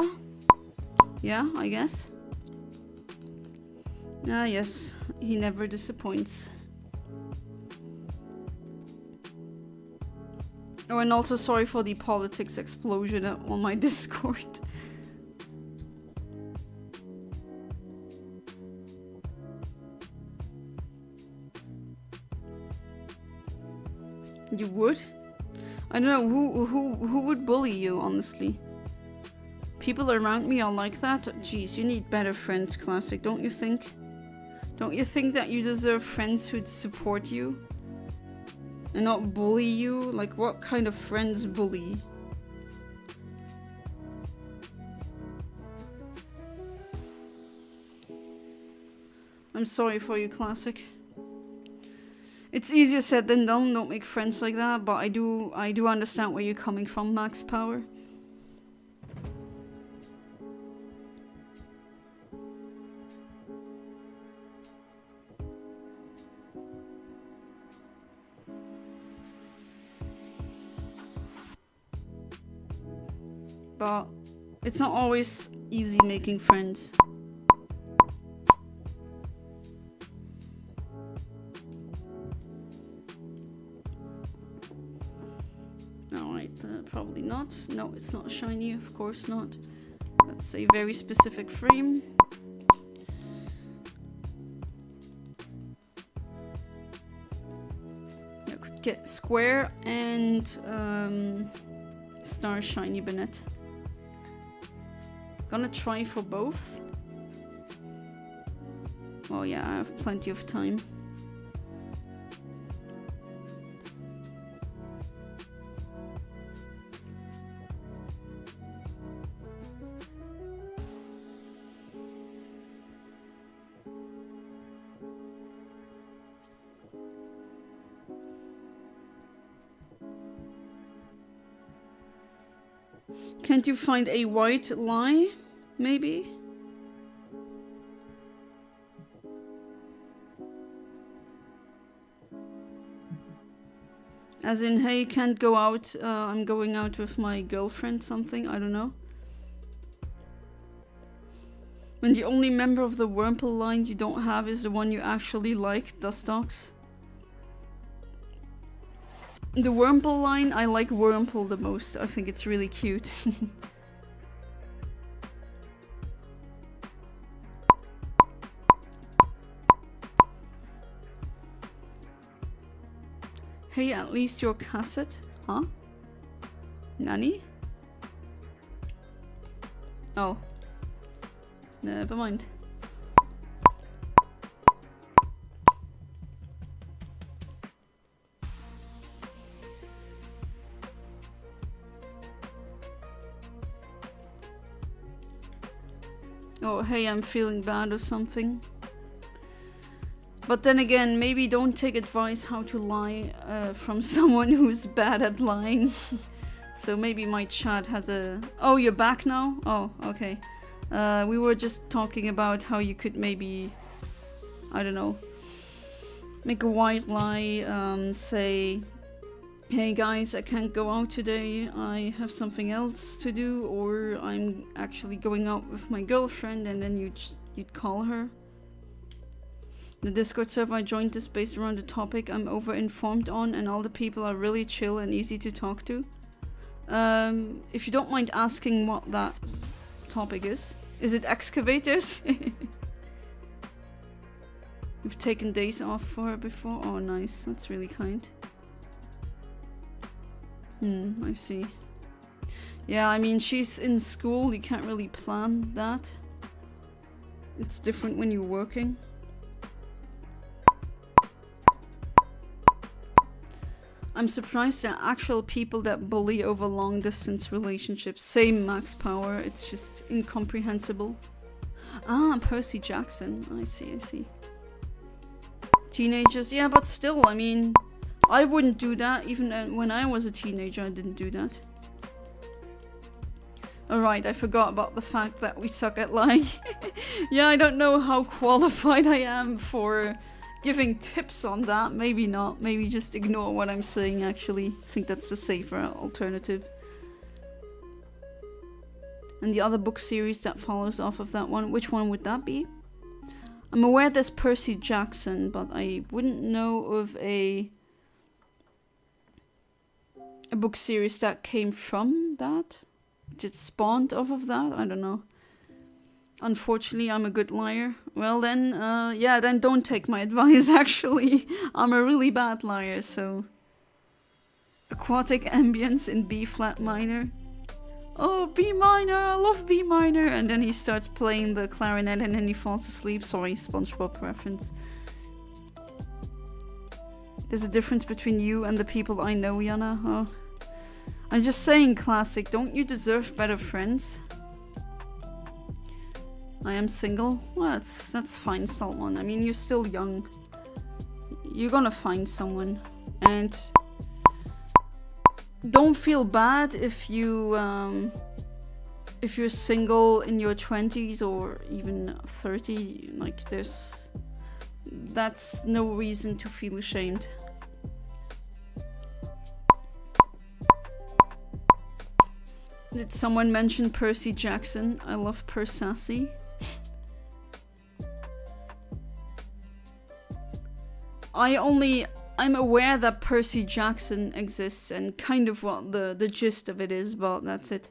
Yeah, I guess. Ah, yes. He never disappoints. Oh, and also sorry for the politics explosion on my Discord. You would? I don't know, who would bully you, honestly? People around me are like that? Jeez, you need better friends, Classic, don't you think? Don't you think that you deserve friends who support you? And not bully you? Like, what kind of friends bully? I'm sorry for you, Classic. It's easier said than done, don't make friends like that, but I do understand where you're coming from, Max Power. But it's not always easy making friends. Alright, probably not. No, it's not shiny, of course not. That's a very specific frame. I could get Square and Star Shiny Bennett. Gonna try for both. Oh yeah, I have plenty of time. Can't you find a white lie? Maybe? As in, hey, can't go out, I'm going out with my girlfriend, something, I don't know. When the only member of the Wurmple line you don't have is the one you actually like, Dustox. The Wurmple line, I like Wurmple the most. I think it's really cute. Hey, at least your cassette? Huh? Nani? Oh. Never mind. Oh, hey, I'm feeling bad or something. But then again, maybe don't take advice how to lie from someone who's bad at lying. So maybe my chat has a... Oh, you're back now? Oh, okay. We were just talking about how you could maybe... I don't know. Make a white lie, say... Hey guys, I can't go out today, I have something else to do, or I'm actually going out with my girlfriend, and then you'd call her. The Discord server I joined is based around the topic I'm over-informed on, and all the people are really chill and easy to talk to. If you don't mind asking what that topic is it excavators? You've taken days off for her before? Oh nice, that's really kind. I see. Yeah, I mean, she's in school, you can't really plan that. It's different when you're working. I'm surprised at actual people that bully over long distance relationships. Same, Max Power, it's just incomprehensible. Ah, Percy Jackson, I see. Teenagers, yeah, but still, I mean... I wouldn't do that, even when I was a teenager I didn't do that. Alright, I forgot about the fact that we suck at lying. Yeah, I don't know how qualified I am for giving tips on that. Maybe not. Maybe just ignore what I'm saying, actually. I think that's the safer alternative. And the other book series that follows off of that one, which one would that be? I'm aware there's Percy Jackson, but I wouldn't know of a book series that came from that. Just spawned off of that? I don't know. Unfortunately, I'm a good liar. Well then, yeah, then don't take my advice, actually. I'm a really bad liar, so... Aquatic ambience in B flat minor. Oh, B minor, I love B minor. And then he starts playing the clarinet and then he falls asleep. Sorry, SpongeBob reference. There's a difference between you and the people I know, Yana. Oh. I'm just saying, classic, don't you deserve better friends? I am single? Well, that's fine, Salmon. I mean, you're still young. You're gonna find someone. And don't feel bad if you're single in your 20s or even 30. Like, that's no reason to feel ashamed. Did someone mention Percy Jackson? I love Persassy. I'm aware that Percy Jackson exists and kind of what the gist of it is, but that's it.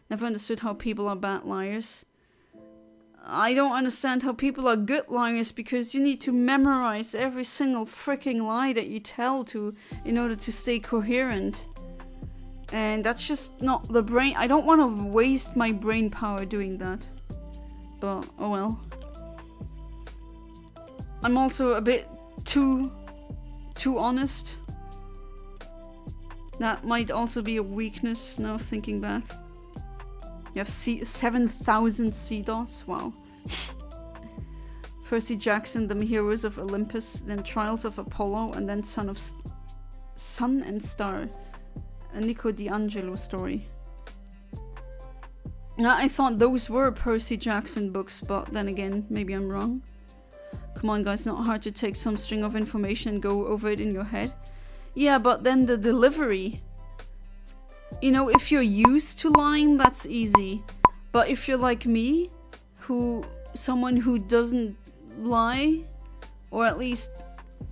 Never understood how people are bad liars. I don't understand how people are good liars because you need to memorize every single freaking lie that you tell in order to stay coherent. And that's just not the brain. I don't want to waste my brain power doing that. But, oh well. I'm also a bit too honest. That might also be a weakness now thinking back. You have 7,000 sea dots. Wow. Percy Jackson, the Heroes of Olympus, then Trials of Apollo, and then Sun and Star. A Nico D'Angelo story. Now, I thought those were Percy Jackson books, but then again, maybe I'm wrong. Come on guys, not hard to take some string of information and go over it in your head. Yeah, but then the delivery. You know, if you're used to lying, that's easy. But if you're like me, someone who doesn't lie, or at least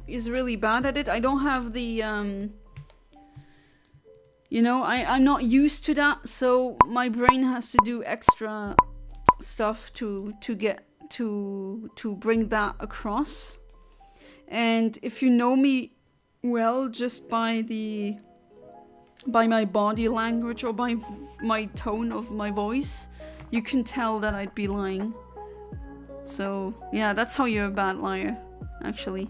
is really bad at it, I don't have the, you know, I'm not used to that, so my brain has to do extra stuff to bring that across. And if you know me well just by my body language or by my tone of my voice, you can tell that I'd be lying. So yeah, that's how you're a bad liar, actually.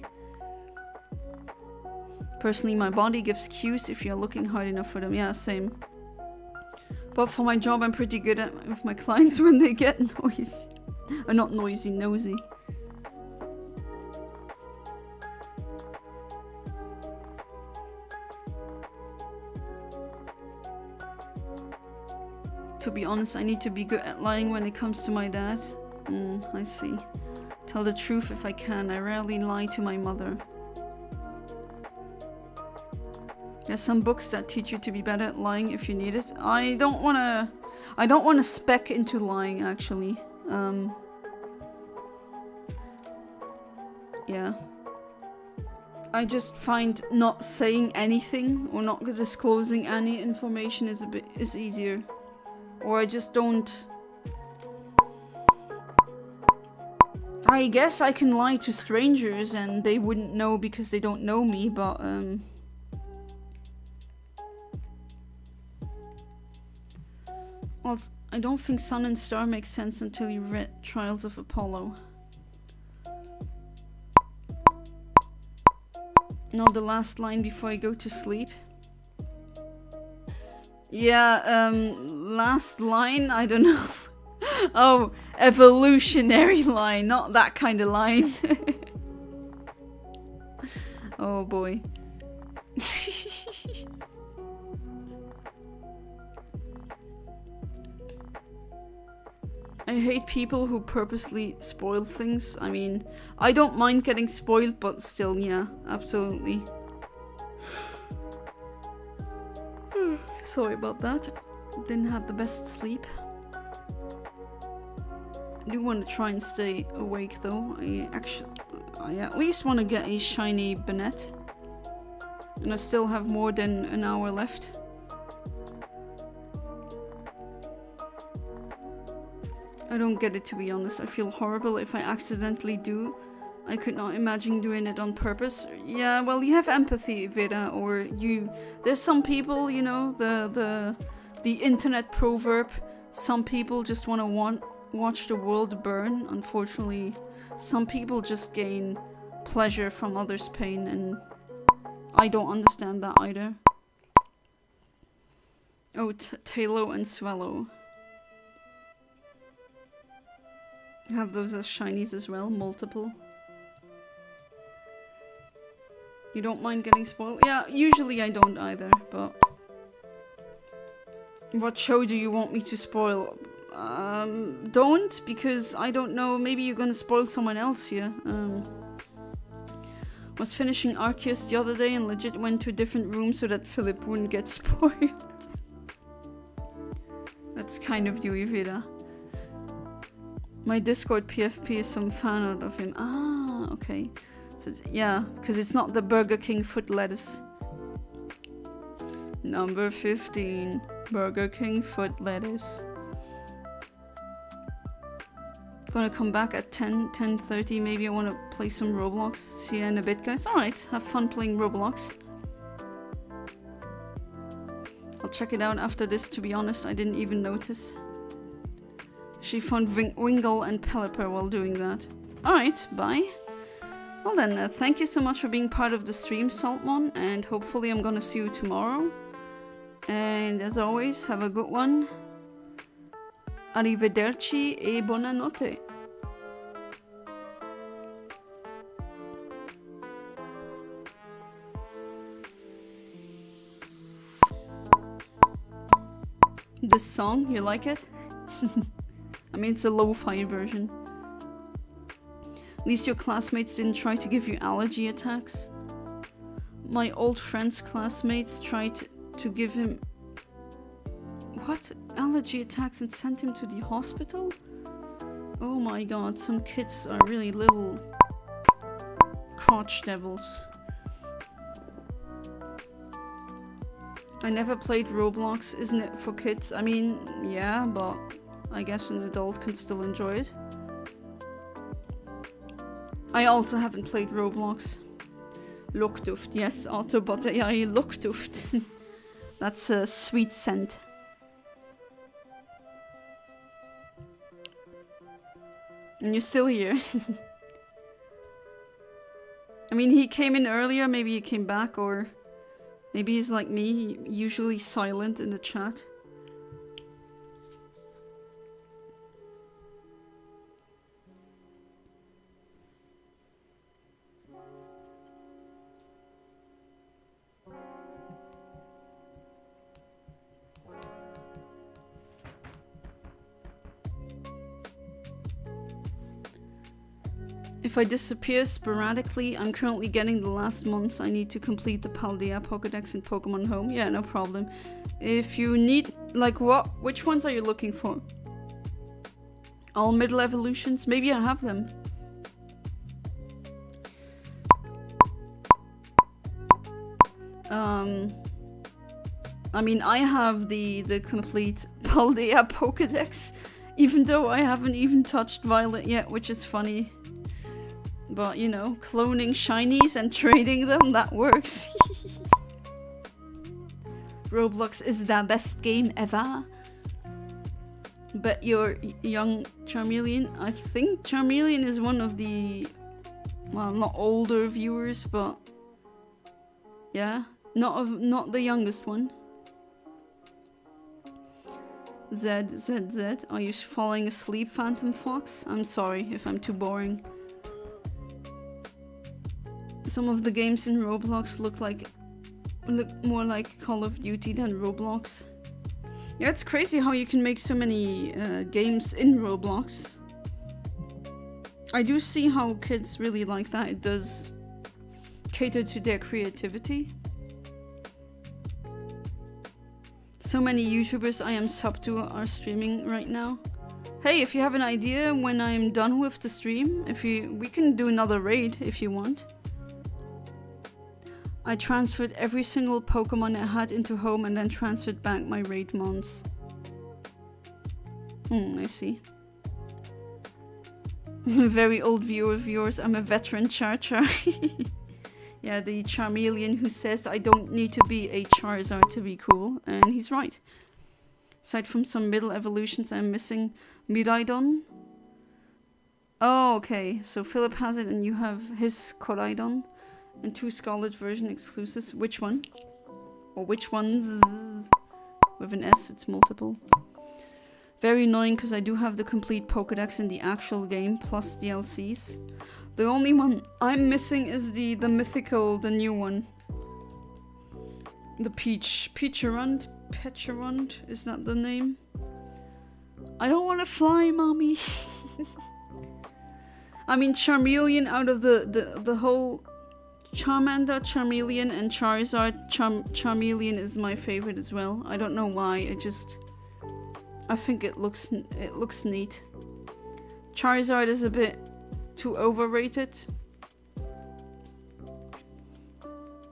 Personally, my body gives cues if you're looking hard enough for them. Yeah, same. But for my job, I'm pretty good with my clients when they get noisy. Not noisy, nosy. To be honest, I need to be good at lying when it comes to my dad. I see. Tell the truth if I can. I rarely lie to my mother. There's some books that teach you to be better at lying if you need it. I don't wanna spec into lying, actually. Yeah. I just find not saying anything or not disclosing any information is easier. Or I just don't... I guess I can lie to strangers and they wouldn't know because they don't know me, but well, I don't think Sun and Star makes sense until you read Trials of Apollo. Now the last line before I go to sleep. Yeah, last line? I don't know. Oh, evolutionary line, not that kind of line. Oh boy. I hate people who purposely spoil things. I mean, I don't mind getting spoiled, but still, yeah, absolutely. Sorry about that. Didn't have the best sleep. I do want to try and stay awake though. I at least want to get a shiny Bennett. And I still have more than an hour left. I don't get it, to be honest. I feel horrible if I accidentally do. I could not imagine doing it on purpose. Yeah, well, you have empathy, Vera, or you... There's some people, you know, the internet proverb, some people just want to watch the world burn. Unfortunately, some people just gain pleasure from others' pain, and I don't understand that either. Oh, Talo and Swallow. Have those as shinies as well, multiple. You don't mind getting spoiled? Yeah, usually I don't either, but... What show do you want me to spoil? Don't, because I don't know, maybe you're gonna spoil someone else here. Was finishing Arceus the other day and legit went to a different room so that Philip wouldn't get spoiled. That's kind of you, Evita. My Discord PFP is some fan art of him. Ah, okay. So yeah, because it's not the Burger King foot lettuce. Number 15. Burger King foot lettuce. Gonna come back at 10:30. Maybe I want to play some Roblox. See you in a bit, guys. Alright, have fun playing Roblox. I'll check it out after this, to be honest. I didn't even notice. She found Wingle and Pelipper while doing that. Alright, bye. Well then, thank you so much for being part of the stream, Saltmon, and hopefully I'm gonna see you tomorrow. And as always, have a good one. Arrivederci e buonanotte. This song, you like it? I mean, it's a lo-fi version. At least your classmates didn't try to give you allergy attacks. My old friend's classmates tried to give him... What? Allergy attacks and sent him to the hospital? Oh my god, some kids are really little crotch devils. I never played Roblox. Isn't it for kids? I mean, yeah, but I guess an adult can still enjoy it. I also haven't played Roblox. Lookduft, yes, Autobot AI Lookduft. That's a sweet scent. And you're still here. I mean, he came in earlier, maybe he came back, or maybe he's like me, usually silent in the chat. If I disappear sporadically, I'm currently getting the last months. I need to complete the Paldea Pokédex in Pokemon Home. Yeah, no problem. If you need, like what? Which ones are you looking for? All middle evolutions? Maybe I have them. I mean, I have the complete Paldea Pokédex, even though I haven't even touched Violet yet, which is funny. But, you know, cloning shinies and trading them, that works. Roblox is the best game ever. Bet you're young Charmeleon. I think Charmeleon is one of the, well, not older viewers, but yeah, not the youngest one. Z. Are you falling asleep, Phantom Fox? I'm sorry if I'm too boring. Some of the games in Roblox look more like Call of Duty than Roblox. Yeah, it's crazy how you can make so many games in Roblox. I do see how kids really like that. It does cater to their creativity. So many YouTubers I am sub to are streaming right now. Hey, if you have an idea when I'm done with the stream, we can do another raid if you want. I transferred every single Pokemon I had into home and then transferred back my raid mons. I see. Very old viewer of yours. I'm a veteran Char-Char. Yeah, the Charmeleon who says I don't need to be a Charizard to be cool. And he's right. Aside from some middle evolutions, I'm missing Miraidon. Oh, okay. So Philip has it and you have his Koraidon. And 2 Scarlet version exclusives. Which one? Or which ones? With an S, it's multiple. Very annoying because I do have the complete Pokédex in the actual game, plus DLCs. The only one I'm missing is the mythical, the new one. The Peachurund? Peachurund? Is that the name? I don't want to fly, mommy. I mean, Charmeleon out of the whole... Charmander, Charmeleon, and Charizard. Charmeleon is my favorite as well. I don't know why. I think it looks neat. Charizard is a bit too overrated.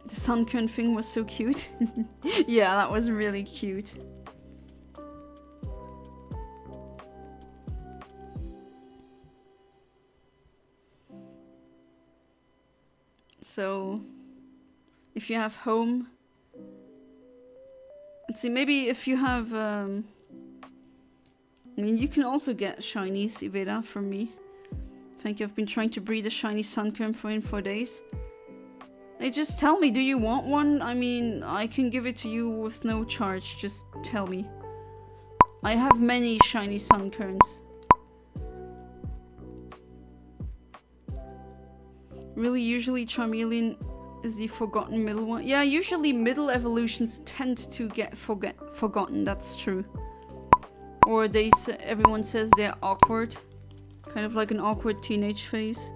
The Sunkern thing was so cute. Yeah, that was really cute. So, if you have home... Let's see, maybe if you have... I mean, you can also get Shinies, Iveda, from me. Thank you, I've been trying to breed a shiny Sunkern for 4 days. Hey, just tell me, do you want one? I mean, I can give it to you with no charge, just tell me. I have many shiny Sunkerns. Really, usually Charmeleon is the forgotten middle one. Yeah, usually middle evolutions tend to get forgotten, that's true. Or everyone says they're awkward. Kind of like an awkward teenage phase.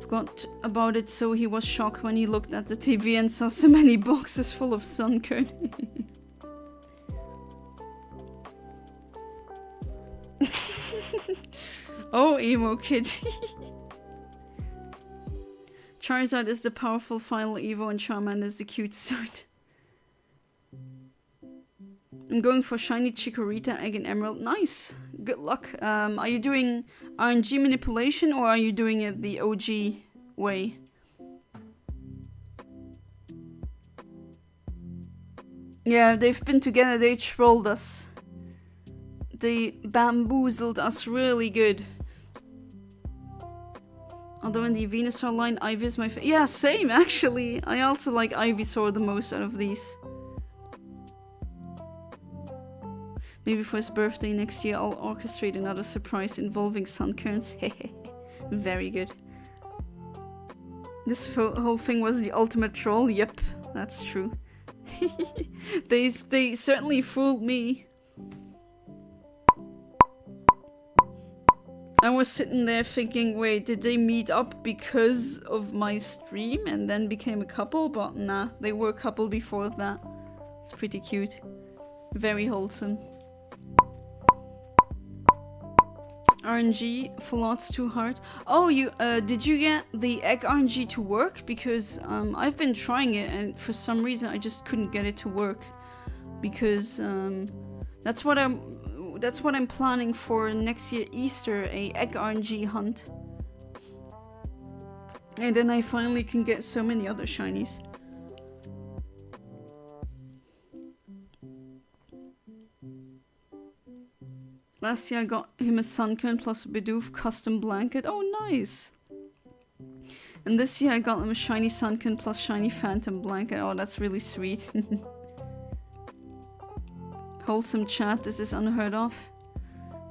Forgot about it, so he was shocked when he looked at the TV and saw so many boxes full of Sunkern. Oh, emo kid. Charizard is the powerful final Evo and Charmander is the cute start. I'm going for shiny Chikorita, Egg and Emerald. Nice! Good luck. Are you doing RNG manipulation or are you doing it the OG way? Yeah, they've been together, they trolled us. They bamboozled us really good. Although in the Venusaur line, Ivy is my favorite. Yeah, same actually. I also like Ivysaur the most out of these. Maybe for his birthday next year, I'll orchestrate another surprise involving Sunkerns. Very good. This whole thing was the ultimate troll. Yep, that's true. They certainly fooled me. I was sitting there thinking, wait, did they meet up because of my stream and then became a couple? But nah, they were a couple before that. It's pretty cute. Very wholesome. RNG, full art's too hard. Oh, did you get the egg RNG to work? Because I've been trying it and for some reason I just couldn't get it to work. Because that's what I'm planning for next year Easter, a egg RNG hunt. And then I finally can get so many other shinies. Last year I got him a Sunkern plus a Bidoof custom blanket. Oh, nice! And this year I got him a shiny Sunkern plus shiny Phantom blanket. Oh, that's really sweet. Wholesome chat, this is unheard of.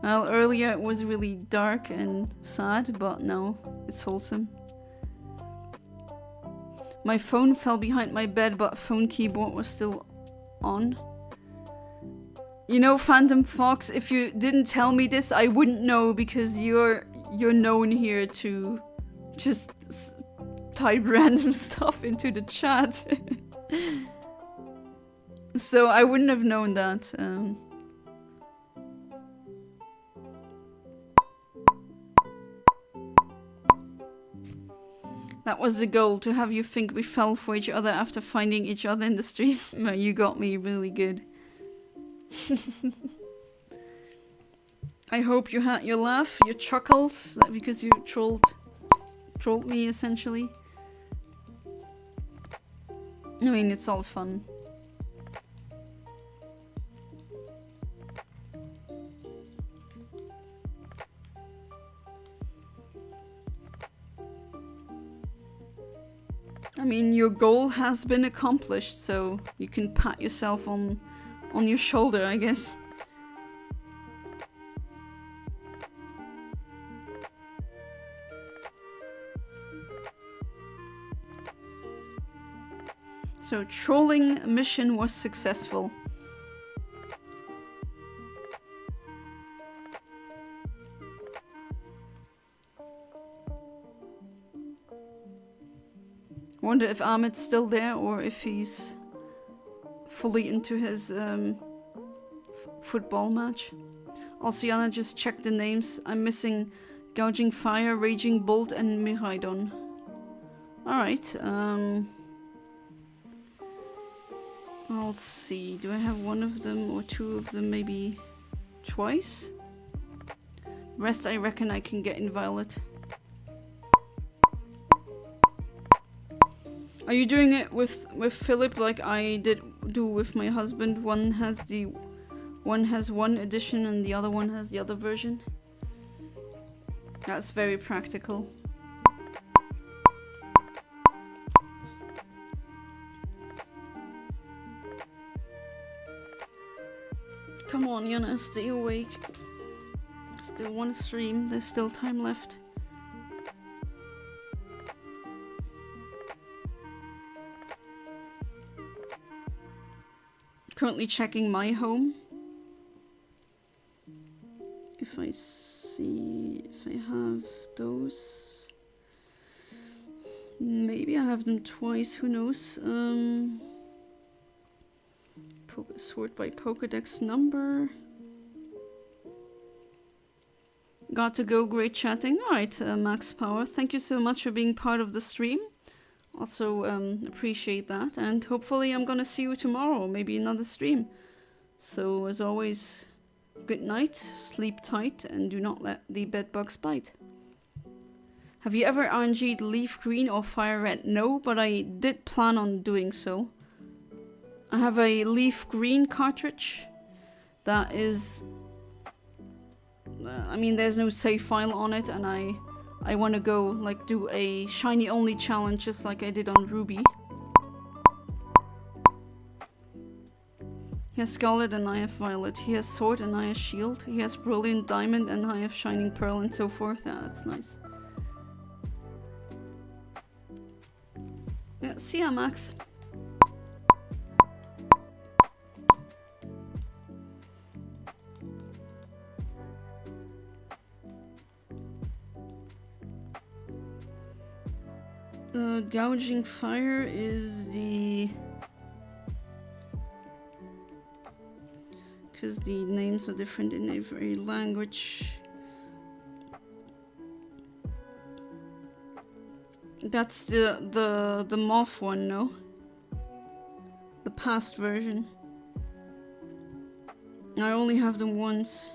Well, earlier it was really dark and sad, but no, it's wholesome. My phone fell behind my bed, but phone keyboard was still on. You know, Phantom Fox, if you didn't tell me this, I wouldn't know, because you're known here to just type random stuff into the chat. So I wouldn't have known that. That was the goal, to have you think we fell for each other after finding each other in the street. You got me really good. I hope you had your laugh, your chuckles, because you trolled me essentially. I mean, it's all fun. I mean, your goal has been accomplished, so you can pat yourself on your shoulder, I guess. So, trolling mission was successful. Wonder if Ahmed's still there, or if he's fully into his football match. Also, Yana, just check the names. I'm missing Gouging Fire, Raging Bolt, and Miraidon. Alright, I'll see. Do I have one of them or two of them, maybe twice? Rest I reckon I can get in Violet. Are you doing it with Philip like I do with my husband? One has one edition and the other one has the other version. That's very practical. Come on, Yana, stay awake. Still one stream, there's still time left. Currently checking my home. If I see if I have those. Maybe I have them twice, who knows? Sort by Pokédex number. Got to go, great chatting. Alright, Max Power, thank you so much for being part of the stream. Also appreciate that, and hopefully I'm gonna see you tomorrow, maybe another stream. So as always, good night, sleep tight, and do not let the bedbugs bite. Have you ever RNG'd Leaf Green or Fire Red? No, but I did plan on doing so. I have a Leaf Green cartridge that is... I mean, there's no save file on it, and I want to go, like, do a shiny only challenge just like I did on Ruby. He has Scarlet and I have Violet. He has Sword and I have Shield. He has Brilliant Diamond and I have Shining Pearl and so forth. Yeah, that's nice. Yeah, see ya, Max. Gouging Fire is the... because the names are different in every language. That's the moth one, no? The past version. I only have them once.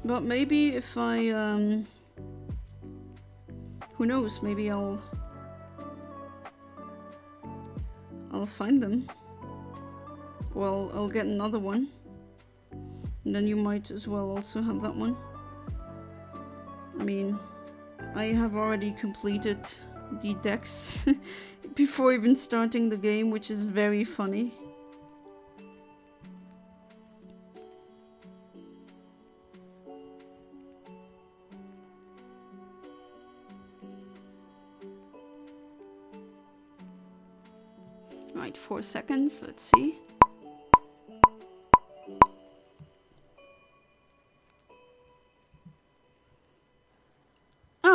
But maybe if I who knows, maybe I'll find them. Well, I'll get another one. And then you might as well also have that one. I mean, I have already completed the decks before even starting the game, which is very funny. Right, 4 seconds, let's see.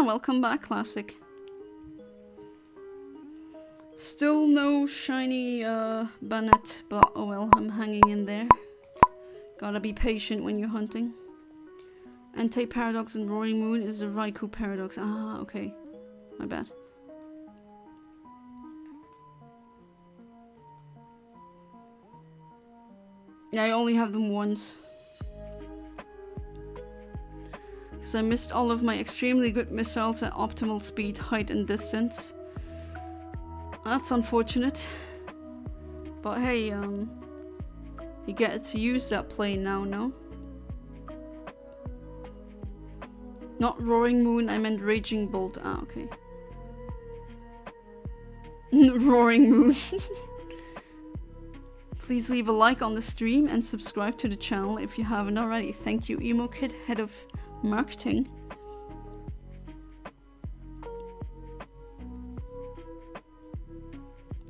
welcome back, Classic. Still no shiny Bannet, but oh well, I'm hanging in there. Gotta be patient when you're hunting. Anti-Paradox and Roaring Moon is a Raikou Paradox. Ah, okay. My bad. Yeah, I only have them once. Because I missed all of my extremely good missiles at optimal speed, height and distance. That's unfortunate. But hey, you get to use that plane now, no? Not Roaring Moon, I meant Raging Bolt. Ah, okay. Roaring Moon. Please leave a like on the stream and subscribe to the channel if you haven't already. Thank you, Emo Kid, Head of Marketing.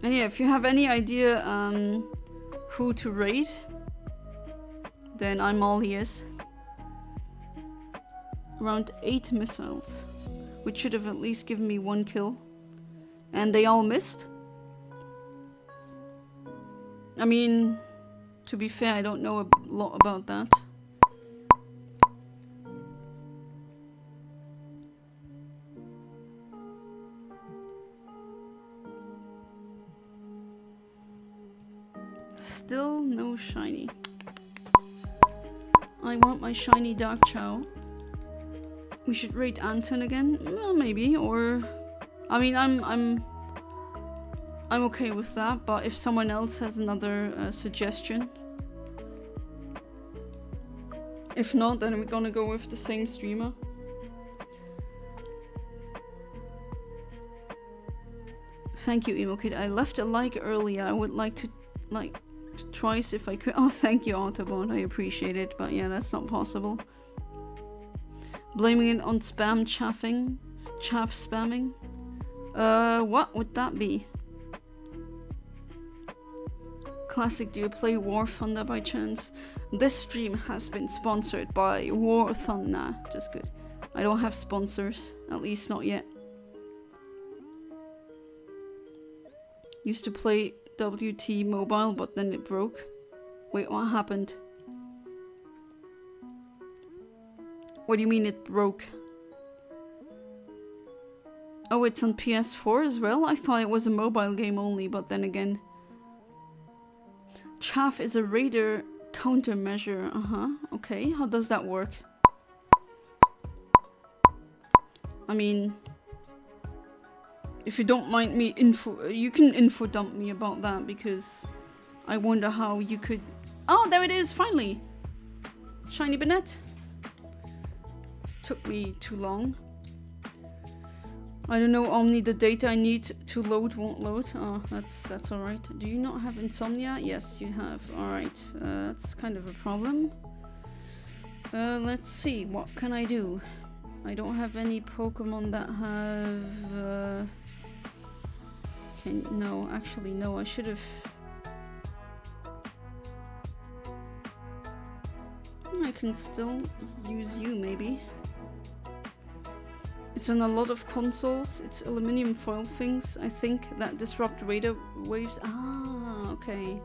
And yeah, if you have any idea who to raid, then I'm all ears. Around 8 missiles, which should have at least given me 1 kill. And they all missed. I mean, to be fair, I don't know a lot about that. Still no shiny. I want my shiny Dark Chow. We should raid Anton again? Well, maybe, or... I mean, I'm okay with that, but if someone else has another suggestion... If not, then we're gonna go with the same streamer. Thank you, Emo Kid. I left a like earlier. I would like to, like, twice if I could. Oh, thank you, Autobot. I appreciate it, but yeah, that's not possible. Blaming it on spam chaffing? Chaff spamming? What would that be? Classic, do you play War Thunder by chance? This stream has been sponsored by War Thunder. Just good. I don't have sponsors, at least not yet. Used to play WT Mobile, but then it broke. Wait, what happened? What do you mean it broke? Oh, it's on PS4 as well? I thought it was a mobile game only, but then again... Chaff is a raider countermeasure. Okay, how does that work? I mean... If you don't mind me you can info dump me about that, because... I wonder how you could... Oh, there it is, finally! Shiny Banette. Took me too long. I don't know, Omni, the data I need to load won't load. Oh, that's alright. Do you not have insomnia? Yes, you have. Alright, that's kind of a problem. Let's see, what can I do? I don't have any Pokemon that have... No, actually, no, I should have... I can still use you, maybe. It's on a lot of consoles. It's aluminium foil things, I think, that disrupt radar waves. Ah, okay.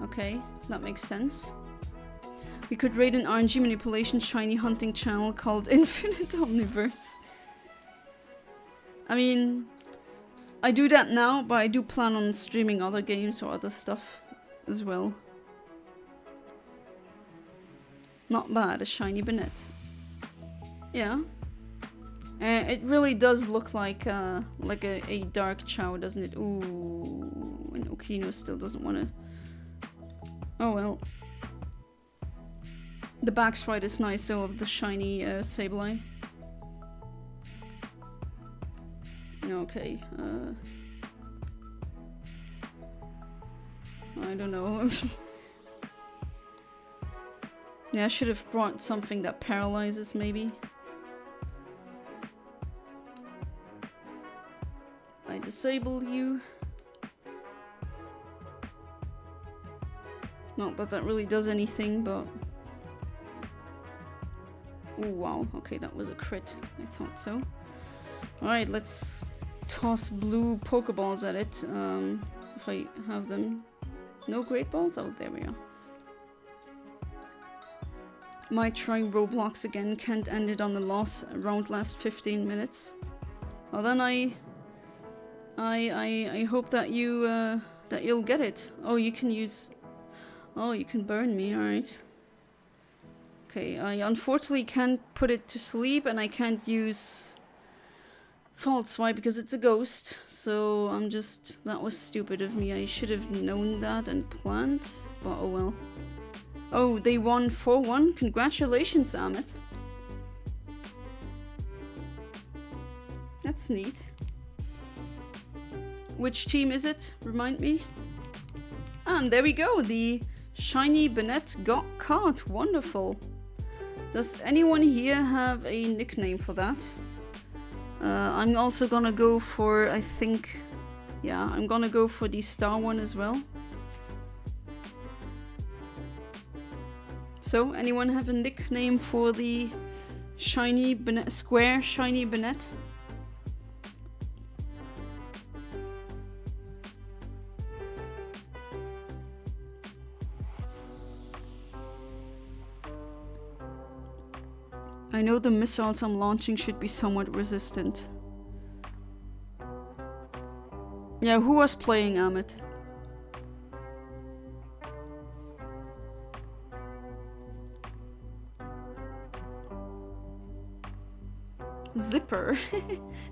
Okay, that makes sense. We could raid an RNG Manipulation shiny hunting channel called Infinite Omniverse. I mean, I do that now, but I do plan on streaming other games or other stuff as well. Not bad, a shiny Banette. Yeah. It really does look like a Dark Chow, doesn't it? Ooh, and Okino still doesn't want to... Oh well. The back sprite is nice though of the shiny Sableye. Okay, I don't know. Yeah, I should have brought something that paralyzes, maybe. I disable you. Not that that really does anything, but... Oh wow, okay, that was a crit. I thought so. Alright, let's toss blue Pokeballs at it. If I have them. No Great Balls? Oh, there we are. Might try Roblox again. Can't end it on the loss. Around last 15 minutes. Well, then I hope that you'll get it. Oh, you can use. Oh, you can burn me. All right. Okay. I unfortunately can't put it to sleep, and I can't use False Swipe because it's a ghost. So I'm just. That was stupid of me. I should have known that and planned. But oh well. Oh, they won 4-1. Congratulations, Amit. That's neat. Which team is it? Remind me. And there we go. The shiny Bennett got caught. Wonderful. Does anyone here have a nickname for that? I'm also gonna go for, I think... Yeah, I'm gonna go for the star one as well. So, anyone have a nickname for the shiny Bennett, square shiny Bennett? I know the missiles I'm launching should be somewhat resistant. Yeah, who was playing Amit? Zipper.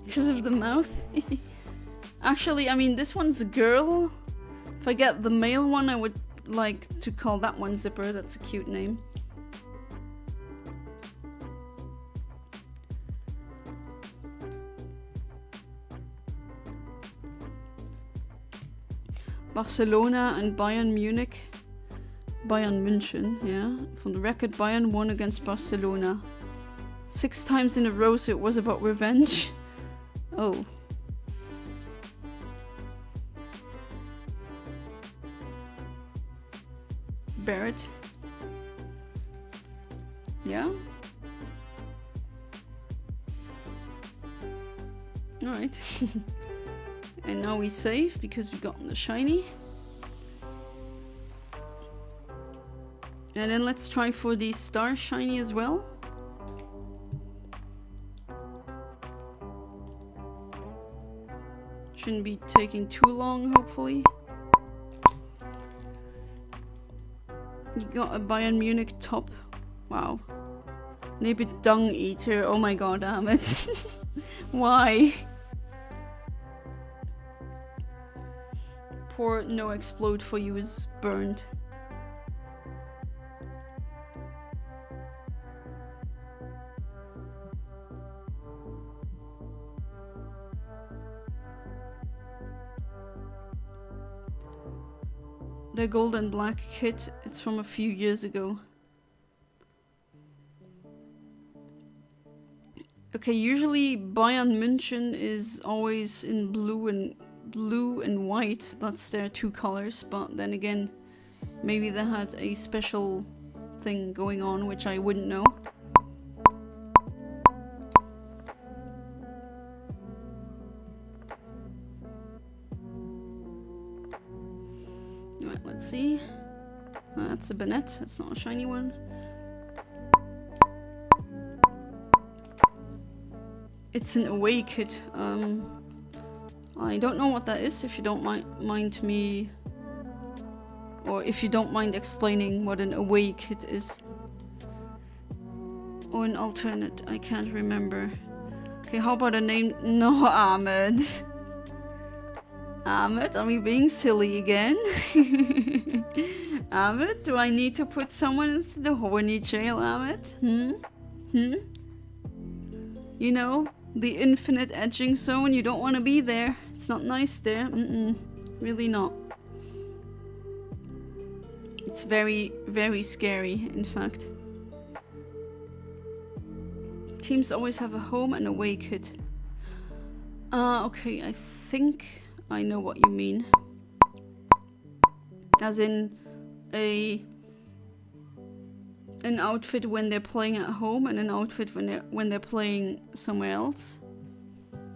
Because of the mouth. Actually, I mean, this one's a girl. If I get the male one, I would like to call that one Zipper. That's a cute name. Barcelona and Bayern Munich. Bayern München, yeah. From the record, Bayern won against Barcelona 6 times in a row, so it was about revenge. Oh. Barrett. Yeah? Alright. And now we save because we got the shiny. And then let's try for the star shiny as well. Shouldn't be taking too long, hopefully. You got a Bayern Munich top. Wow. Maybe dung eater. Oh my god, damn it. Why? Poor no explode for you is burned. The gold and black kit, it's from a few years ago. Okay, usually Bayern München is always in blue and white. That's their 2 colors, but then again, maybe they had a special thing going on which I wouldn't know. Alright, let's see. That's a Bennett, that's not a shiny one. It's an away kit. I don't know what that is, if you don't mind me... Or if you don't mind explaining what an away kit is. Or an alternate, I can't remember. Okay, how about a name? No, Ahmed. Ahmed, are we being silly again? Ahmed, do I need to put someone into the horny jail, Ahmed? You know, the infinite edging zone, you don't want to be there. It's not nice there. Really not. It's very, very scary, in fact. Teams always have a home and away kit. Okay, I think I know what you mean. As in an outfit when they're playing at home and an outfit when they're playing somewhere else.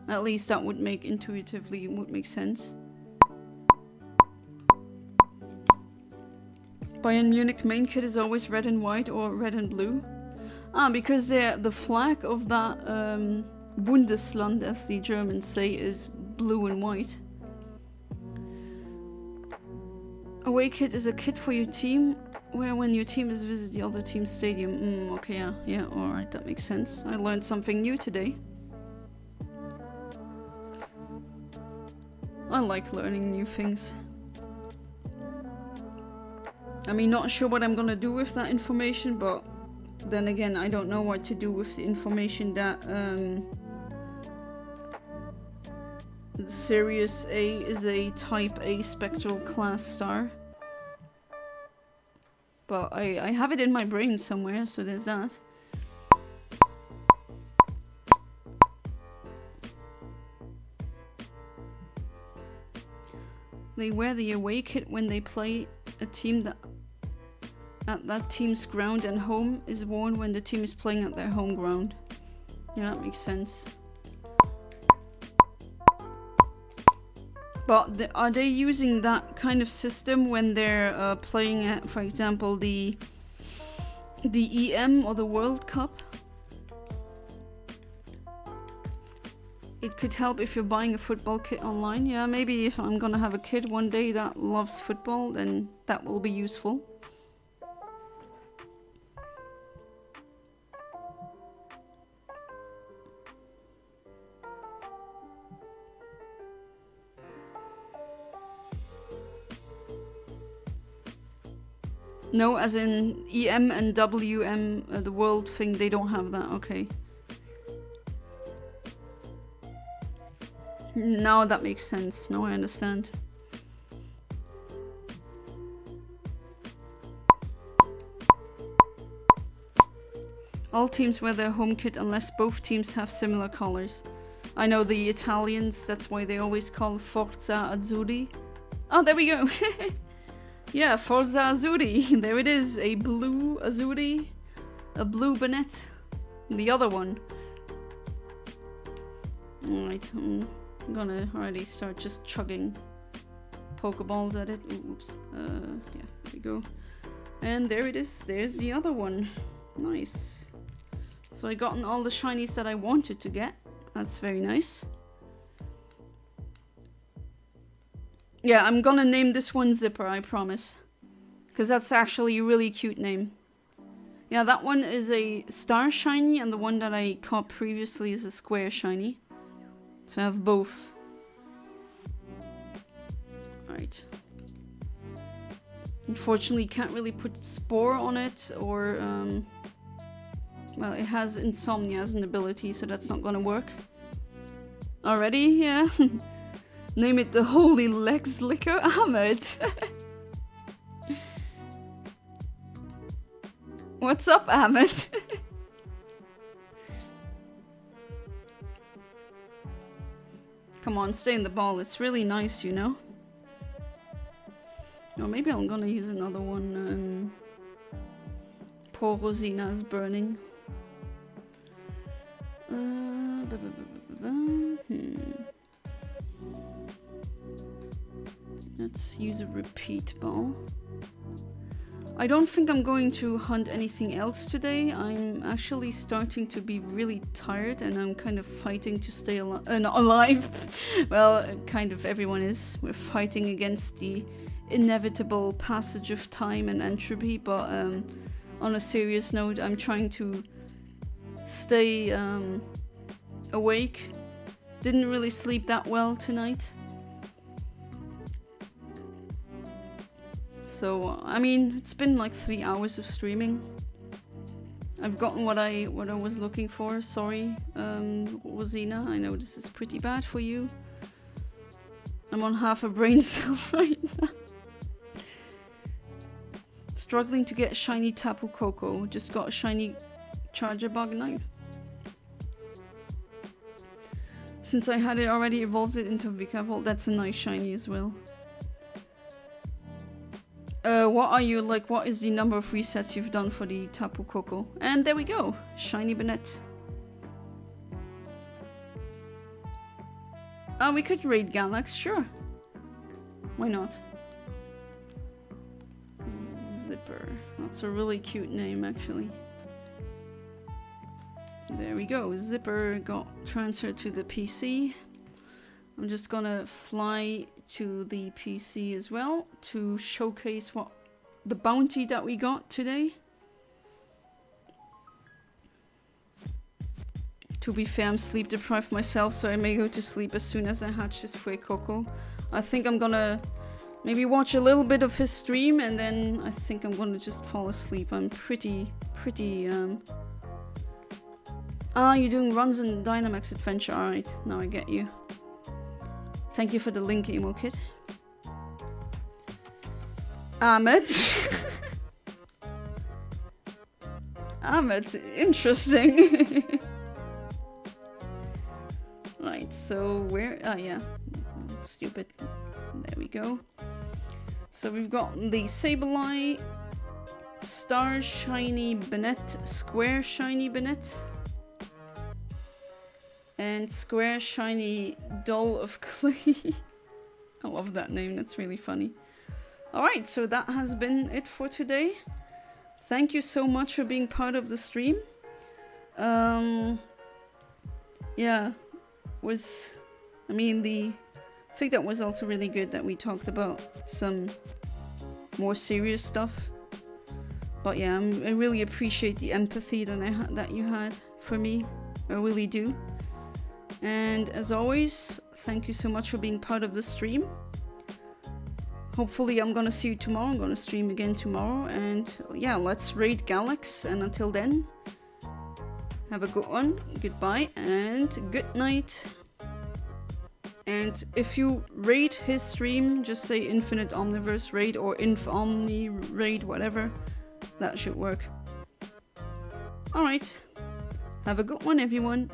At least that would make intuitively would make sense. Bayern Munich main kit is always red and white or red and blue. Ah, because the flag of that Bundesland, as the Germans say, is blue and white. Away kit is a kit for your team, where when your team is visit the other team's stadium. Okay, yeah, alright, that makes sense. I learned something new today. I like learning new things. I mean, not sure what I'm gonna do with that information, but then again, I don't know what to do with the information that Sirius A is a Type A spectral class star. But I have it in my brain somewhere, so there's that. They wear the away kit when they play a team that at that team's ground, and home is worn when the team is playing at their home ground. Yeah, that makes sense. But are they using that kind of system when they're playing at, for example, the EM or the World Cup? It could help if you're buying a football kit online. Yeah, maybe if I'm gonna have a kid one day that loves football, then that will be useful. No, as in EM and WM, the world thing, they don't have that, okay. Now that makes sense, now I understand. All teams wear their home kit unless both teams have similar colors. I know the Italians, that's why they always call Forza Azzurri. Oh, there we go! Yeah, Forza Azzurri. There it is. A blue Azzurri, a blue bonnet, the other one. Alright, I'm gonna already start just chugging Pokeballs at it. Oops. Yeah, there we go. And there it is. There's the other one. Nice. So I gotten all the shinies that I wanted to get. That's very nice. Yeah, I'm gonna name this one Zipper, I promise. Because that's actually a really cute name. Yeah, that one is a star shiny, and the one that I caught previously is a square shiny. So I have both. Alright. Unfortunately, can't really put Spore on it, or well, it has Insomnia as an ability, so that's not gonna work. Already? Yeah. Name it the Holy Legs Licker Ahmed. What's up, Ahmed? Come on, stay in the ball. It's really nice, you know? Or maybe I'm gonna use another one. Poor Rosina's burning. Let's use a repeat ball. I don't think I'm going to hunt anything else today. I'm actually starting to be really tired, and I'm kind of fighting to stay alive. Well, kind of everyone is. We're fighting against the inevitable passage of time and entropy, but on a serious note, I'm trying to stay awake. Didn't really sleep that well tonight. So, I mean, it's been like 3 hours of streaming. I've gotten what I was looking for. Sorry, Rosina, I know this is pretty bad for you. I'm on half a brain cell right now. Struggling to get shiny Tapu Koko. Just got a shiny Charger Bug, nice. Since I had it already, evolved it into Vikavolt. That's a nice shiny as well. What are you, like, what is the number of resets you've done for the Tapu Koko? And there we go, shiny Bonnet. We could raid Galax, sure. Why not? Zipper. That's a really cute name, actually. There we go. Zipper got transferred to the PC. I'm just gonna fly to the PC as well to showcase what the bounty that we got today. To be fair, I'm sleep deprived myself, so I may go to sleep as soon as I hatch this Fuecoco. I think I'm gonna maybe watch a little bit of his stream, and then I think I'm gonna just fall asleep. I'm pretty you're doing runs in Dynamax Adventure. Alright, now I get you. Thank you for the link, Emo Kid. Ahmed. Ahmed, interesting. Right, so where... Oh, yeah. Stupid. There we go. So we've got the Sableye, Star Shiny Bennett, Square Shiny Bennett, and Square Shiny Doll of Clay. I love that name, that's really funny. Alright, so that has been it for today. Thank you so much for being part of the stream. Yeah, I think that was also really good that we talked about some more serious stuff. But yeah, I really appreciate the empathy that you had for me. I really do. And as always, thank you so much for being part of the stream. Hopefully I'm gonna see you tomorrow. I'm gonna stream again tomorrow. And yeah, let's raid Galax. And until then, have a good one. Goodbye and good night. And if you raid his stream, just say Infinite Omniverse Raid or Inf Omni Raid, whatever. That should work. Alright. Have a good one, everyone.